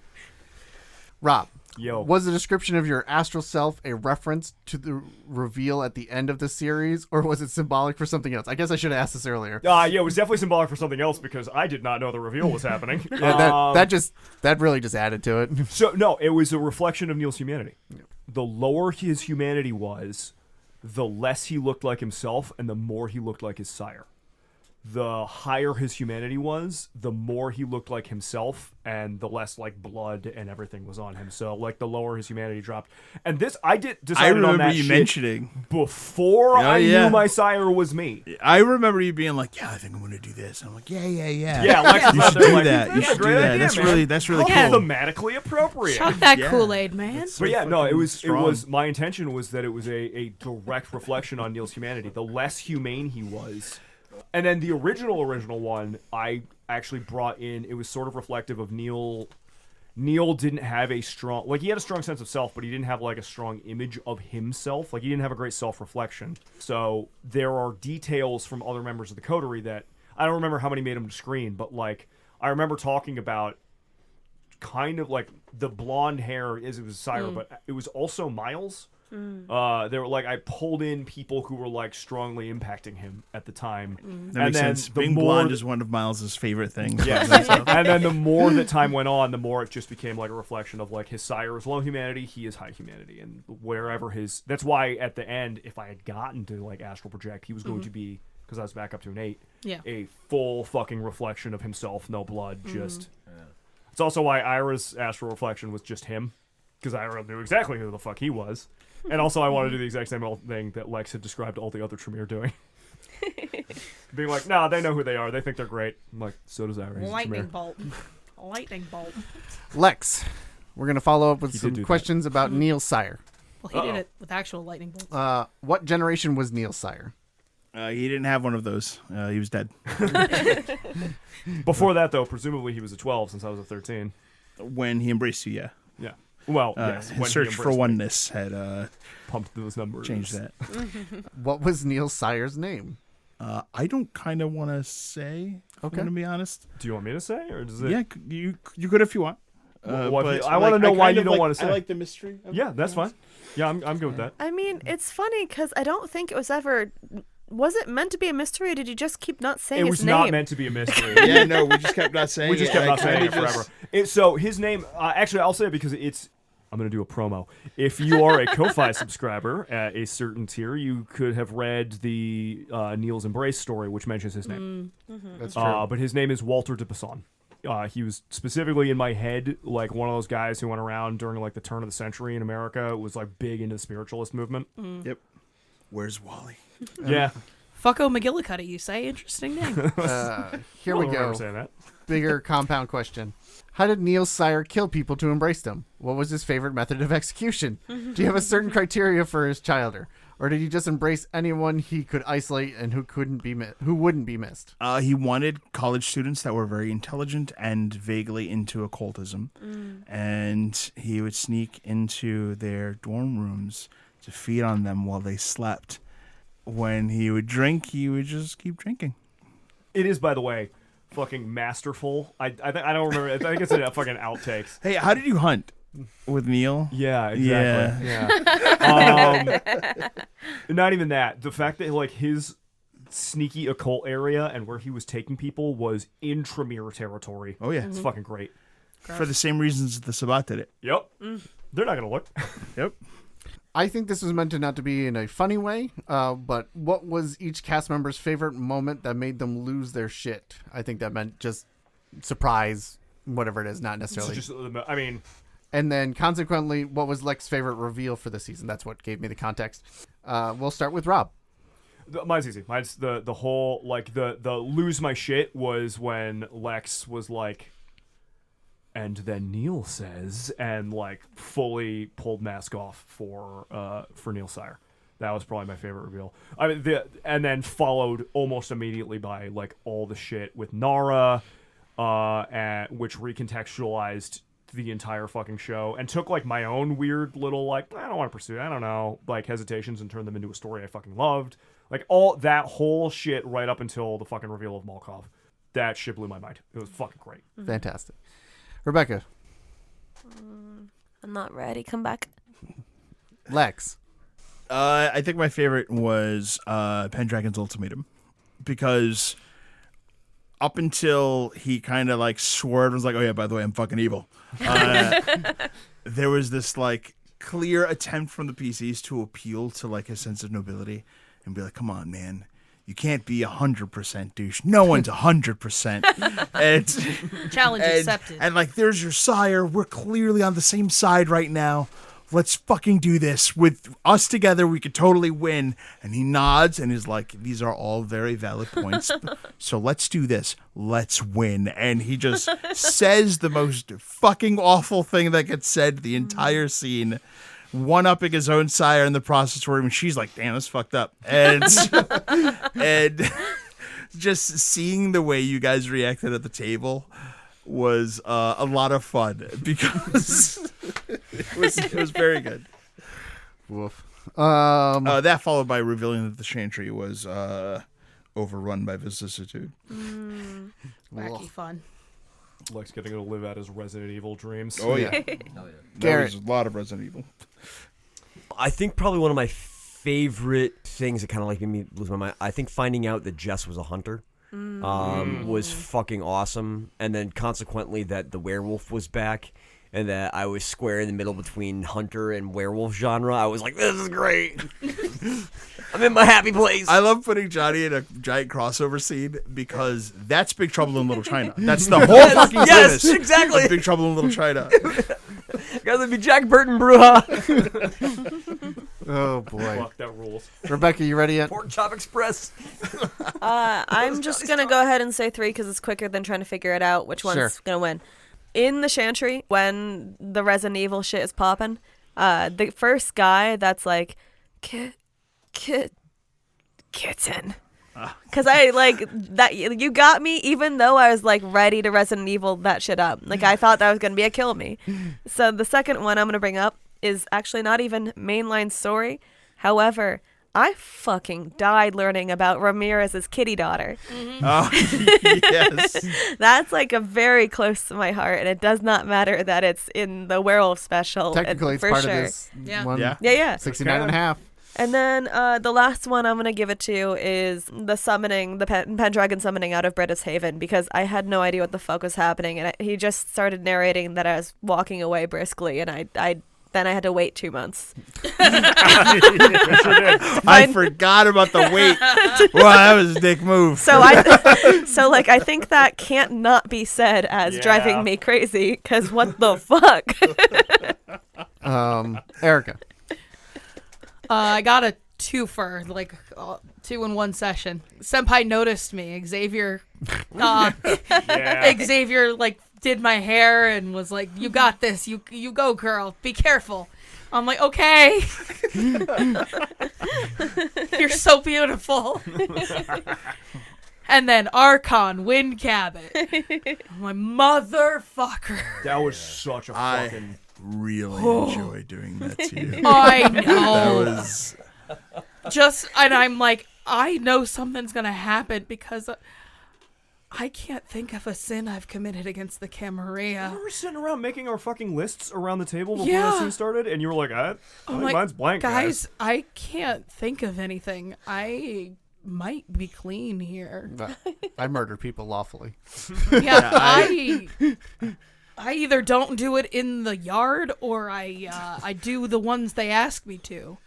Rob, Yo. was the description of your astral self a reference to the reveal at the end of the series, or was it symbolic for something else? I guess I should have asked this earlier. Yeah, it was definitely symbolic for something else because I did not know the reveal was happening. That really just added to it. So no, it was a reflection of Neil's humanity. The lower his humanity was, the less he looked like himself, and the more he looked like his sire. The higher his humanity was, the more he looked like himself, and the less like blood and everything was on him. So like the lower his humanity dropped. And this I decided I remember on that you shit mentioning before I yeah. knew my sire was me. I remember you being like, "Yeah, I think I'm going to do this." I'm like, "Yeah." Yeah, Lex was You out should there do like, that. You "That's a should do great that. idea, That's man. really How cool." thematically appropriate. Chug that Yeah. Kool-Aid, man. But yeah, no, it was strong. my intention was that it was a direct reflection on Neil's humanity. The less humane he was. And then the original one, I actually brought in, it was sort of reflective of Neil. Neil didn't have a strong, like he had a strong sense of self, but he didn't have like a strong image of himself. Like he didn't have a great self-reflection. So there are details from other members of the coterie that, I don't remember how many made them to screen, but like, I remember talking about kind of like the blonde hair it was Sire, but it was also Miles. They were like, I pulled in people who were like strongly impacting him at the time. That makes sense. Being blonde is one of Miles's favorite things. Yeah. And then the more that time went on, the more it just became like a reflection of like his sire is low humanity, he is high humanity, and wherever that's why at the end, if I had gotten to like astral project, he was going to be, because I was back up to an 8, a full fucking reflection of himself, no blood, just. It's also why Ira's astral reflection was just him, because Ira knew exactly who the fuck he was. And also, I want to do the exact same thing that Lex had described all the other Tremere doing. Being like, nah, they know who they are. They think they're great. I'm like, so does Ira. Lightning bolt. Lightning bolt. Lex, we're going to follow up with He some did do questions about Neil's sire. Well, he did it with actual lightning bolts. What generation was Neil's sire? He didn't have one of those. He was dead. Before that, though, presumably he was a 12 since I was a 13. When he embraced you, yeah. Yeah. Well, yes. His When search he for embraced me. oneness had Pumped those numbers. changed that. What was Neil's sire's name? I don't kind of want to say, if I'm going to be honest. Do you want me to say, or does it? Yeah, you could if you want. What if but, I want to know why you don't want to say. I like the mystery. Yeah, that's fine. Yeah, I'm good with that. I mean, it's funny because I don't think it was ever. Was it meant to be a mystery, or did you just keep not saying It his was name? not meant to be a mystery. Yeah, no, we just kept not saying it. We just kept not I saying it kinda forever. So his name, actually, I'll say it because I'm going to do a promo. If you are a Ko-Fi subscriber at a certain tier, you could have read the Neil's Embrace story, which mentions his name. That's true. But his name is Walter de Besson. He was specifically in my head like one of those guys who went around during like the turn of the century in America. Was like big into the spiritualist movement. Yep. Where's Wally? Yeah. Fucko McGillicuddy, you say? Interesting name. Here we I don't remember go. saying that. Bigger compound question. How did Neil's sire kill people to embrace them? What was his favorite method of execution? Do you have a certain criteria for his childer? Or did he just embrace anyone he could isolate and who wouldn't be missed? He wanted college students that were very intelligent and vaguely into occultism. And he would sneak into their dorm rooms to feed on them while they slept. When he would drink, he would just keep drinking. It is, by the way, fucking masterful. I don't remember. I think it's a fucking outtakes. Hey, how did you hunt with Neil? Yeah, exactly. Yeah. Not even that. The fact that like his sneaky occult area and where he was taking people was intramural territory. Oh yeah, It's fucking great. for the same reasons the Sabbat did it. Yep. They're not gonna look. Yep. I think this was meant to not to be in a funny way, but what was each cast member's favorite moment that made them lose their shit? I think that meant just surprise, whatever it is, not necessarily. I mean, And then consequently, what was Lex's favorite reveal for the season? That's what gave me the context. We'll start with Rob. mine's easy. Mine's the whole like the lose my shit was when Lex was like, and then Neil says, and like fully pulled mask off for Neil Sire. That was probably my favorite reveal. I mean, and then followed almost immediately by like all the shit with Nara, which recontextualized the entire fucking show and took like my own weird little like I don't want to pursue it, I don't know, like hesitations and turned them into a story I fucking loved. Like all that whole shit right up until the fucking reveal of Malkov. That shit blew my mind. It was fucking great. Fantastic. Rebecca. I'm not ready. Come back. Lex. I think my favorite was Pendragon's Ultimatum, because up until he kind of like swore and was like, oh yeah, by the way, I'm fucking evil. There was this like clear attempt from the PCs to appeal to like a sense of nobility and be like, come on, man. You can't be 100% douche. No one's 100%. And, Challenge accepted. And like, there's your sire. We're clearly on the same side right now. Let's fucking do this. With us together, we could totally win. And he nods and is like, these are all very valid points. So let's do this. Let's win. And he just says the most fucking awful thing that gets said the entire scene. One-upping his own sire in the process where she's like, damn, that's fucked up. And and just seeing the way you guys reacted at the table was a lot of fun because it was very good. Woof. That followed by revealing that the Chantry was overrun by vicissitude. Wacky fun. Lex getting to live out his Resident Evil dreams. Oh yeah, Garrett. there was a lot of Resident Evil. I think probably one of my favorite things that kind of like made me lose my mind. I think finding out that Jess was a hunter was fucking awesome, and then consequently that the werewolf was back, and that I was square in the middle between hunter and werewolf genre. I was like, this is great. I'm in my happy place. I love putting Johnny in a giant crossover scene because that's Big Trouble in Little China. That's the whole fucking yes, premise exactly. of Big Trouble in Little China. Guys, it'd be Jack Burton Bruja. Oh, boy. Fuck, that rules. Rebecca, you ready yet? Pork Chop Express. I'm just going to go ahead and say 3 because it's quicker than trying to figure it out which one's Sure. going to win. In the Chantry, when the Resident Evil shit is popping, the first guy that's like, kitten. Because I like that you got me, even though I was like ready to Resident Evil that shit up. Like I thought that was going to be a kill me. So the second one I'm going to bring up is actually not even mainline story. However, I fucking died learning about Ramirez's kitty daughter. Oh, yes. That's like a very close to my heart, and it does not matter that it's in the werewolf special. Technically, it's for part sure. of this one. Yeah. Yeah. 69 and a half. And then the last one I'm going to give it to is the summoning, the Pendragon summoning out of Britta's Haven, because I had no idea what the fuck was happening. And he just started narrating that I was walking away briskly, and then I had to wait 2 months. I forgot about the wait. Well, that was a dick move. So I think that can't not be said as driving me crazy, because what the fuck? Erika. I got a twofer, like 2 in 1 session. Senpai noticed me. Xavier like did my hair and was like, "You got this. You go, girl. Be careful." I'm like, "Okay." You're so beautiful. And then Archon, Wind Cabot. I'm like, motherfucker. That was such a fucking... really enjoy doing that to you. I know. That was... And I'm like, I know something's gonna happen because I can't think of a sin I've committed against the Camarilla. We were sitting around making our fucking lists around the table before Yeah. the scene started, and you were like, I think like, mine's blank, guys, I can't think of anything. I might be clean here. I murder people lawfully. Yeah, I either don't do it in the yard or I do the ones they ask me to.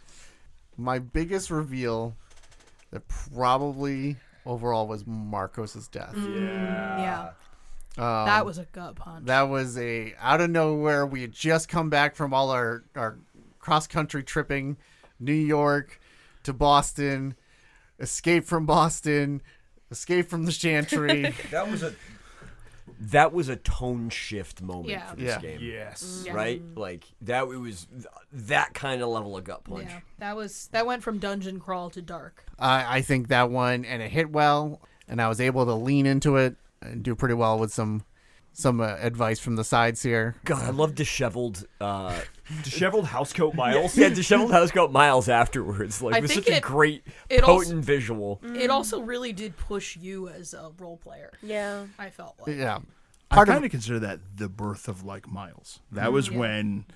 My biggest reveal that probably overall was Marcos's death. Yeah. That was a gut punch. That was a out of nowhere. We had just come back from all our cross country tripping, New York to Boston, escape from Boston, escape from the Chantry. That was a tone shift moment for this Yeah. game. Yes. Yeah. Right? Like that it was that kind of level of gut punch. Yeah, that went from dungeon crawl to dark. I think that one, and it hit well, and I was able to lean into it and do pretty well with some advice from the sides here. God, I love disheveled housecoat Miles. Yeah, disheveled housecoat Miles afterwards. Like I it was think such a great it potent visual. It also really did push you as a role player. Yeah. I felt like. Yeah. I kind of consider that the birth of like Miles. That was when,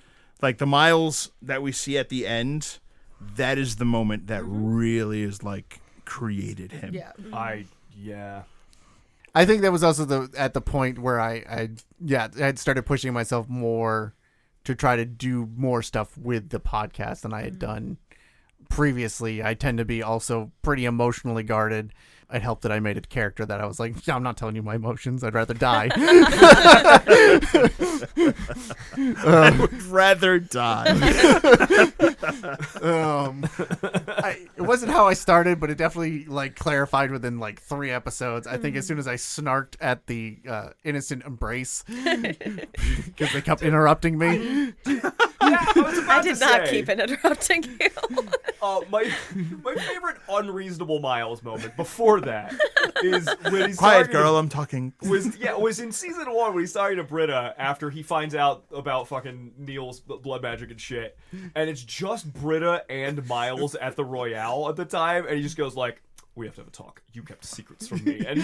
like the Miles that we see at the end, that is the moment that really is like created him. Yeah. I think that was also at the point where I had started pushing myself more to try to do more stuff with the podcast than I had done previously. I tend to be also pretty emotionally guarded. It helped that I made a character that I was like, I'm not telling you my emotions. I'd rather die. I would rather die. It wasn't how I started, but it definitely like clarified within like 3 episodes. I think as soon as I snarked at the innocent embrace because they kept interrupting me. I did not keep interrupting you. My favorite unreasonable Miles moment before that is when he's Quiet, talking girl, I'm talking. was in season 1 when he's talking to Britta after he finds out about fucking Neil's blood magic and shit, and it's just Britta and Miles at the Royale at the time, and he just goes like, we have to have a talk. You kept secrets from me. And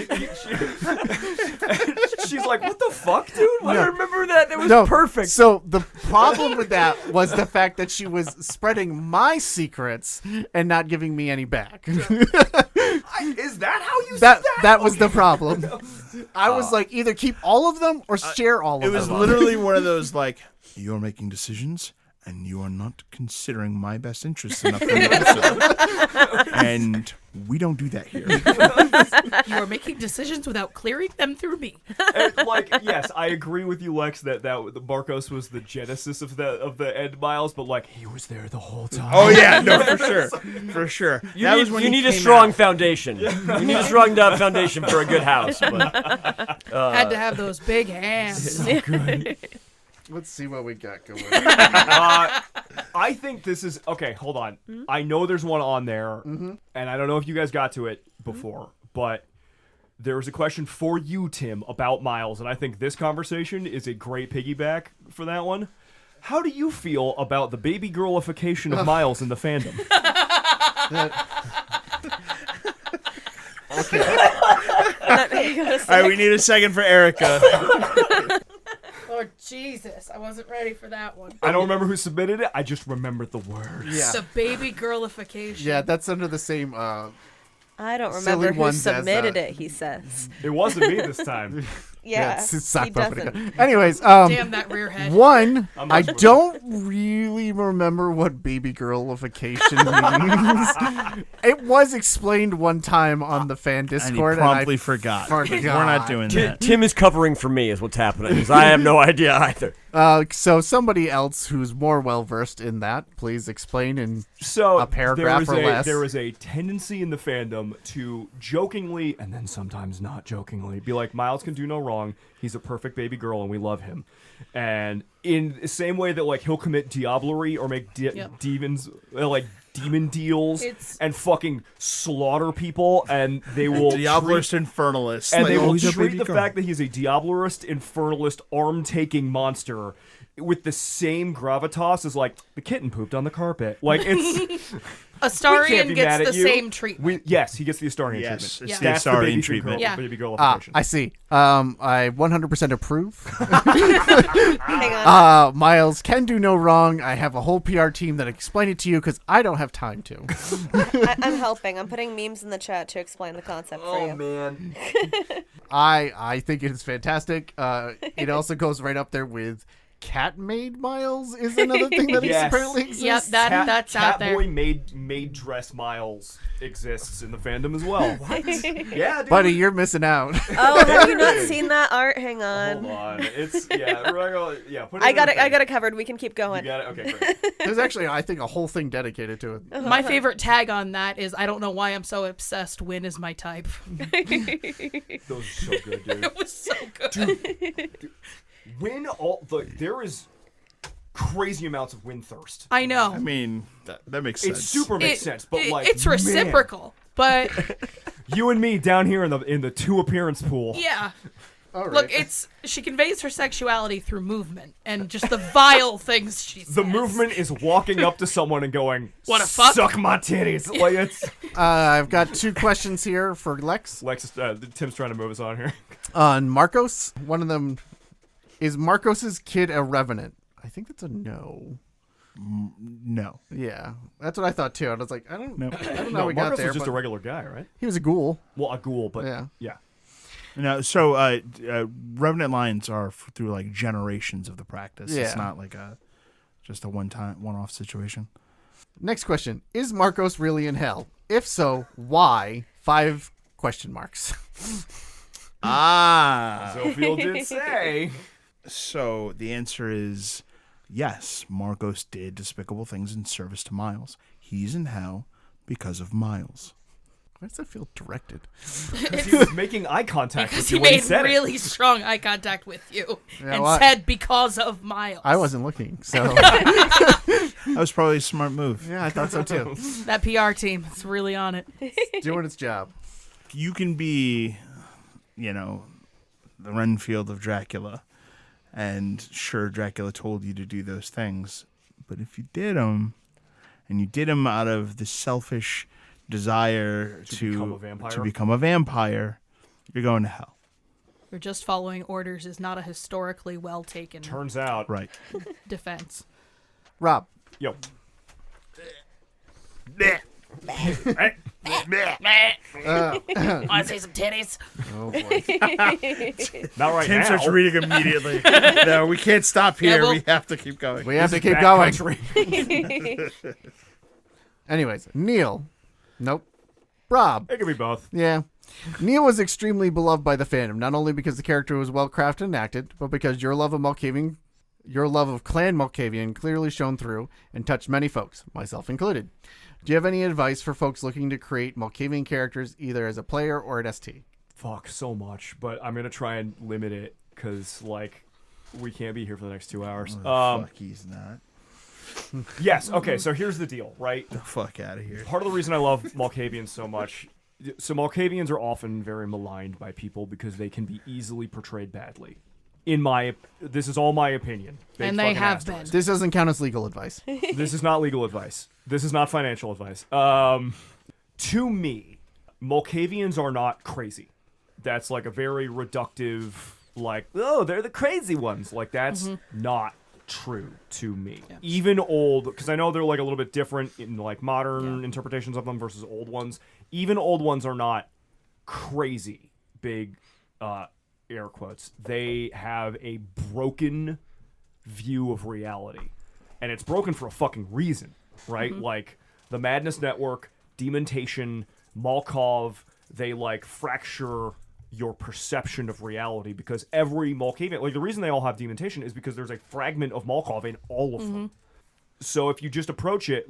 she's like, what the fuck, dude? I remember that. That was perfect. So the problem with that was the fact that she was spreading my secrets and not giving me any back. Is that how you said that? That was the problem. I was like, either keep all of them or share all of them. It was literally one of those like, you're making decisions and you are not considering my best interests enough for me to do. And we don't do that here. You are making decisions without clearing them through me. And, like, yes, I agree with you, Lex, that the Marcos was the genesis of the end Miles, but like he was there the whole time. Oh yeah, no, for sure. You need a strong foundation. You need a strong foundation for a good house. But, Had to have those big hands. Let's see what we got going. I think this is okay. Hold on. I know there's one on there, and I don't know if you guys got to it before, but there was a question for you, Tim, about Miles, and I think this conversation is a great piggyback for that one. How do you feel about the baby girlification of Miles in the fandom? All right, we need a second for Erika. Lord Jesus, I wasn't ready for that one. I don't remember who submitted it. I just remembered the words. Yeah. The baby girlification. Yeah, that's under the same. I don't Silly remember who ones as, submitted it, he says. It wasn't me this time. Yeah, it's sock he puppet doesn't. again. Anyways, Damn that rear head. one, I'm I not sure. don't really remember what baby girlification means. It was explained one time on the fan And he Discord, promptly I forgot. forgot. We're not doing that. Tim is covering for me is what's happening. 'Cause I have no idea either. So somebody else who's more well versed in that, please explain in So a paragraph or less. There is a tendency in the fandom to jokingly, and then sometimes not jokingly, be like, Miles can do no wrong. He's a perfect baby girl, and we love him. And in the same way that like he'll commit diablerie or make demons like demon deals and fucking slaughter people, and they will Diabolist Infernalist. and Like, they oh, will he's a treat baby the girl. fact that he's a Diablerist, Infernalist, arm-taking monster with the same gravitas as, like, the kitten pooped on the carpet. Like, it's... Astarian be gets mad at the you. same treatment. Yes, he gets the Astarian Yes, treatment. it's Yeah. the That's the Astarian baby treatment. Yeah. baby girlification. I see. I 100% approve. Hang on. Miles can do no wrong. I have a whole PR team that explain it to you because I don't have time to. I'm helping. I'm putting memes in the chat to explain the concept for you. man. I think it's fantastic. It also goes right up there with cat-made Miles is another thing that Yes. apparently exists. Yep, that's out there. Catboy made dress Miles exists in the fandom as well. What? Yeah, dude. Buddy, you're missing out. Oh, have you not seen that art? Hang on. Hold on. It's Put it I in got the it. I thing. got it covered. We can keep You going. got it. Okay, great. There's actually, I think, a whole thing dedicated to it. My favorite tag on that is I don't know why I'm so obsessed. Win is my type. Those are so good, dude. It was so good. There is crazy amounts of wind thirst. I know. I mean, that makes sense. It super makes sense, but it's reciprocal. But you and me down here in the two appearance pool. yeah, All right. look, she conveys her sexuality through movement and just the vile things she says. The movement is walking up to someone and going, Wanna fuck? Suck my titties. Like it's I've got 2 questions here for Lex. Lex. Tim's trying to move us on here. On Marcos, one of them, is Marcos's kid a revenant? I think that's a no. No. Yeah, that's what I thought too. I was like, I don't know No, how we got Marcos there. was just but a regular guy, right? he was a ghoul. Well, a ghoul, but Yeah. yeah. No, so Revenant lines are through like generations of the practice. Yeah. It's not like just a one-off situation. Next question: is Marcos really in hell? If so, why? 5 question marks. Zophiel did say. So the answer is yes. Marcos did despicable things in service to Miles. He's in hell because of Miles. Why does that feel directed? Because he was making eye contact Because with he you when he made said really strong eye contact with you Yeah, and well, said because of Miles. I wasn't looking, so That was probably a smart move. yeah, I thought so too. That PR team is really on it. Doing its job. You can be, the Renfield of Dracula, and sure, Dracula told you to do those things, but if you did them, and you did them out of the selfish desire to become a vampire, you're going to hell. Or just following orders is not a historically well taken Turns out, Right. defense. Rob, yo, Want to see some titties? oh boy, not right Tim now. starts reading immediately. No, we can't stop here. well- we have to keep going. we have to keep going. Anyways, Neil. Nope. Rob. It could be both. Yeah. Neil was extremely beloved by the fandom, not only because the character was well crafted and acted, but because your love of Clan Malkavian clearly shone through and touched many folks, myself included. Do you have any advice for folks looking to create Malkavian characters either as a player or at ST? Fuck, so much, but I'm gonna try and limit it because we can't be here for the next 2 hours. Fuck, he's not. Yes. Okay. So here's the deal, right? The fuck out of here. Part of the reason I love Malkavians so much. So Malkavians are often very maligned by people because they can be easily portrayed badly. This is all my opinion. Big And they fucking have asterisk. been. This doesn't count as legal advice. This is not legal advice. This is not financial advice. To me, Malkavians are not crazy. That's like a very reductive, they're the crazy ones. Like, that's not true to me. Yeah. Even old, because I know they're like a little bit different in like modern interpretations of them versus old ones. Even old ones are not crazy, big air quotes. They have a broken view of reality. And it's broken for a fucking reason, right? Like the Madness Network, Demontation, Malkov, they fracture your perception of reality because every Malkavian, the reason they all have Demontation is because there's a fragment of Malkov in all of them. So if you just approach it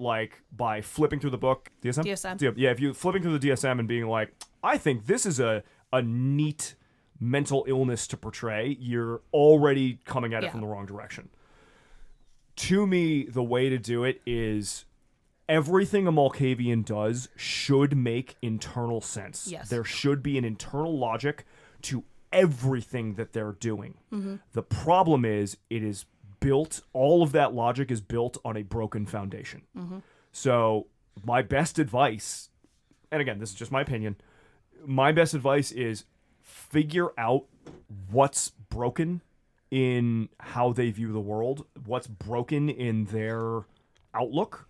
by flipping through the book, DSM? Yeah, if you flipping through the DSM and being like, I think this is a neat mental illness to portray, you're already coming at it from the wrong direction. To me, the way to do it is everything a Malkavian does should make internal sense. Yes. There should be an internal logic to everything that they're doing. The problem is all of that logic is built on a broken foundation. So my best advice, and again, this is just my opinion, my best advice is figure out what's broken in how they view the world, what's broken in their outlook,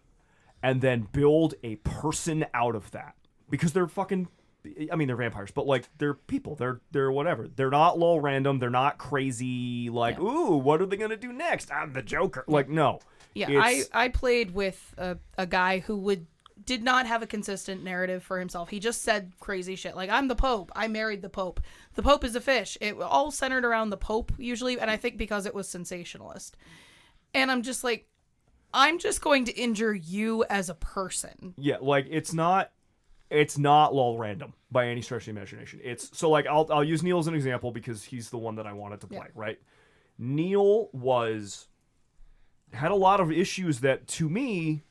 and then build a person out of that. Because they're fucking, I mean, they're vampires, but like they're people. They're whatever. They're not low random. They're not crazy. Like, ooh, what are they gonna do next? I'm the Joker. Like, no. Yeah, I played with a guy who did not have a consistent narrative for himself. He just said crazy shit. Like, I'm the Pope. I married the Pope. The Pope is a fish. It all centered around the Pope usually, and I think because it was sensationalist. And I'm just like, I'm just going to injure you as a person. Yeah, like it's not lol random by any stretch of the imagination. It's so like I'll use Neil as an example because he's the one that I wanted to play, right? Neil had a lot of issues that to me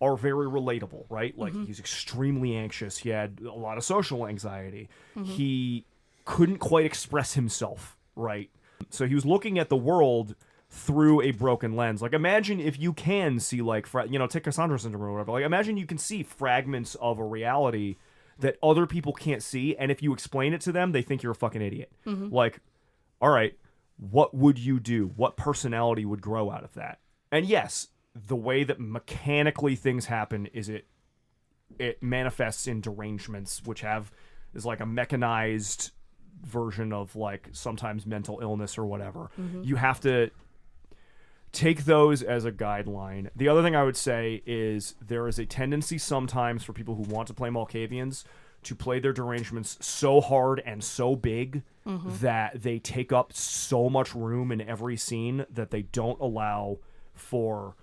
are very relatable, right? Like he's extremely anxious. He had a lot of social anxiety. He couldn't quite express himself, right? So he was looking at the world through a broken lens. Like, imagine if you can see, like, take Cassandra syndrome or whatever. Like, imagine you can see fragments of a reality that other people can't see, and if you explain it to them, they think you're a fucking idiot. Like, all right, what would you do? What personality would grow out of that? And yes, the way that mechanically things happen is it manifests in derangements, which is like a mechanized version of, like, sometimes mental illness or whatever. You have to take those as a guideline. The other thing I would say is there is a tendency sometimes for people who want to play Malkavians to play their derangements so hard and so big that they take up so much room in every scene that they don't allow for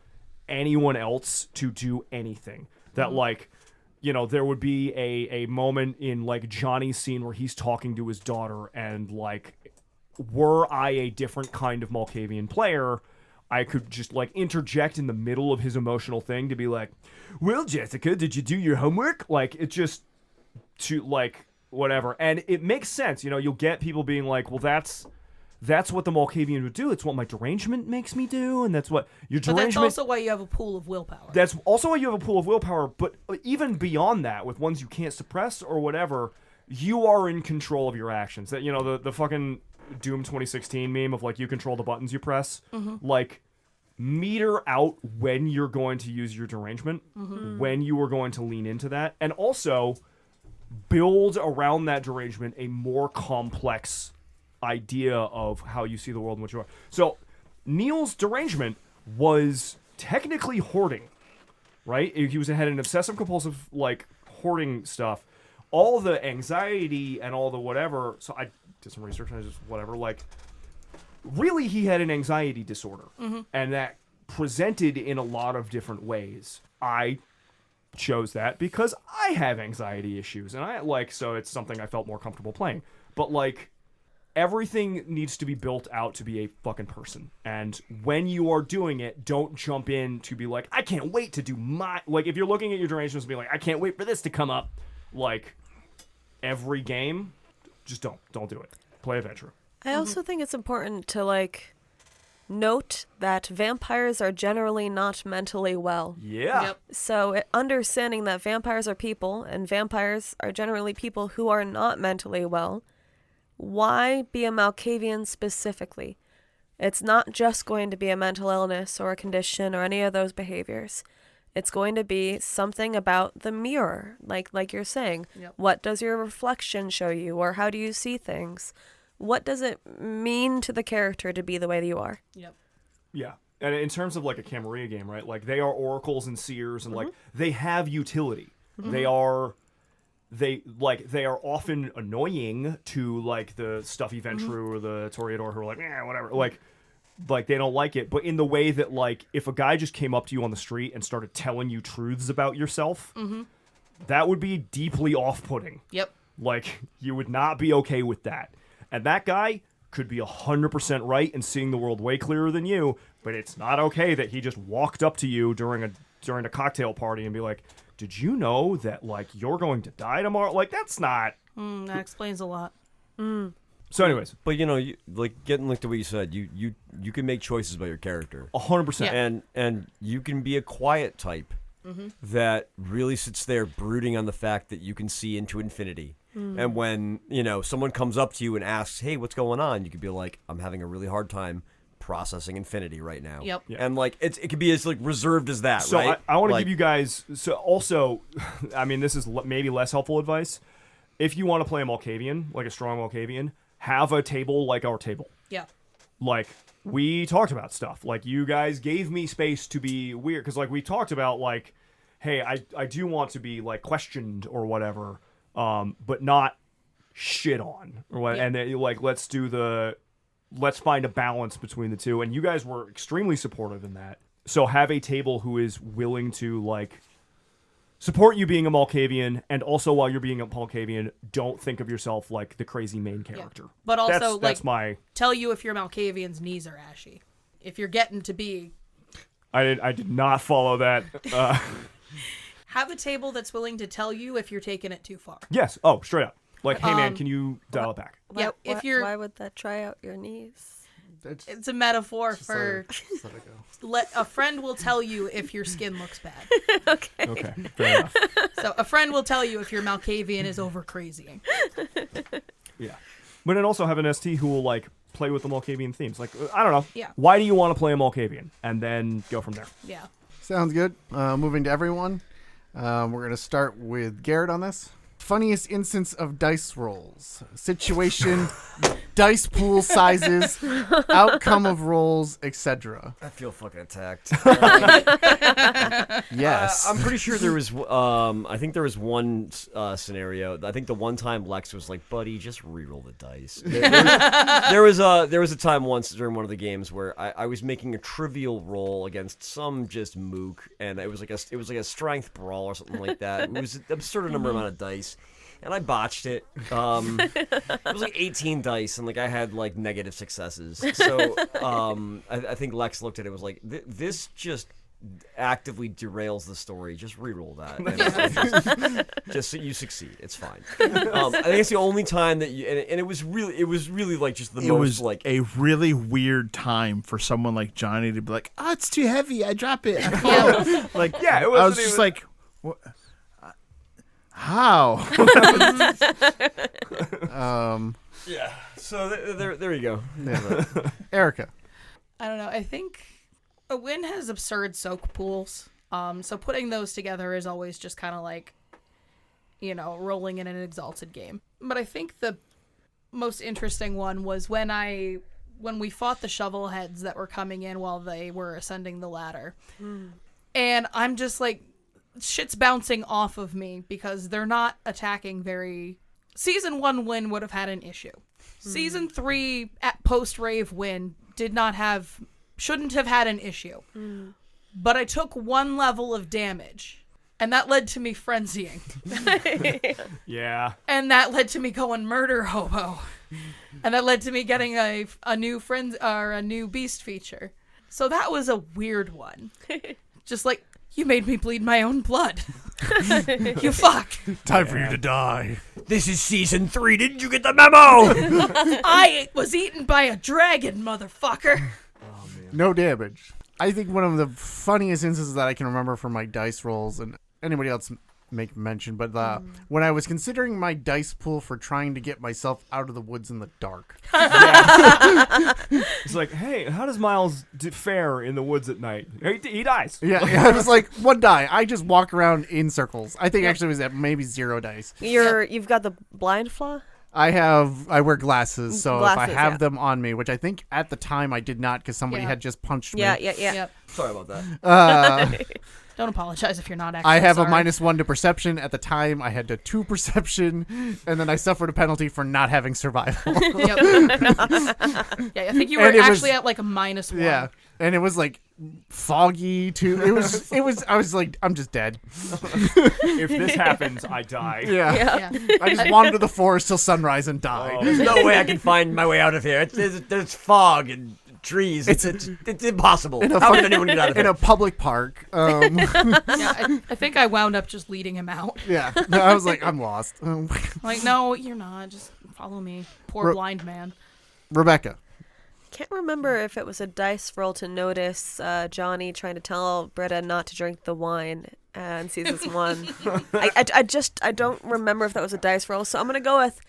anyone else to do anything. That like, there would be a moment in like Johnny's scene where he's talking to his daughter, and like, were I a different kind of Malkavian player, I could just like interject in the middle of his emotional thing to be like, well, Jessica, did you do your homework? Like, it just to like whatever. And it makes sense. You'll get people being like, well, that's what the Malkavian would do. It's what my derangement makes me do. And that's what your derangement. But that's also why you have a pool of willpower. That's also why you have a pool of willpower. But even beyond that, with ones you can't suppress or whatever, you are in control of your actions. That, the fucking Doom 2016 meme of like, you control the buttons you press. Like, meter out when you're going to use your derangement, when you are going to lean into that, and also build around that derangement a more complex idea of how you see the world and what you are. So Neil's derangement was technically hoarding, right? He had an obsessive compulsive like hoarding stuff. All the anxiety and all the whatever. So I did some research and I just whatever. Like, really, he had an anxiety disorder, and that presented in a lot of different ways. I chose that because I have anxiety issues, and so it's something I felt more comfortable playing. But like, everything needs to be built out to be a fucking person, and when you are doing it, don't jump in to be like, I can't wait to do my, like, if you're looking at your derangements and be like, I can't wait for this to come up, like, every game, just don't do it. Play adventure. I also think it's important to, like, note that vampires are generally not mentally well. Yeah. Yep. So understanding that vampires are people, and vampires are generally people who are not mentally well, why be a Malkavian specifically? It's not just going to be a mental illness or a condition or any of those behaviors. It's going to be something about the mirror, like you're saying. Yep. What does your reflection show you, or how do you see things? What does it mean to the character to be the way that you are? Yep. Yeah. And in terms of like a Camarilla game, right? Like, they are oracles and seers, and like, they have utility. They are often annoying to like the stuffy Ventru or the Toreador who are like, whatever. Like they don't like it, but in the way that, like, if a guy just came up to you on the street and started telling you truths about yourself, that would be deeply off-putting. Yep. Like, you would not be okay with that. And that guy could be 100% right and seeing the world way clearer than you, but it's not okay that he just walked up to you during a cocktail party and be like, did you know that, like, you're going to die tomorrow? Like, that's not... That explains a lot. So anyways. But, you like, getting like the way you said, you can make choices about your character. 100%. And you can be a quiet type that really sits there brooding on the fact that you can see into infinity. And when, someone comes up to you and asks, hey, what's going on? You could be like, I'm having a really hard time processing infinity right now. Yep. Yeah. And it could be as reserved as that, So right? I want to give you guys. So also, I mean, this is maybe less helpful advice. If you want to play a Malkavian, like a strong Malkavian, have a table like our table. Yeah. Like we talked about stuff. Like you guys gave me space to be weird because we talked about hey, I do want to be questioned or whatever, but not shit on or what. Yeah. And then, let's find a balance between the two. And you guys were extremely supportive in that. So have a table who is willing to support you being a Malkavian, and also while you're being a Malkavian, don't think of yourself like the crazy main character. Yeah. But also, that's my. Tell you if your Malkavian's knees are ashy. If you're getting to be. I did not follow that. Have a table that's willing to tell you if you're taking it too far. Yes. Oh, straight up. Hey man, can you dial it back? Yeah, if you're. Why would that try out your knees? It's a metaphor for. A friend will tell you if your skin looks bad. Okay, fair enough. So a friend will tell you if your Malkavian is over crazying. Yeah. But then also have an ST who will play with the Malkavian themes. I don't know. Yeah. Why do you want to play a Malkavian? And then go from there. Yeah. Sounds good. Moving to everyone. We're going to start with Garrett on this. Funniest instance of dice rolls. Situation, dice pool sizes, outcome of rolls, etc. I feel fucking attacked. Yes. I'm pretty sure there was. I think there was one scenario. I think the one time Lex was like, "Buddy, just re-roll the dice." There was a time once during one of the games where I was making a trivial roll against some just mook, and it was like a strength brawl or something like that. It was an absurd number amount of dice. And I botched it. It was 18 dice, and I had negative successes. So I think Lex looked at it and was like, "This just actively derails the story. Just re-roll that, and just so you succeed. It's fine." I think it's the only time that and it was really just the most was a really weird time for someone like Johnny to be like, "Oh, it's too heavy. I drop it." Yeah, it was. I was just like, what? How? yeah. So there you go. Yeah. Erika. I don't know. I think a win has absurd soak pools. So putting those together is always just kind of rolling in an exalted game. But I think the most interesting one was when we fought the shovel heads that were coming in while they were ascending the ladder. And I'm just shit's bouncing off of me because they're not attacking very. Season 1 win would have had an issue. Season 3 at post-rave win shouldn't have had an issue. But I took 1 level of damage, and that led to me frenzying. Yeah. And that led to me going murder hobo. And that led to me getting a new a new beast feature. So that was a weird one. Just you made me bleed my own blood. You fuck. Time for you to die. This is season 3. Didn't you get the memo? I was eaten by a dragon, motherfucker. No damage. I think one of the funniest instances that I can remember from my dice rolls, and anybody else make mention, but when I was considering my dice pool for trying to get myself out of the woods in the dark. It's hey, how does Miles fare in the woods at night? He dies. Yeah, I was like, 1 die. I just walk around in circles. I think actually it was at maybe 0 dice. You've got the blind flaw? I wear glasses, so if I Glasses, have yeah. them on me, which I think at the time I did not because somebody had just punched me. Yeah. Yep. Sorry about that. Don't apologize if you're not actually I have sorry. a -1 to perception. At the time, I had a 2 perception, and then I suffered a penalty for not having survival. Yep. Yeah, I think you were And it was- actually at a -1. Yeah, and it was foggy too. It was. I was like, I'm just dead. If this happens, I die. Yeah. Yeah. I just wandered to the forest till sunrise and died. There's no way I can find my way out of here. There's fog and trees. It's impossible. How can anyone get out of In here? a public park. Yeah, I think I wound up just leading him out. Yeah, no, I was like, I'm lost. No, you're not. Just follow me. Poor Ro- blind man. Rebecca. Can't remember if it was a dice roll to notice Johnny trying to tell Britta not to drink the wine and sees this one. I don't remember if that was a dice roll, so I'm gonna go with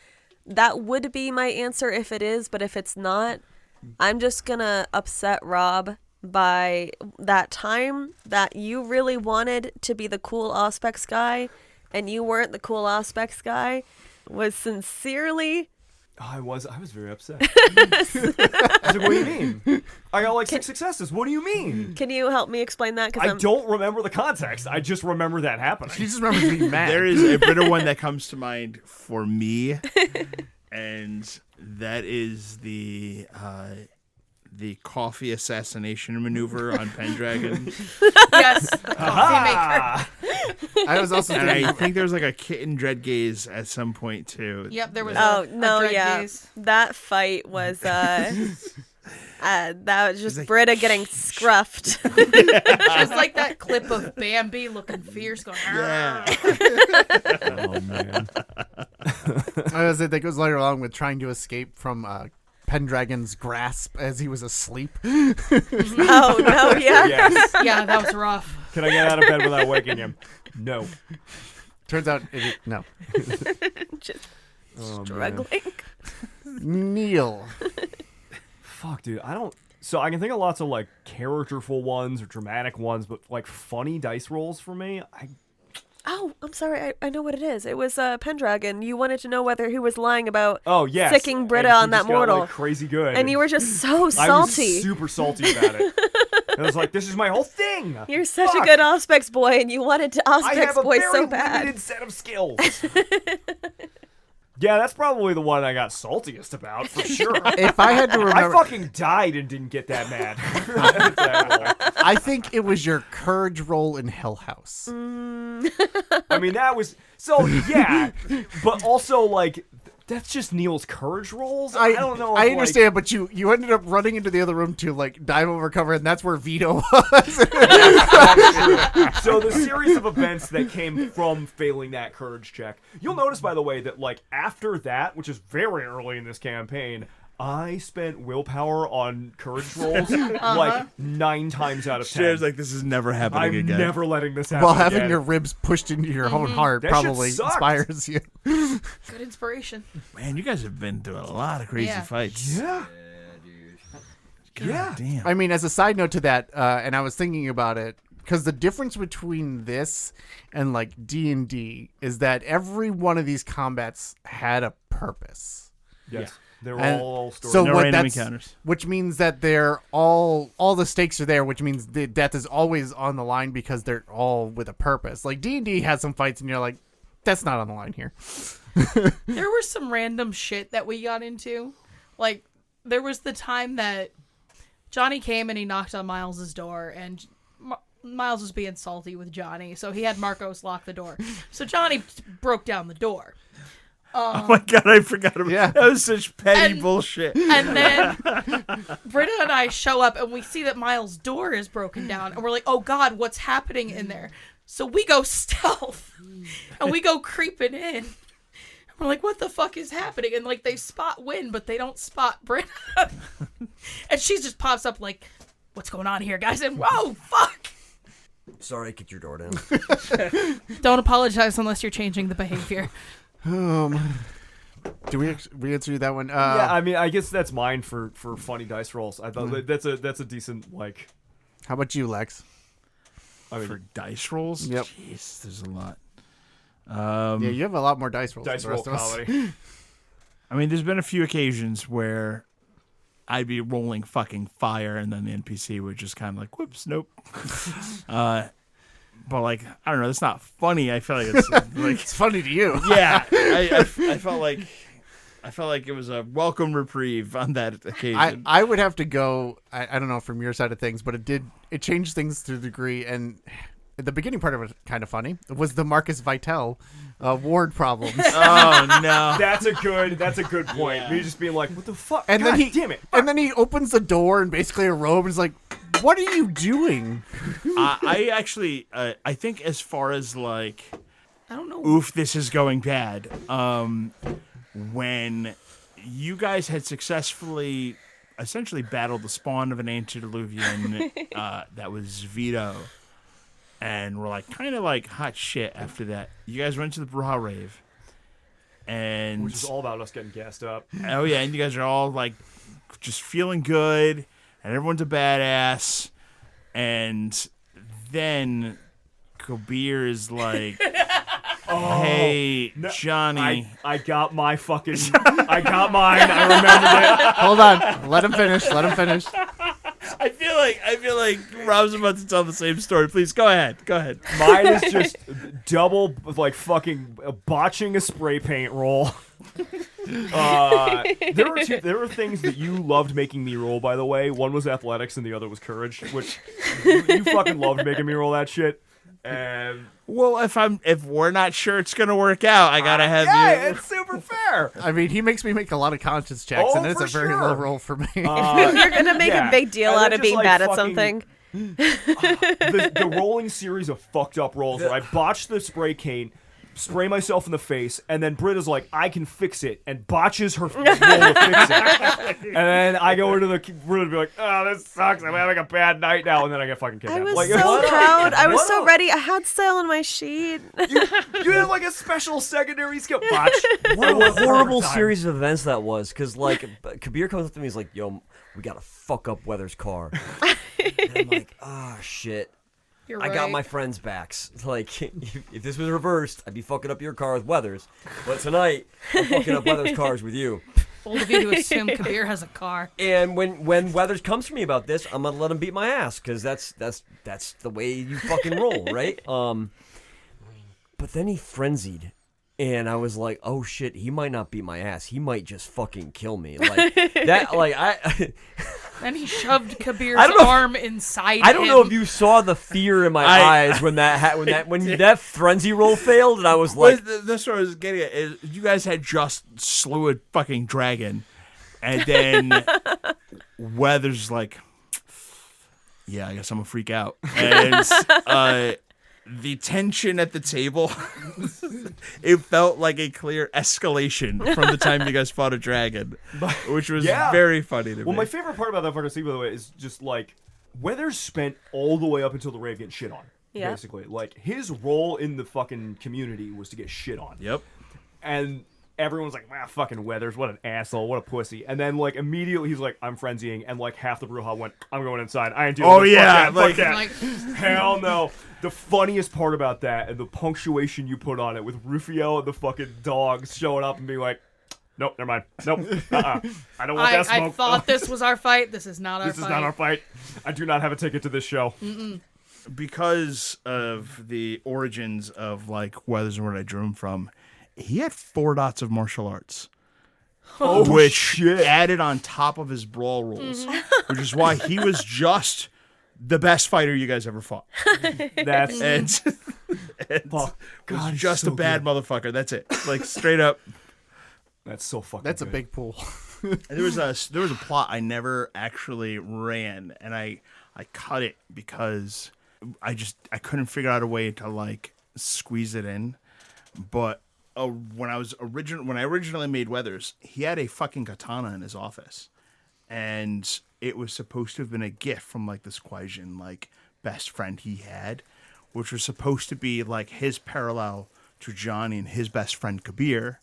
that would be my answer if it is, but if it's not, I'm just gonna upset Rob by that time that you really wanted to be the cool Auspex guy and you weren't the cool Auspex guy was sincerely... I was very upset. I was like, what do you mean? I got like 6 successes. What do you mean? Can you help me explain that? I don't remember the context. I just remember that happening. She just remembers being mad. There is a better one that comes to mind for me, and that is the coffee assassination maneuver on Pendragon. Yes, the coffee maker. I was also And thinking, I think there was like a kitten dreadgaze at some point too. Yep, there was Oh, a no, dread yeah. gaze. That fight was, that was just like, Britta getting scruffed. Just like that clip of Bambi looking fierce going, Yeah. Oh man. I was that goes later along with trying to escape from Pendragon's grasp as he was asleep. Oh, no, yeah. Yes. yeah, that was rough. Can I get out of bed without waking him? No. Turns out, no. Just Oh, struggling. Neil. Fuck, dude. So I can think of lots of like characterful ones or dramatic ones, but like funny dice rolls for me, Oh, I'm sorry. I know what it is. It was Pendragon. You wanted to know whether he was lying about yes. sicking Britta And he on that just got, mortal. like, crazy good. And you were just so I salty. was super salty about it. And I was like, this is my whole thing. You're such Fuck. a good Auspex boy, and you wanted to I have Auspex a boy very so bad. limited set of skills. Yeah, that's probably the one I got saltiest about, for sure. If I had to I remember, fucking died and didn't get that mad. I think it was your courage roll in Hell House. I mean, that was... So, yeah. But also, like, that's just Neil's courage rolls? I don't know. I if, understand, but you ended up running into the other room to like dive over cover, and that's where Vito was. So the series of events that came from failing that courage check. You'll notice, by the way, that like after that, which is very early in this campaign, I spent willpower on courage rolls like 9 times out of 10. Shares like this is never happening I'm again. never letting this happen While having again. your ribs pushed into your own heart That shit probably sucked. inspires you. Good inspiration. Man, you guys have been through a lot of crazy Yeah. fights. Yeah. Yeah. Damn. I mean, as a side note to that, and I was thinking about it, because the difference between this and like D&D is that every one of these combats had a purpose. Yes. They were And all stories. so No what random that's, encounters. which means that they're all the stakes are there, which means the death is always on the line because they're all with a purpose. Like D&D has some fights and you're like, that's not on the line here. There was some random shit that we got into. Like, there was the time that Johnny came and he knocked on Miles's door, and Miles was being salty with Johnny, so he had Marcos lock the door. So Johnny broke down the door. Oh my god, I forgot about Yeah. that. Was such petty And- bullshit. And then Britta and I show up and we see that Miles' door is broken down, and we're like, oh god, what's happening in there? So we go stealth and we go creeping in. We're like, what the fuck is happening? And like, they spot Wynn, but they don't spot Britta. And she just pops up like, what's going on here, guys? And whoa, fuck! Sorry, I kicked your door down. Don't apologize unless you're changing the behavior. Do we answer you that one? Yeah, I mean, I guess that's mine for funny dice rolls. I thought that's a decent, like... How about you, Lex? I mean, For dice rolls? Yep. Jeez, there's a lot. Yeah, you have a lot more dice rolls dice than the roll rest of us. comedy. I mean, there's been a few occasions where I'd be rolling fucking fire, and then the NPC would just kind of like, whoops, nope. But like, I don't know, it's not funny. I feel like it's like, It's funny to you. yeah, I felt like it was a welcome reprieve on that occasion. I would have to go. I don't know from your side of things, but it changed things to a degree. And the beginning part of it was kind of funny. It was the Marcus Vitel ward problems. Oh no! That's a good point. Yeah. Me just being like, what the fuck? And God then damn it. and then he opens the door and basically a robe and is like, "What are you doing?" I actually, I think as far as like, I don't know. oof, this is going bad. When you guys had successfully, essentially battled the spawn of an ancient Illuvian, that was Vito. and we're like kind of like hot shit after that. You guys went to the Bruja rave, and Which is all about us getting gassed up. oh yeah, and you guys are all like just feeling good, and everyone's a badass, and then Kabir is like, "Hey, Johnny." I got my fucking. I got mine. I remembered it. Hold on. Let him finish. Let him finish. I feel like Rob's about to tell the same story. Please go ahead. Mine is just double, like fucking botching a spray paint roll. There were things that you loved making me roll, by the way. One was athletics and the other was courage, which you fucking loved making me roll that shit. And Well, if we're not sure it's gonna work out, I gotta have yeah, you. it's super fair. I mean, he makes me make a lot of conscience checks, Oh, and it's for a very sure. low roll for me. You're gonna make yeah. a big deal And out then of just, being like, bad at fucking- something. The rolling series of fucked up rolls where I botched the spray cane, spray myself in the face, and then Britt is like, I can fix it, and botches her roll to fix it. And then I go into the room and be like, oh, this sucks. I'm having a bad night now. And then I get fucking kicked I out. was Like, so proud. I was what so a- ready. I had sail on my sheet. You have like a special secondary skill. Botch. What a horrible series of events that was, because like Kabir comes up to me, he's like, "Yo, we gotta fuck up Weather's car," and I'm like, "Oh shit." You're I right. got my friend's backs. Like, if this was reversed, I'd be fucking up your car with Weathers. But tonight, I'm fucking up Weathers' cars with you. Bold of you to assume Kabir has a car. And when Weathers comes for me about this, I'm gonna let him beat my ass, because that's the way you fucking roll, right? But then he frenzied, and I was like, oh shit, he might not beat my ass. He might just fucking kill me. Like that. Like I. Then he shoved Kabir's I don't know if- arm inside I don't know him. if you saw the fear in my eyes when that frenzy roll failed, and I was like, That's what I was getting at. Is you guys had just slew a fucking dragon, and then Weather's like, yeah, I guess I'm gonna freak out. And the tension at the table, it felt like a clear escalation from the time you guys fought a dragon, which was Yeah. very funny to me. Well, my favorite part about that fucking scene, by the way, is just like Weathers spent all the way up until the rave getting shit on. Yeah. Basically, like his role in the fucking community was to get shit on. Yep. And everyone's like, "Ah, fucking Weathers, what an asshole, what a pussy." And then like immediately he's like, "I'm frenzying," and like half the Bruja went, "I'm going inside. I ain't dealing Oh, with yeah, fuck that, Like, fuck that." Hell no. The funniest part about that and the punctuation you put on it with Rufio and the fucking dogs showing up and being like, "Nope, never mind. Nope, I don't want that I smoke. thought this was our fight. This is not our This fight. is not our fight. I do not have a ticket to this show." Because of the origins of like Weathers and where I drew him from, he had 4 dots of martial arts. Which shit. added on top of his brawl rules, which is why he was just the best fighter you guys ever fought. That's And, fuck. was just a bad motherfucker. That's it. Like straight up. That's so fucking. That's a good. big pool. And there was a plot I never actually ran, and I cut it because I couldn't figure out a way to like squeeze it in. But when I originally made Weathers, he had a fucking katana in his office, and it was supposed to have been a gift from like this Kwaijin like best friend he had, which was supposed to be like his parallel to Johnny and his best friend Kabir.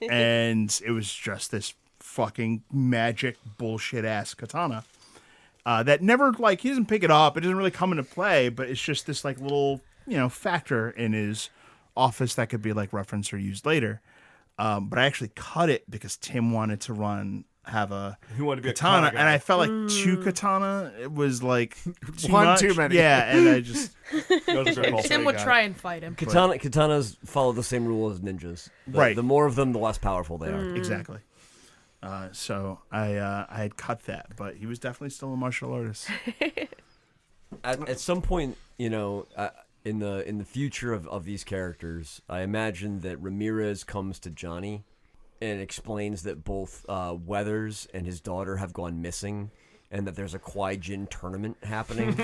And it was just this fucking magic bullshit ass katana that never like he doesn't pick it up. It doesn't really come into play, but it's just this like little factor in his office that could be like referenced or used later. But I actually cut it because Tim wanted to have a He wanted to be a katana, katana guy. and I felt like 2 katana. It was like One much. too many. Yeah, and I just That was a great call. Tim would try and fight him. katanas follow the same rule as ninjas. Right. The more of them, the less powerful they are. exactly. So I had cut that, but he was definitely still a martial artist. At some point, in the future of these characters, I imagine that Ramirez comes to Johnny and explains that both Weathers and his daughter have gone missing, and that there's a Kwaijin tournament happening, and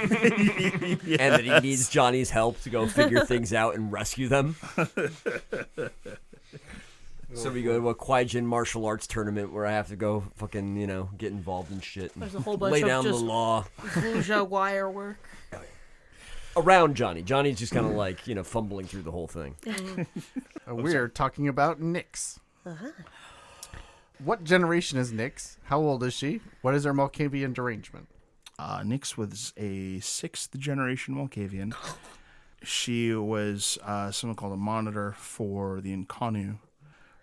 that he needs Johnny's help to go figure things out and rescue them. So we go to a Kwaijin martial arts tournament where I have to go fucking, get involved in shit and There's a whole bunch lay of down just the law. Wuja wire work. around Johnny. Johnny's just kind of like, fumbling through the whole thing. We're talking about Nyx. What generation is Nyx? How old is she? What is her Malkavian derangement? Nyx was a 6th generation Malkavian. She was something called a monitor for the Nkanu.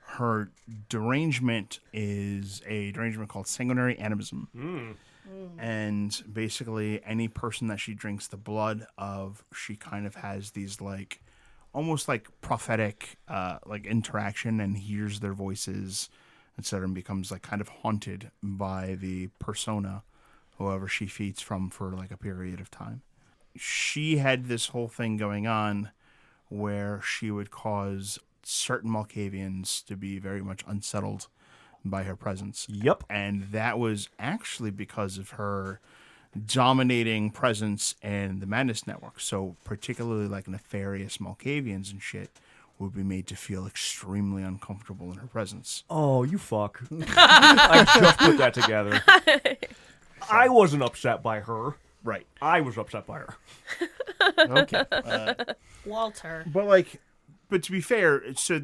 Her derangement is a derangement called sanguinary animism. And basically any person that she drinks the blood of, she kind of has these like almost like prophetic like interaction and hears their voices, etc., and becomes like kind of haunted by the persona whoever she feeds from for like a period of time. She had this whole thing going on where she would cause certain Malkavians to be very much unsettled by her presence. Yep. And that was actually because of her dominating presence in the Madness Network. So particularly like nefarious Malkavians and shit would be made to feel extremely uncomfortable in her presence. Oh, you fuck. I just put that together. I wasn't upset by her. Right. I was upset by her. Okay. Walter. But to be fair, so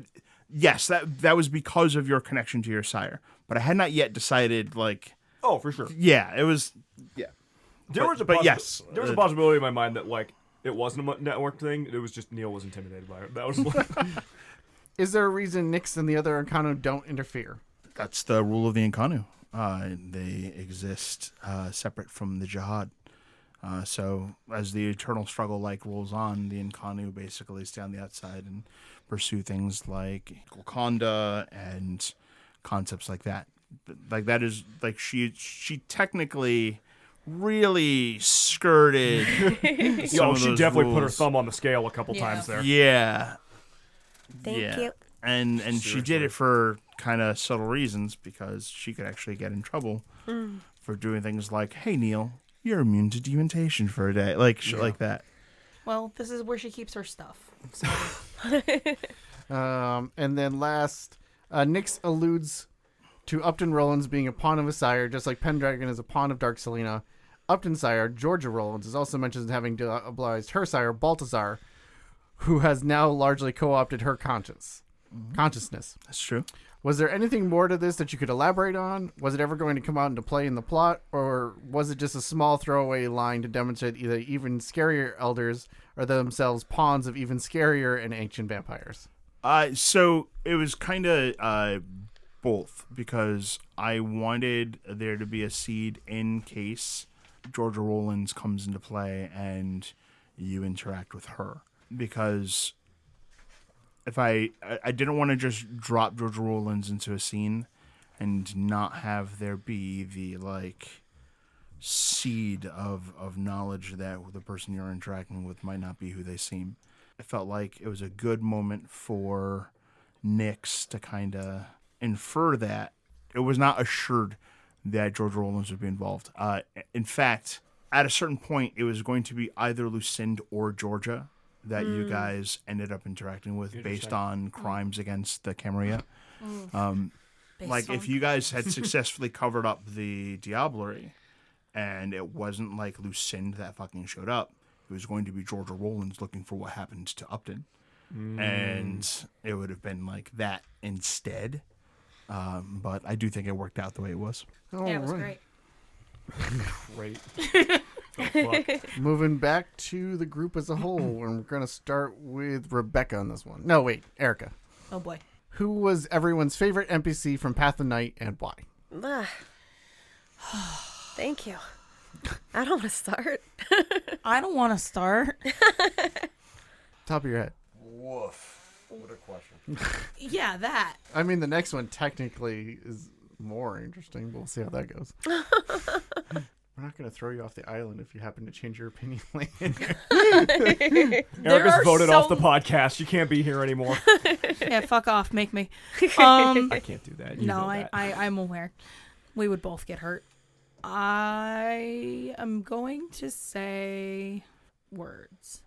yes, that was because of your connection to your sire. But I had not yet decided, like... Oh, for sure. Yeah, it was... Yeah. There was a possibility in my mind that, like, it wasn't a network thing. It was just Neil was intimidated by it. That was like... Is there a reason Nyx and the other Nkanu don't interfere? That's the rule of the Nkanu. They exist separate from the Jihad. So as the eternal struggle rolls on, the Nkanu basically stay on the outside and pursue things like Wakanda and concepts like that. Like that is like she technically really skirted. She definitely put her thumb on the scale a couple times there. Yeah. Thank you. And she did it for kind of subtle reasons because she could actually get in trouble for doing things like, "Hey Neil, you're immune to dementation for a day," like shit like that. Well, this is where she keeps her stuff. So. And then last, Nyx alludes to Upton Rollins being a pawn of a sire, just like Pendragon is a pawn of Dark Selena. Upton's sire, Georgia Rollins, is also mentioned as having obliged her sire, Baltazar, who has now largely co-opted her consciousness. That's true. Was there anything more to this that you could elaborate on? Was it ever going to come out into play in the plot, or was it just a small throwaway line to demonstrate either even scarier elders or themselves pawns of even scarier and ancient vampires? So it was kind of both, because I wanted there to be a seed in case Georgia Rollins comes into play and you interact with her. Because if I didn't want to just drop Georgia Rollins into a scene and not have there be the seed of knowledge that the person you're interacting with might not be who they seem. I felt like it was a good moment for Nyx to kind of infer that. It was not assured that George Rollins would be involved. In fact, at a certain point, it was going to be either Lucinda or Georgia that you guys ended up interacting with based on crimes against the Camarilla. If you guys had successfully covered up the Diablerie and it wasn't like Lucinda that fucking showed up, it was going to be Georgia Rollins looking for what happened to Upton. And it would have been like that instead. But I do think it worked out the way it was. Yeah, it was great. Great. Moving back to the group as a whole, and we're going to start with Rebecca on this one. No, wait, Erika. Oh, boy. Who was everyone's favorite NPC from Path of Night and why? Thank you. I don't want to start. I don't want to start. Top of your head. Woof. What a question. Yeah, that. I mean, the next one technically is more interesting, but we'll see how that goes. We're not going to throw you off the island if you happen to change your opinion later. Erika's voted off the podcast. She can't be here anymore. Yeah, fuck off. Make me. I can't do that. You No, know that. I'm aware. We would both get hurt. I am going to say words.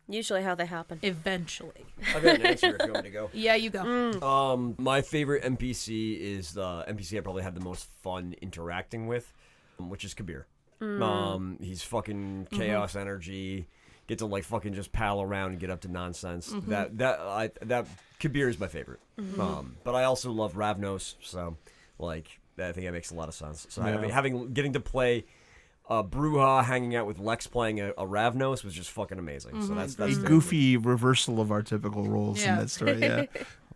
Usually how they happen. Eventually. I've got an answer if you want me to go. Yeah, you go. My favorite NPC is the NPC I probably had the most fun interacting with, which is Kabir. He's fucking chaos energy. Get to like fucking just pal around and get up to nonsense. That Kabir is my favorite. But I also love Ravnos, so like I think that makes a lot of sense. So getting to play Bruja hanging out with Lex playing a Ravnos was just fucking amazing. So that's a goofy reversal of our typical roles in that story. Yeah.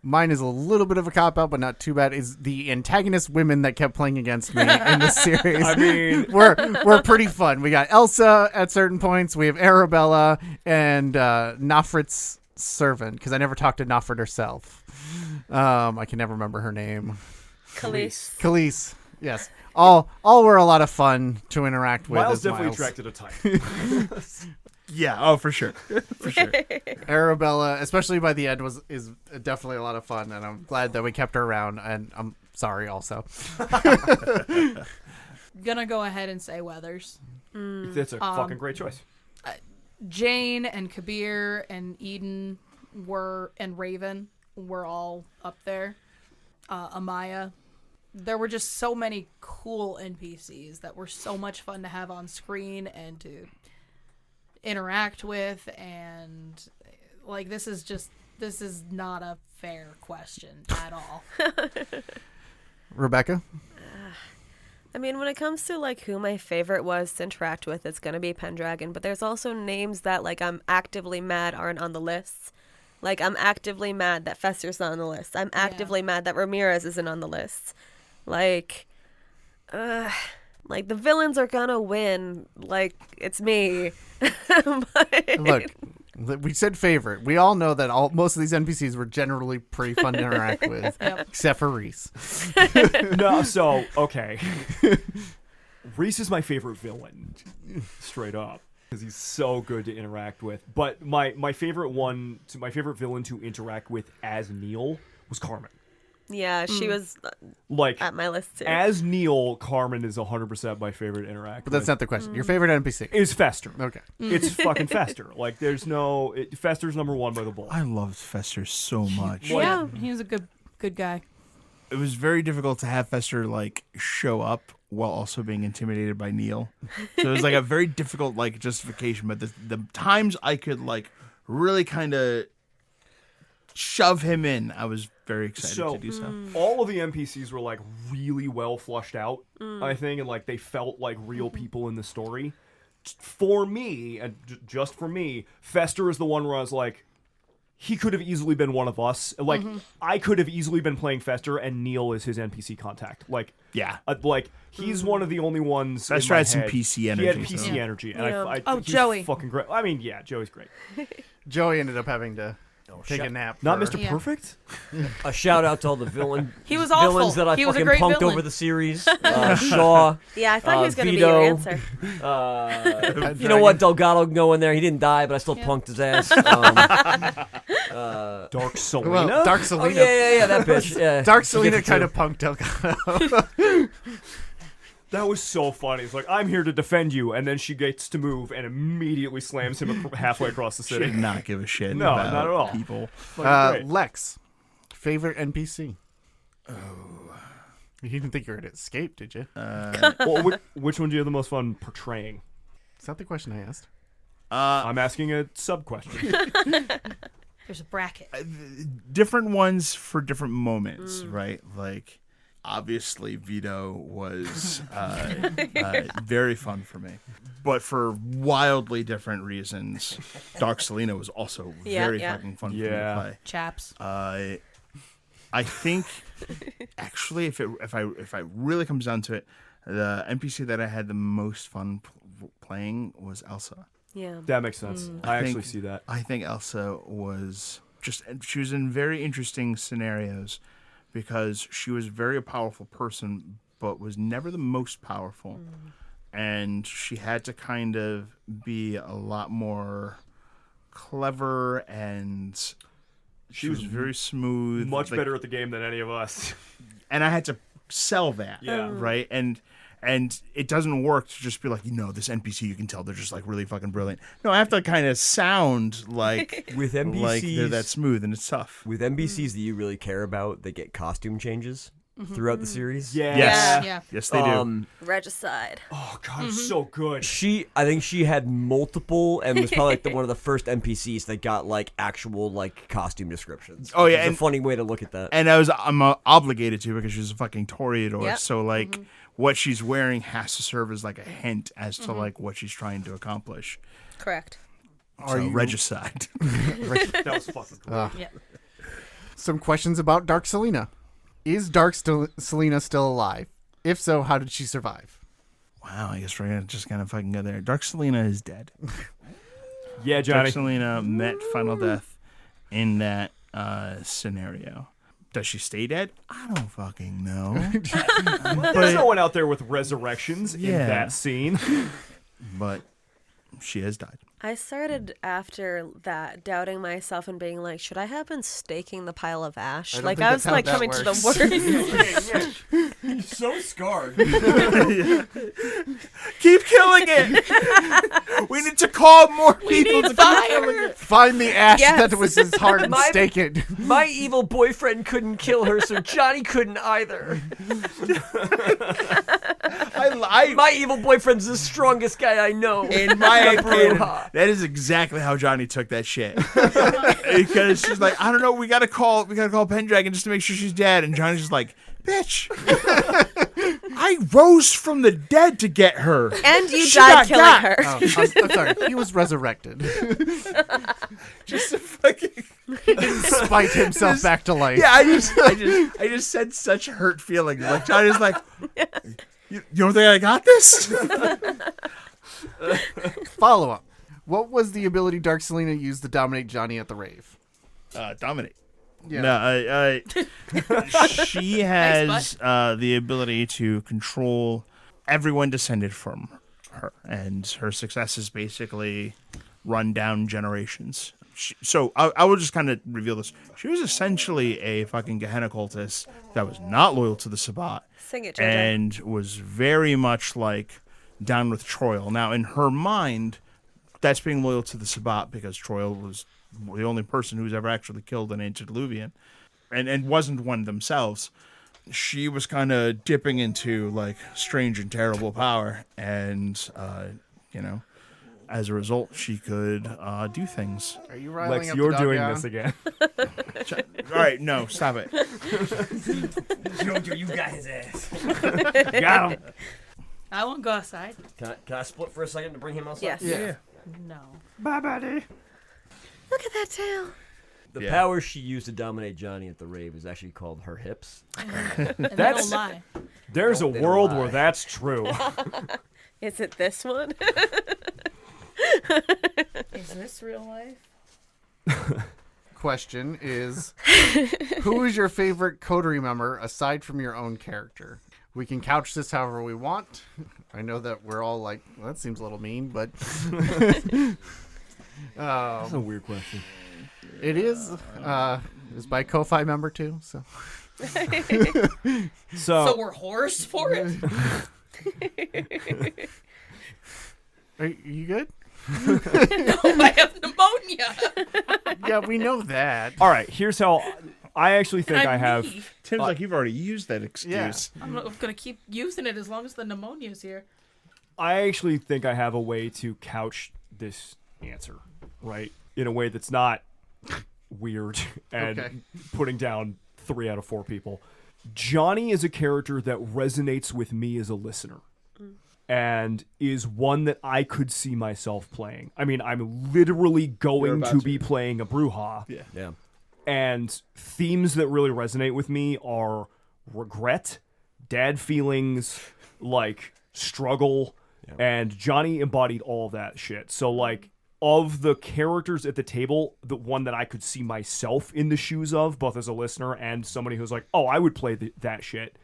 Mine is a little bit of a cop-out, but not too bad, is the antagonist women that kept playing against me in this series. I mean... We're pretty fun. We got Elsa at certain points. We have Arabella and Nofrit's servant, because I never talked to Nofrit herself. I can never remember her name. Khalees. Yes. All were a lot of fun to interact with. Miles definitely attracted a type. Yeah, oh, for sure. For sure. Arabella, especially by the end, is definitely a lot of fun, and I'm glad that we kept her around, and I'm sorry also. Gonna go ahead and say Weathers. That's a fucking great choice. Jane and Kabir and Eden and Raven were all up there. Amaya. There were just so many cool NPCs that were so much fun to have on screen and to interact with, and like this is not a fair question at all. Rebecca? I mean, when it comes to like who my favorite was to interact with, it's gonna be Pendragon, but there's also names that like I'm actively mad aren't on the list. Like I'm actively mad that Fester's not on the list. I'm actively mad that Ramirez isn't on the list. Like the villains are gonna win. Like, it's me. But... Look, we said favorite. We all know that most of these NPCs were generally pretty fun to interact with, except for Reese. No, so, okay. Reese is my favorite villain, straight up, because he's so good to interact with. But my favorite villain to interact with as Neil was Carmen. Yeah, she was like at my list too. As Neil, Carmen is 100% my favorite interact. But that's not the question. Your favorite NPC is Fester. Okay, it's fucking Fester. Like there's no Fester's number one by the bowl. I loved Fester so much. Yeah, he was a good guy. It was very difficult to have Fester like show up while also being intimidated by Neil. So it was like a very difficult like justification. But the times I could like really kind of shove him in, I was very excited to do so. All of the NPCs were like really well flushed out, I think, and like they felt like real people in the story. For me, and just for me, Fester is the one where I was like, he could have easily been one of us. Like I could have easily been playing Fester, and Neil is his NPC contact. Like like he's one of the only ones. Fester had some PC energy. He had PC energy, and I he's Joey, fucking great. I mean, yeah, Joey's great. Joey ended up having to take a nap. Not Mr. Perfect? A shout out to all the villains was awful. Villains that I He was a fucking great punked villain. over the series. Shaw. Yeah, I thought he was going to be Vito, your answer. You know what? Delgado can go in there. He didn't die, but I still punked his ass. Dark Selena? Well, Dark Selena. Yeah, that bitch. Yeah. Dark Selena kind of punked Delgado. That was so funny. It's like, I'm here to defend you, and then she gets to move and immediately slams him halfway across the She city. did not give a shit. No, about not at all. People. Lex, favorite NPC? Oh, you didn't think you were going to escape, did you? Well, which one do you have the most fun portraying? Is that the question I asked? I'm asking a sub-question. There's a bracket. Different ones for different moments, right? Like, obviously, Vito was very fun for me. But for wildly different reasons, Dark Selena was also very fucking fun for me to play. Chaps. I think, actually, if I really comes down to it, the NPC that I had the most fun playing was Elsa. Yeah. That makes sense. I actually see that. I think Elsa was she was in very interesting scenarios because she was very a powerful person, but was never the most powerful. And she had to kind of be a lot more clever, and she was very smooth. Much better at the game than any of us. And I had to sell that, right? And it doesn't work to just be like, this NPC, you can tell they're just like really fucking brilliant. No, I have to kind of sound like with NPCs, like they're that smooth, and it's tough. With NPCs that you really care about, they get costume changes. throughout the series. Yes. Yeah. Yes, they do. Regicide. Oh god, it's so good. I think she had multiple, and was probably like one of the first NPCs that got like actual like costume descriptions. Oh, yeah, it's a and- funny way to look at that. And I'm obligated to because she's a fucking Toreador. Yep. So like what she's wearing has to serve as like a hint as to like what she's trying to accomplish. Correct. Regicide. That was fucking great. Yeah. Some questions about Dark Selena. Is Dark Selena still alive? If so, how did she survive? Wow, I guess we're gonna just kind of fucking go there. Dark Selena is dead. Yeah, Johnny. Dark Selena met final death in that scenario. Does she stay dead? I don't fucking know. There's no one out there with resurrections in Yeah. that scene. But she has died. I started after that doubting myself and being like, should I have been staking the pile of ash? don't Like think I that's was how like that coming to the works. worst. So scarred. Keep killing it. We need to call more people to keep killing it. Find the ash Yes. that was his heart and My- stake it. My evil boyfriend couldn't kill her, so Johnny couldn't either. My evil boyfriend's the strongest guy I know. In my opinion, Bruja. that is exactly how Johnny took that shit. Because she's like, I don't know, we gotta call Pendragon just to make sure she's dead. And Johnny's just like, bitch, I rose from the dead to get her. And you She died got killing got. her. Oh, I'm sorry. He was resurrected. Just to fucking Spite himself back to life. yeah. I just said such hurt feelings. Like Johnny's like, you don't think I got this? Follow up. What was the ability Dark Selena used to dominate Johnny at the rave? Dominate. Yeah. No, she has the ability to control everyone descended from her, and her successes basically run down generations. So I will just kind of reveal this. She was essentially a fucking Gehenna cultist that was not loyal to the Sabbat Sing it, JJ. and was very much like down with Troil. Now, in her mind, that's being loyal to the Sabbat because Troil was the only person who's ever actually killed an antediluvian and wasn't one themselves. She was kind of dipping into like strange and terrible power, and as a result, she could do things. Are you riling Lex, up you're the dog doing down? this again. All right, no, stop it. You got his ass. Got him. I won't go outside. Can I split for a second to bring him outside? Yes. Yeah. No. Bye, buddy. Look at that tail. The Yeah. power she used to dominate Johnny at the rave is actually called her hips. And they That's- don't lie. There's a Nope, they don't world lie. where that's true. Is it this one? Is this real life? Question is, who is your favorite coterie member aside from your own character? We can couch this however we want. I know that we're all like, well, that seems a little mean, but That's a weird question. it is. It's by Ko-Fi member too. So So we're hoarse for it? are you good? No, I have pneumonia. Yeah, we know that. All right, here's how I actually think And I I'm have. me. Tim's like, you've already used that excuse. I'm going to keep using it as long as the pneumonia's here. I actually think I have a way to couch this answer, right? In a way that's not weird and Okay. putting down 3 out of 4 people. Johnny is a character that resonates with me as a listener and is one that I could see myself playing. I mean, I'm literally going about to to. be playing a Bruja. Yeah. And themes that really resonate with me are regret, dad feelings, like struggle, and Johnny embodied all of that shit. So like of the characters at the table, the one that I could see myself in the shoes of, both as a listener and somebody who's like, oh, I would play that shit,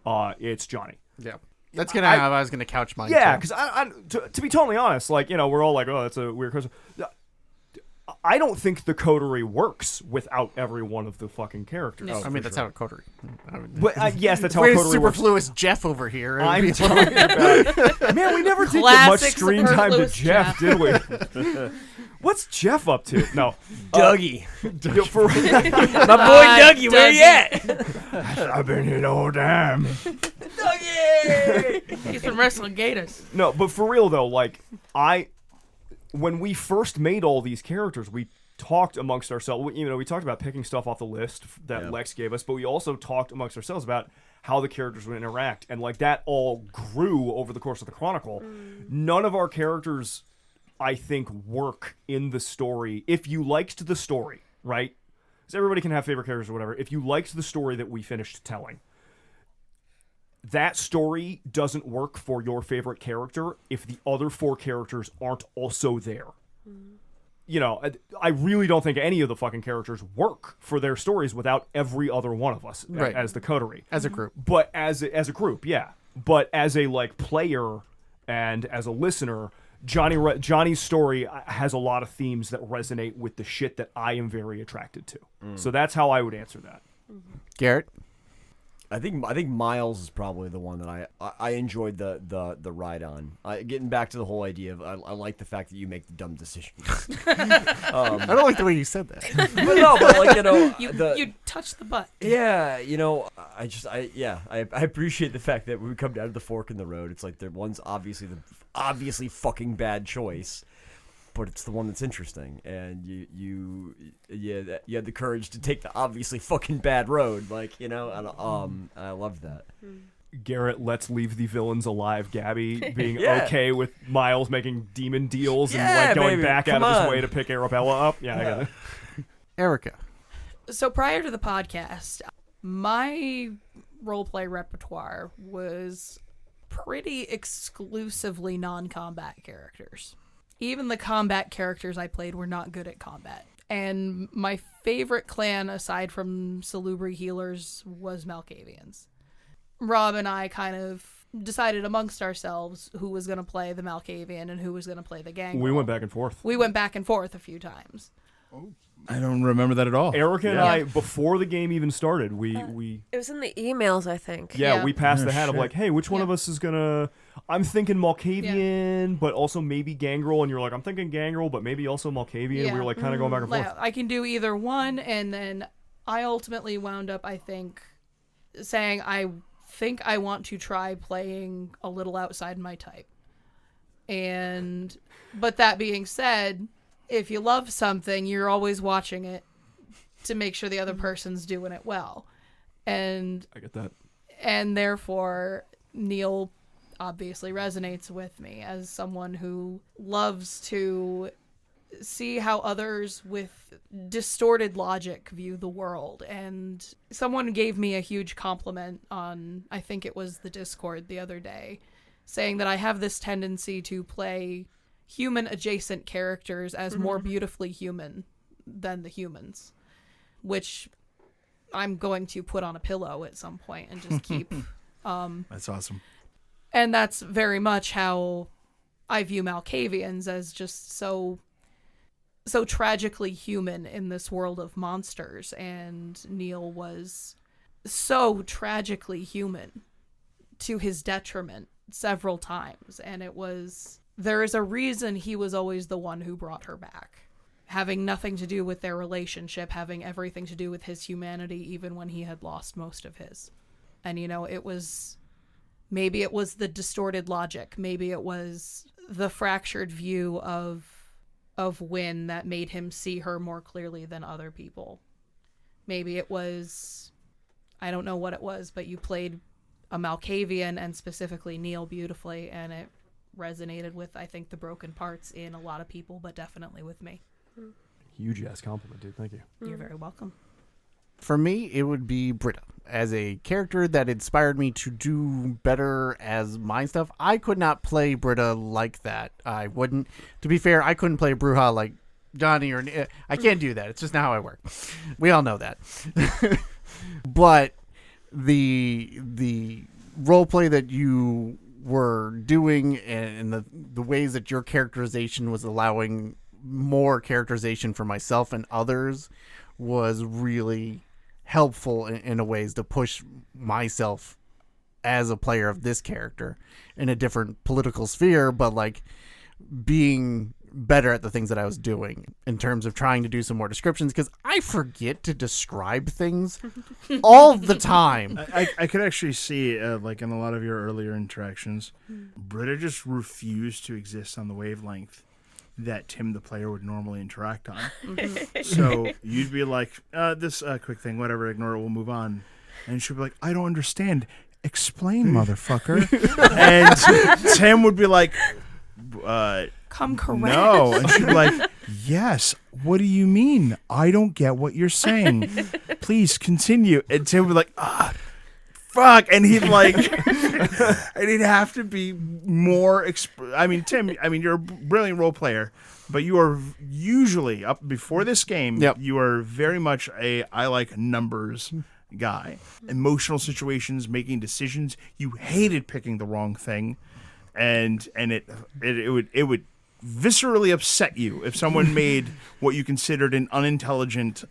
it's Johnny. Yeah, that's gonna have. I was gonna couch mine. Yeah, too. because to be totally honest, like, we're all like, oh, that's a weird question. I don't think the coterie works without every one of the fucking characters. No. I mean, that's how a coterie. But yes, that's how Where's coterie works. superfluous Jeff over here? It'd I'm be talking about. Man, we never did get much Classic screen time to superfluous Jeff, did we? What's Jeff up to? No. Dougie. For, My boy Dougie, where you at? I've been here the whole time. Dougie! He's been wrestling gators. no, but for real though, like when we first made all these characters, we talked amongst ourselves. You know, we talked about picking stuff off the list that Lex gave us, but we also talked amongst ourselves about how the characters would interact, and like that all grew over the course of the Chronicle. None of our characters, I think, work in the story. If you liked the story, right? Because everybody can have favorite characters or whatever. If you liked the story that we finished telling, that story doesn't work for your favorite character if the other 4 characters aren't also there. You know, I really don't think any of the fucking characters work for their stories without every other one of us as the coterie. As a group. But as a group, yeah. But as a like player and as a listener, Johnny's story has a lot of themes that resonate with the shit that I am very attracted to. So that's how I would answer that. Garrett? I think Miles is probably the one that I enjoyed the ride on. Getting back to the whole idea of I like the fact that you make the dumb decisions. I don't like the way you said that. but like, you know, You touch the butt. yeah, you know, I appreciate the fact that when we come down to the fork in the road, it's like one's obviously the fucking bad choice, but it's the one that's interesting, and you had the courage to take the obviously fucking bad road, like, you know, and I love that. Garrett lets leave the villains alive. Gabbey being okay with Miles making demon deals and like going back out of his way to pick Arabella up. Yeah, I got it. Erika? So prior to the podcast, my roleplay repertoire was pretty exclusively non-combat characters. Even the combat characters I played were not good at combat. And my favorite clan, aside from Salubri Healers, was Malkavians. Rob and I kind of decided amongst ourselves who was going to play the Malkavian and who was going to play the Gangrel. We went back and forth. We went back and forth a few times. I don't remember that at all. Erika and I, before the game even started, we It was in the emails, I think. we passed the hat of shit. like, hey, which one of us is gonna? I'm thinking Malkavian, but also maybe Gangrel, and you're like, I'm thinking Gangrel, but maybe also Malkavian. We were like kind of going back and forth. I can do either one, and then I ultimately wound up, I think, saying I think I want to try playing a little outside my type. But that being said, if you love something, you're always watching it to make sure the other person's doing it well. And I get that. And therefore, Neil obviously resonates with me as someone who loves to see how others with distorted logic view the world. And someone gave me a huge compliment on, I think it was the Discord the other day, saying that I have this tendency to play human adjacent characters as more beautifully human than the humans, which I'm going to put on a pillow at some point and just keep. That's awesome. And that's very much how I view Malkavians, as just so tragically human in this world of monsters. And Neil was so tragically human to his detriment several times. And there is a reason he was always the one who brought her back. Having nothing to do with their relationship, having everything to do with his humanity, even when he had lost most of his. And, you know, maybe it was the distorted logic. Maybe it was the fractured view of Wynn that made him see her more clearly than other people. Maybe it was, I don't know what it was, but you played a Malkavian and specifically Neil beautifully, and it resonated with, I think, the broken parts in a lot of people, but definitely with me. Huge ass compliment, dude. Thank you. You're very welcome. For me, it would be Britta. As a character that inspired me to do better as my stuff, I could not play Britta like that. I wouldn't. To be fair, I couldn't play Bruja like Johnny or... I can't do that. It's just not how I work. We all know that. But the roleplay that you were doing and the ways that your characterization was allowing more characterization for myself and others was really helpful in a ways to push myself as a player of this character in a different political sphere, but like being better at the things that I was doing in terms of trying to do some more descriptions, because I forget to describe things all the time. I could actually see, like in a lot of your earlier interactions, Britta just refused to exist on the wavelength that Tim, the player, would normally interact on. So you'd be like, this quick thing, whatever, ignore it, we'll move on. And she'd be like, I don't understand. Explain, motherfucker. And Tim would be like, Come correct. no. And she'd be like, yes, what do you mean? I don't get what you're saying. Please continue. And Tim would be like, fuck. And he'd like, and he'd have to be more, Tim, you're a brilliant role player, but you are usually, up before this game, you are very much I like numbers guy. Emotional situations, making decisions. You hated picking the wrong thing. And it would viscerally upset you if someone made what you considered an unintelligent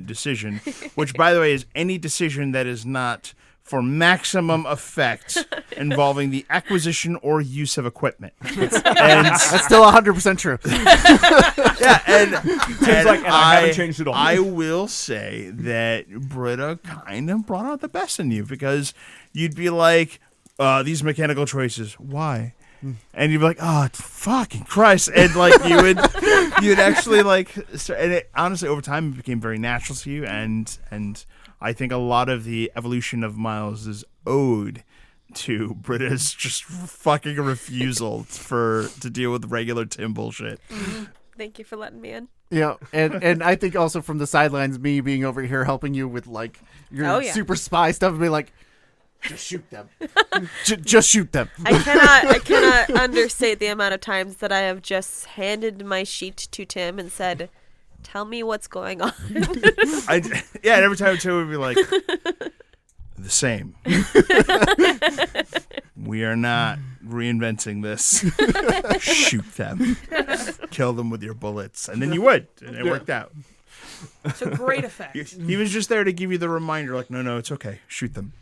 decision, which, by the way, is any decision that is not for maximum effect involving the acquisition or use of equipment. And that's still 100% true. Yeah, and I haven't changed it all. I will say that Britta kind of brought out the best in you, because you'd be like, these mechanical choices, why? And you'd be like, oh, fucking Christ. And like you'd actually like start, and it honestly over time it became very natural to you, and I think a lot of the evolution of Miles is owed to Britta's just fucking refusal to deal with regular Tim bullshit. Thank you for letting me in. Yeah, and I think also from the sidelines, me being over here helping you with like your super spy stuff and being like, just shoot them. Just shoot them. I cannot understate the amount of times that I have just handed my sheet to Tim and said, tell me what's going on. And every time Tim would be like, the same. We are not reinventing this. Shoot them. Kill them with your bullets. And then you would. And it worked out. It's a great effect. He was just there to give you the reminder, like, no, it's okay. Shoot them.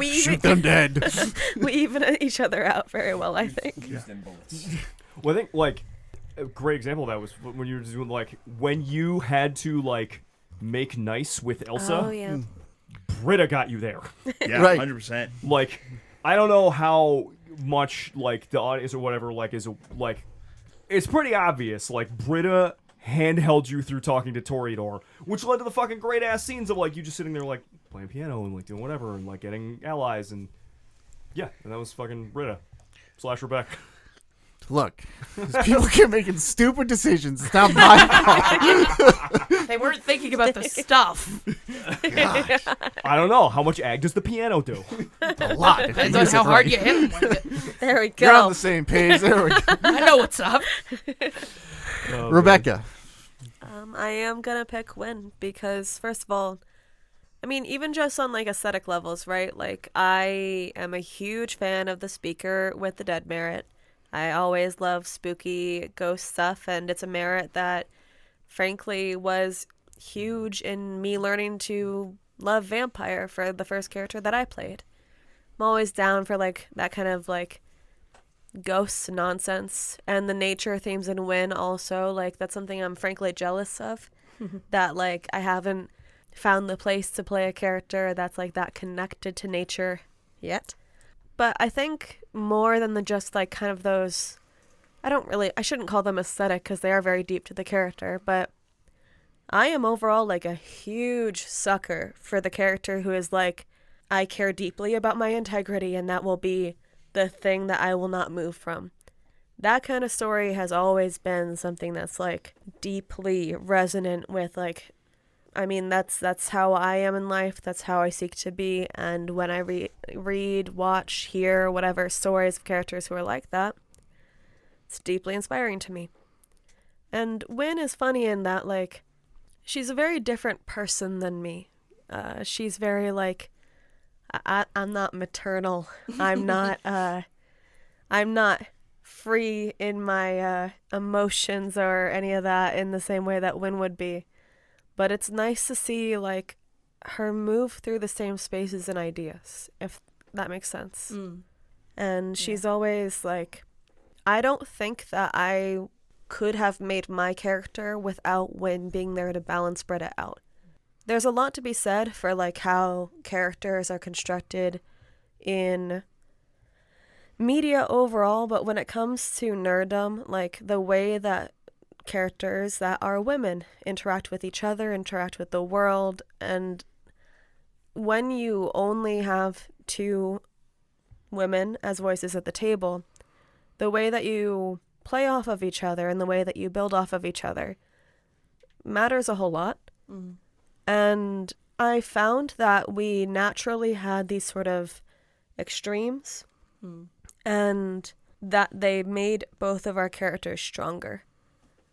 Shoot them dead. We even each other out very well, I think. Use them bullets. Well, I think, like, a great example of that was when you were doing, like, when you had to, like, make nice with Elsa. Oh, yeah. Britta got you there. Yeah, Right. 100%. Like, I don't know how much, like, the audience or whatever, like, is, like, it's pretty obvious. Like, Britta handheld you through talking to Toreador, which led to the fucking great-ass scenes of, like, you just sitting there, like, playing piano and, like, doing whatever and, like, getting allies and, yeah, and that was fucking Britta / Rebecca. Look, these people keep making stupid decisions. It's not my fault. They weren't thinking about the stuff. Gosh, I don't know. How much ag does the piano do? a lot. Depends on how hard you hit them with it. There we You're on go. the same page. There we go. I know what's up. Oh, Rebecca. I am going to pick Win because, first of all, I mean, even just on, like, aesthetic levels, right? Like, I am a huge fan of the speaker with the dead merit. I always love spooky ghost stuff, and it's a merit that, frankly, was huge in me learning to love vampire for the first character that I played. I'm always down for, like, that kind of, like, ghost nonsense, and the nature themes in Win also, like, that's something I'm frankly jealous of. That, like, I haven't found the place to play a character that's, like, that connected to nature yet. But I think more than just, like, kind of those, I shouldn't call them aesthetic because they are very deep to the character, but I am overall, like, a huge sucker for the character who is, like, I care deeply about my integrity and that will be the thing that I will not move from. That kind of story has always been something that's, like, deeply resonant with, like, I mean, that's how I am in life. That's how I seek to be. And when I read, watch, hear, whatever stories of characters who are like that, it's deeply inspiring to me. And Win is funny in that, like, she's a very different person than me. She's very, like, I'm not maternal. I'm not free in my emotions or any of that in the same way that Win would be. But it's nice to see, like, her move through the same spaces and ideas, if that makes sense. And she's always, like, I don't think that I could have made my character without Wynn being there to balance Britta out. There's a lot to be said for like how characters are constructed in media overall, but when it comes to nerddom, like the way that characters that are women interact with each other, interact with the world, and when you only have 2 women as voices at the table, the way that you play off of each other and the way that you build off of each other matters a whole lot. Mm. And I found that we naturally had these sort of extremes, and that they made both of our characters stronger.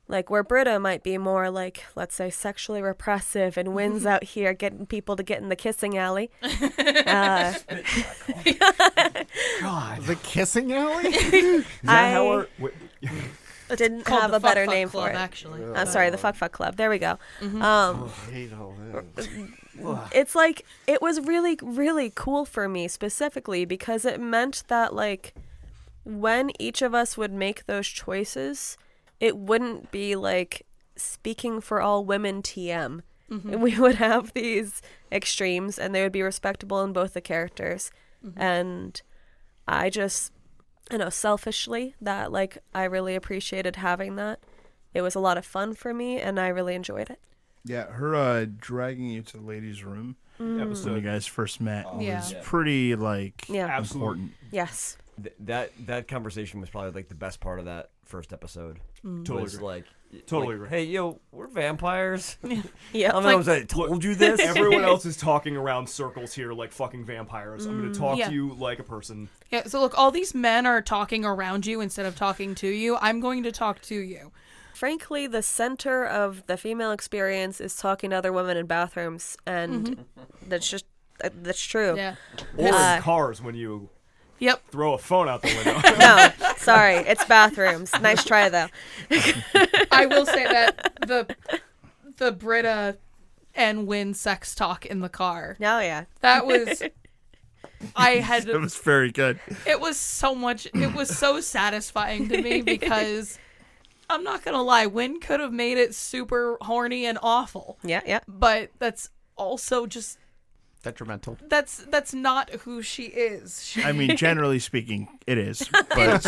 Like where Britta might be more like, let's say, sexually repressive and Wynn's out here getting people to get in the kissing alley. God. The kissing alley? Is that how our... Didn't Called have the a better Fuck name Club, for it. actually. I'm sorry, the Fuck Club. There we go. I hate all this. It's like, it was really, really cool for me specifically because it meant that, like, when each of us would make those choices, it wouldn't be like speaking for all women TM. Mm-hmm. We would have these extremes and they would be respectable in both the characters. Mm-hmm. And I just, selfishly, that like I really appreciated having that. It was a lot of fun for me and I really enjoyed it. Yeah, her dragging you to the ladies' room when you guys first met was pretty important. Yes. That conversation was probably like the best part of that first episode. Totally was agree. Like, totally agree. Hey, yo, we're vampires. Yeah. I'm the ones that told you this. Everyone else is talking around circles here like fucking vampires. I'm going to talk to you like a person. Yeah, so look, all these men are talking around you instead of talking to you. I'm going to talk to you. Frankly, the center of the female experience is talking to other women in bathrooms, and that's true. Yeah. Or in cars when you throw a phone out the window. No, sorry, it's bathrooms. Nice try, though. I will say that the Britta and Wynn sex talk in the car. Oh, yeah. That was... It was very good. It was so satisfying to me because... I'm not going to lie, Wynn could have made it super horny and awful. Yeah. But that's also just... detrimental. That's not who she is. I mean, generally speaking, it is. But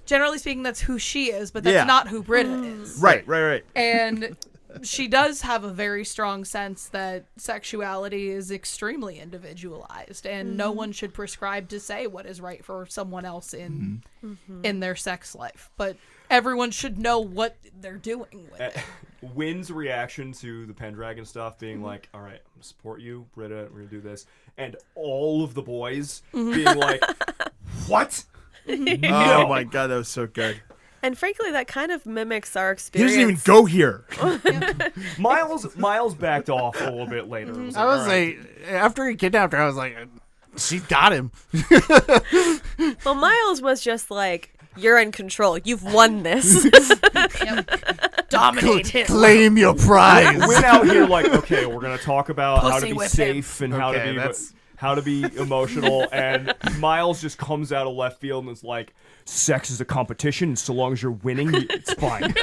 generally speaking, that's who she is, but that's not who Britta is. Right. And she does have a very strong sense that sexuality is extremely individualized, and no one should prescribe to say what is right for someone else in their sex life. But everyone should know what they're doing with it. Wynn's reaction to the Pendragon stuff being like, all right, I'm going to support you, Britta, we're going to do this. And all of the boys being like, what? Oh my God, that was so good. And frankly, that kind of mimics our He experience. doesn't even go here. Miles backed off a little bit later. I was like, after he kidnapped her, I was like, she got him. Well, Miles was just like, you're in control. You've won this. Dominate him. Claim your prize. Went out here like, okay, we're going to talk about how to Pussy be whip safe and how to be emotional. And Miles just comes out of left field and is like, sex is a competition. So long as you're winning, it's fine.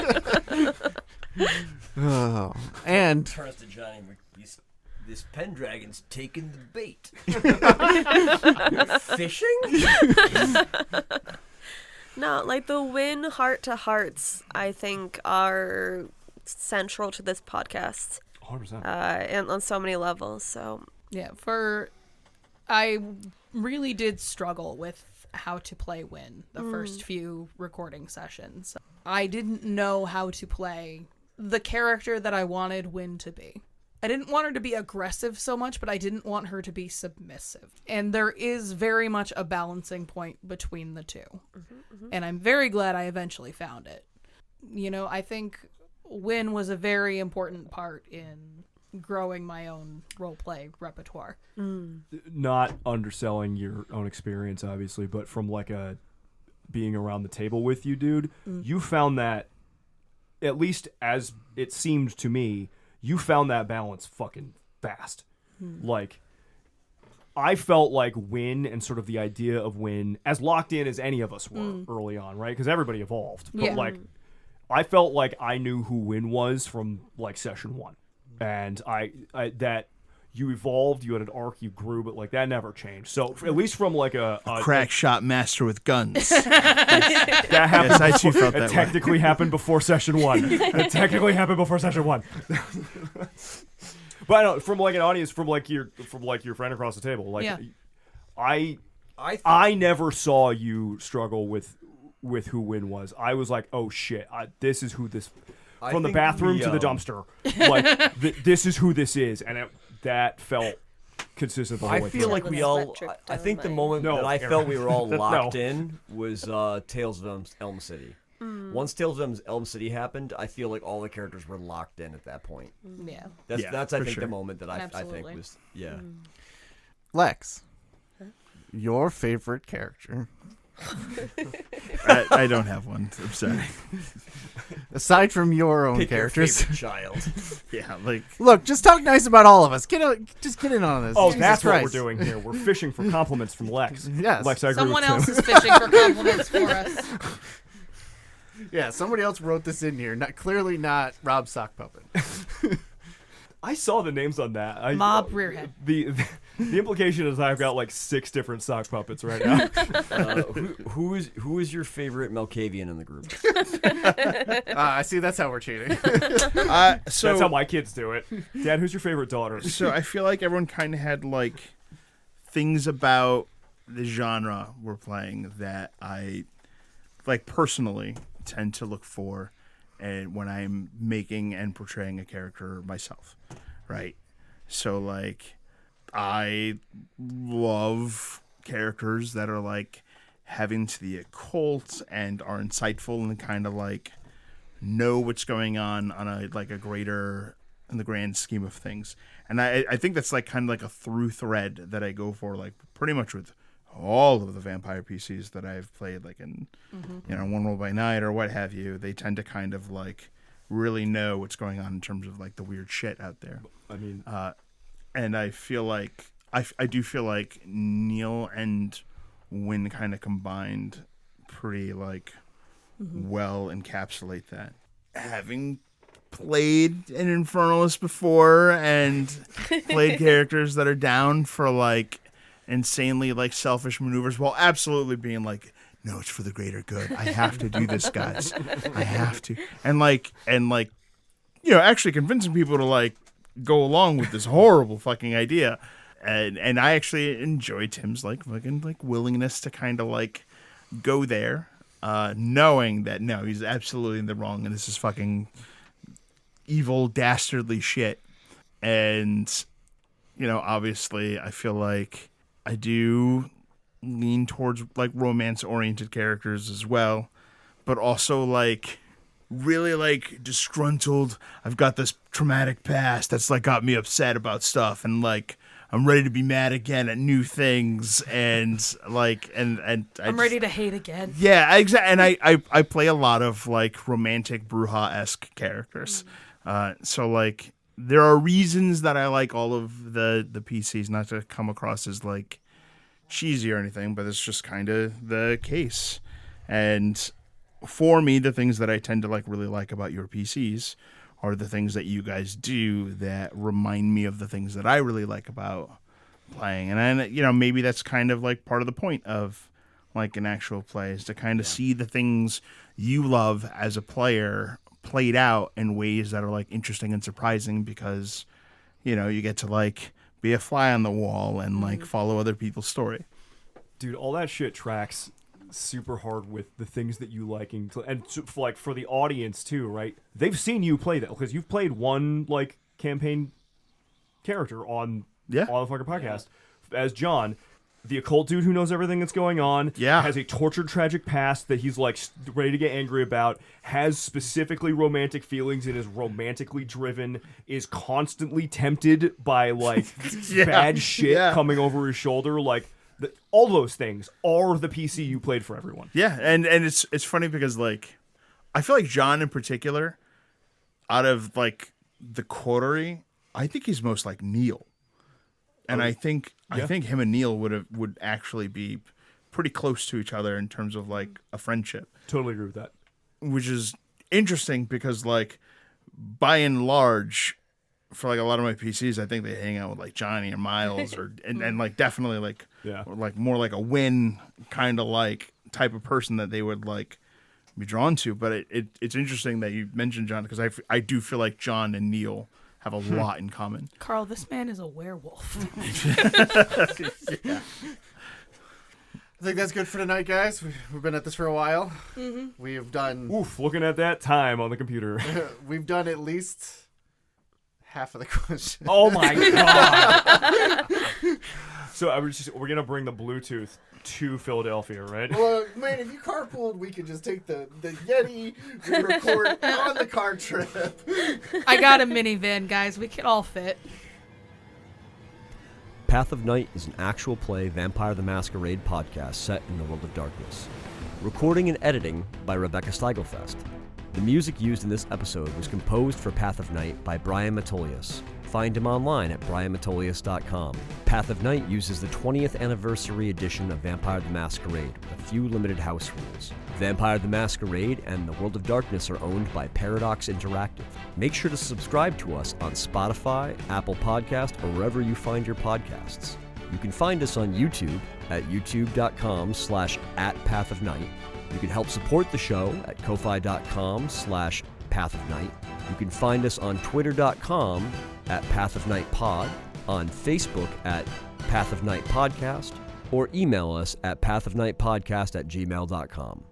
And Turns to Johnny. This Pendragon's taking the bait. Fishing? No, like the Wynn heart-to-hearts, I think, are central to this podcast. 100%. And on so many levels. So Yeah, I really did struggle with how to play Wynn the first few recording sessions. I didn't know how to play the character that I wanted Wynn to be. I didn't want her to be aggressive so much, but I didn't want her to be submissive. And there is very much a balancing point between the two. And I'm very glad I eventually found it. I think Wynn was a very important part in growing my own roleplay repertoire. Not underselling your own experience, obviously, but from like being around the table with you, dude, you found that, at least as it seemed to me, you found that balance fucking fast. Like, I felt like Win and sort of the idea of Win, as locked in as any of us were early on, right? Because everybody evolved. But Yeah. like, I felt like I knew who Win was from like session 1, and I that you evolved, you had an arc, you grew, but like that never changed. So at least from like a Crack shot master with guns. that happened. Yes, I too felt It that way. technically happened before session 1. It technically happened before session 1. But I know from like an audience, from like your friend across the table, like Yeah. I never saw you struggle with who Win was. I was like, oh shit, this is who this. From the think bathroom we, to the dumpster, like this is who this is, and that felt consistent the whole I way feel through. like we all. I think the moment No, that I Eric. felt we were all locked No. in was Tales of Elm City. Once Tales of Elm City happened, I feel like all the characters were locked in at that point. Yeah. That's I for think sure. the moment that I think Absolutely. was Lex, your favorite character, I don't have one. I'm sorry. aside from your own Pick your characters. favorite child. Yeah, like Look, just talk nice about all of us. Just get in on this. Oh, Jesus that's what Christ. we're doing here. We're fishing for compliments from Lex. Yes. Lex, I agree Someone with else Tim. is fishing for compliments for us. Yeah, somebody else wrote this in here. Clearly not Rob Sock Puppet. I saw the names on that. Mob Rearhead. The implication is I've got like 6 different sock puppets right now. Who is your favorite Malkavian in the group? I see. That's how we're cheating. so. That's how my kids do it. Dad, who's your favorite daughter? So I feel like everyone kind of had like things about the genre we're playing that I like personally tend to look for, and when I'm making and portraying a character myself, right? So like I love characters that are like having to the occult and are insightful and kind of like know what's going on a like a greater in the grand scheme of things. And I think that's like kind of like a through thread that I go for like pretty much with all of the vampire PCs that I've played, like in One Roll by Night or what have you. They tend to kind of like really know what's going on in terms of like the weird shit out there. I mean, And I feel like I do feel like Neil and Wynn kind of combined pretty like well encapsulate that. Having played an Infernalist before and played characters that are down for like insanely like selfish maneuvers while absolutely being like, no, it's for the greater good. I have to do this, guys. I have to. And actually convincing people to like go along with this horrible fucking idea. And I actually enjoy Tim's like fucking like willingness to kind of like go there, knowing that no, he's absolutely in the wrong and this is fucking evil, dastardly shit. And obviously I feel like I do lean towards like romance-oriented characters as well, but also like really like disgruntled. I've got this traumatic past that's like got me upset about stuff, and like I'm ready to be mad again at new things, and like and I'm ready to hate again. yeah, exactly. And I play a lot of like romantic Bruja-esque characters, so like there are reasons that I like all of the PCs, not to come across as like cheesy or anything, but it's just kind of the case. And for me, the things that I tend to like really like about your PCs are the things that you guys do that remind me of the things that I really like about playing. And then, maybe that's kind of like part of the point of like an actual play, is to kind of see the things you love as a player played out in ways that are like interesting and surprising, because you get to like be a fly on the wall and like follow other people's story. dude, all that shit tracks super hard with the things that you liking to, and for the audience too, right? They've seen you play that because you've played one like campaign character on the fucking podcast as John, the occult dude who knows everything that's going on, has a tortured tragic past that he's like ready to get angry about, has specifically romantic feelings and is romantically driven, is constantly tempted by like bad shit coming over his shoulder, like all those things are the PC you played for everyone. Yeah, and it's funny because like I feel like John in particular, out of like the coterie, I think he's most like Neil And I think him and Neil would actually be pretty close to each other in terms of like a friendship. Totally agree with that. Which is interesting because like by and large, for like a lot of my PCs, I think they hang out with like Johnny or Miles and like definitely like like more like a Win kind of like type of person that they would like be drawn to. But it's interesting that you mentioned John because I do feel like John and Neil have a lot in common. Carl, this man is a werewolf. Yeah. I think that's good for tonight, guys. We've been at this for a while. Mm-hmm. We have done... Oof, looking at that time on the computer. We've done at least half of the questions. Oh, my God. So we're going to bring the Bluetooth to Philadelphia, right? Well, man, if you carpooled, we could just take the Yeti, we record on the car trip. I got a minivan, guys. We can all fit. Path of Night is an actual play Vampire the Masquerade podcast set in the world of darkness. Recording and editing by Rebecca Steigelfest. The music used in this episode was composed for Path of Night by Brian Matolius. Find him online at brianmatolius.com. Path of Night uses the 20th anniversary edition of Vampire the Masquerade with a few limited house rules. Vampire the Masquerade and the World of Darkness are owned by Paradox Interactive. Make sure to subscribe to us on Spotify, Apple Podcast, or wherever you find your podcasts. You can find us on YouTube at youtube.com/@pathofnight. You can help support the show at ko-fi.com/pathofnight. You can find us on twitter.com @pathofnightpod, on Facebook at Path of Night Podcast, or email us at pathofnightpodcast@gmail.com.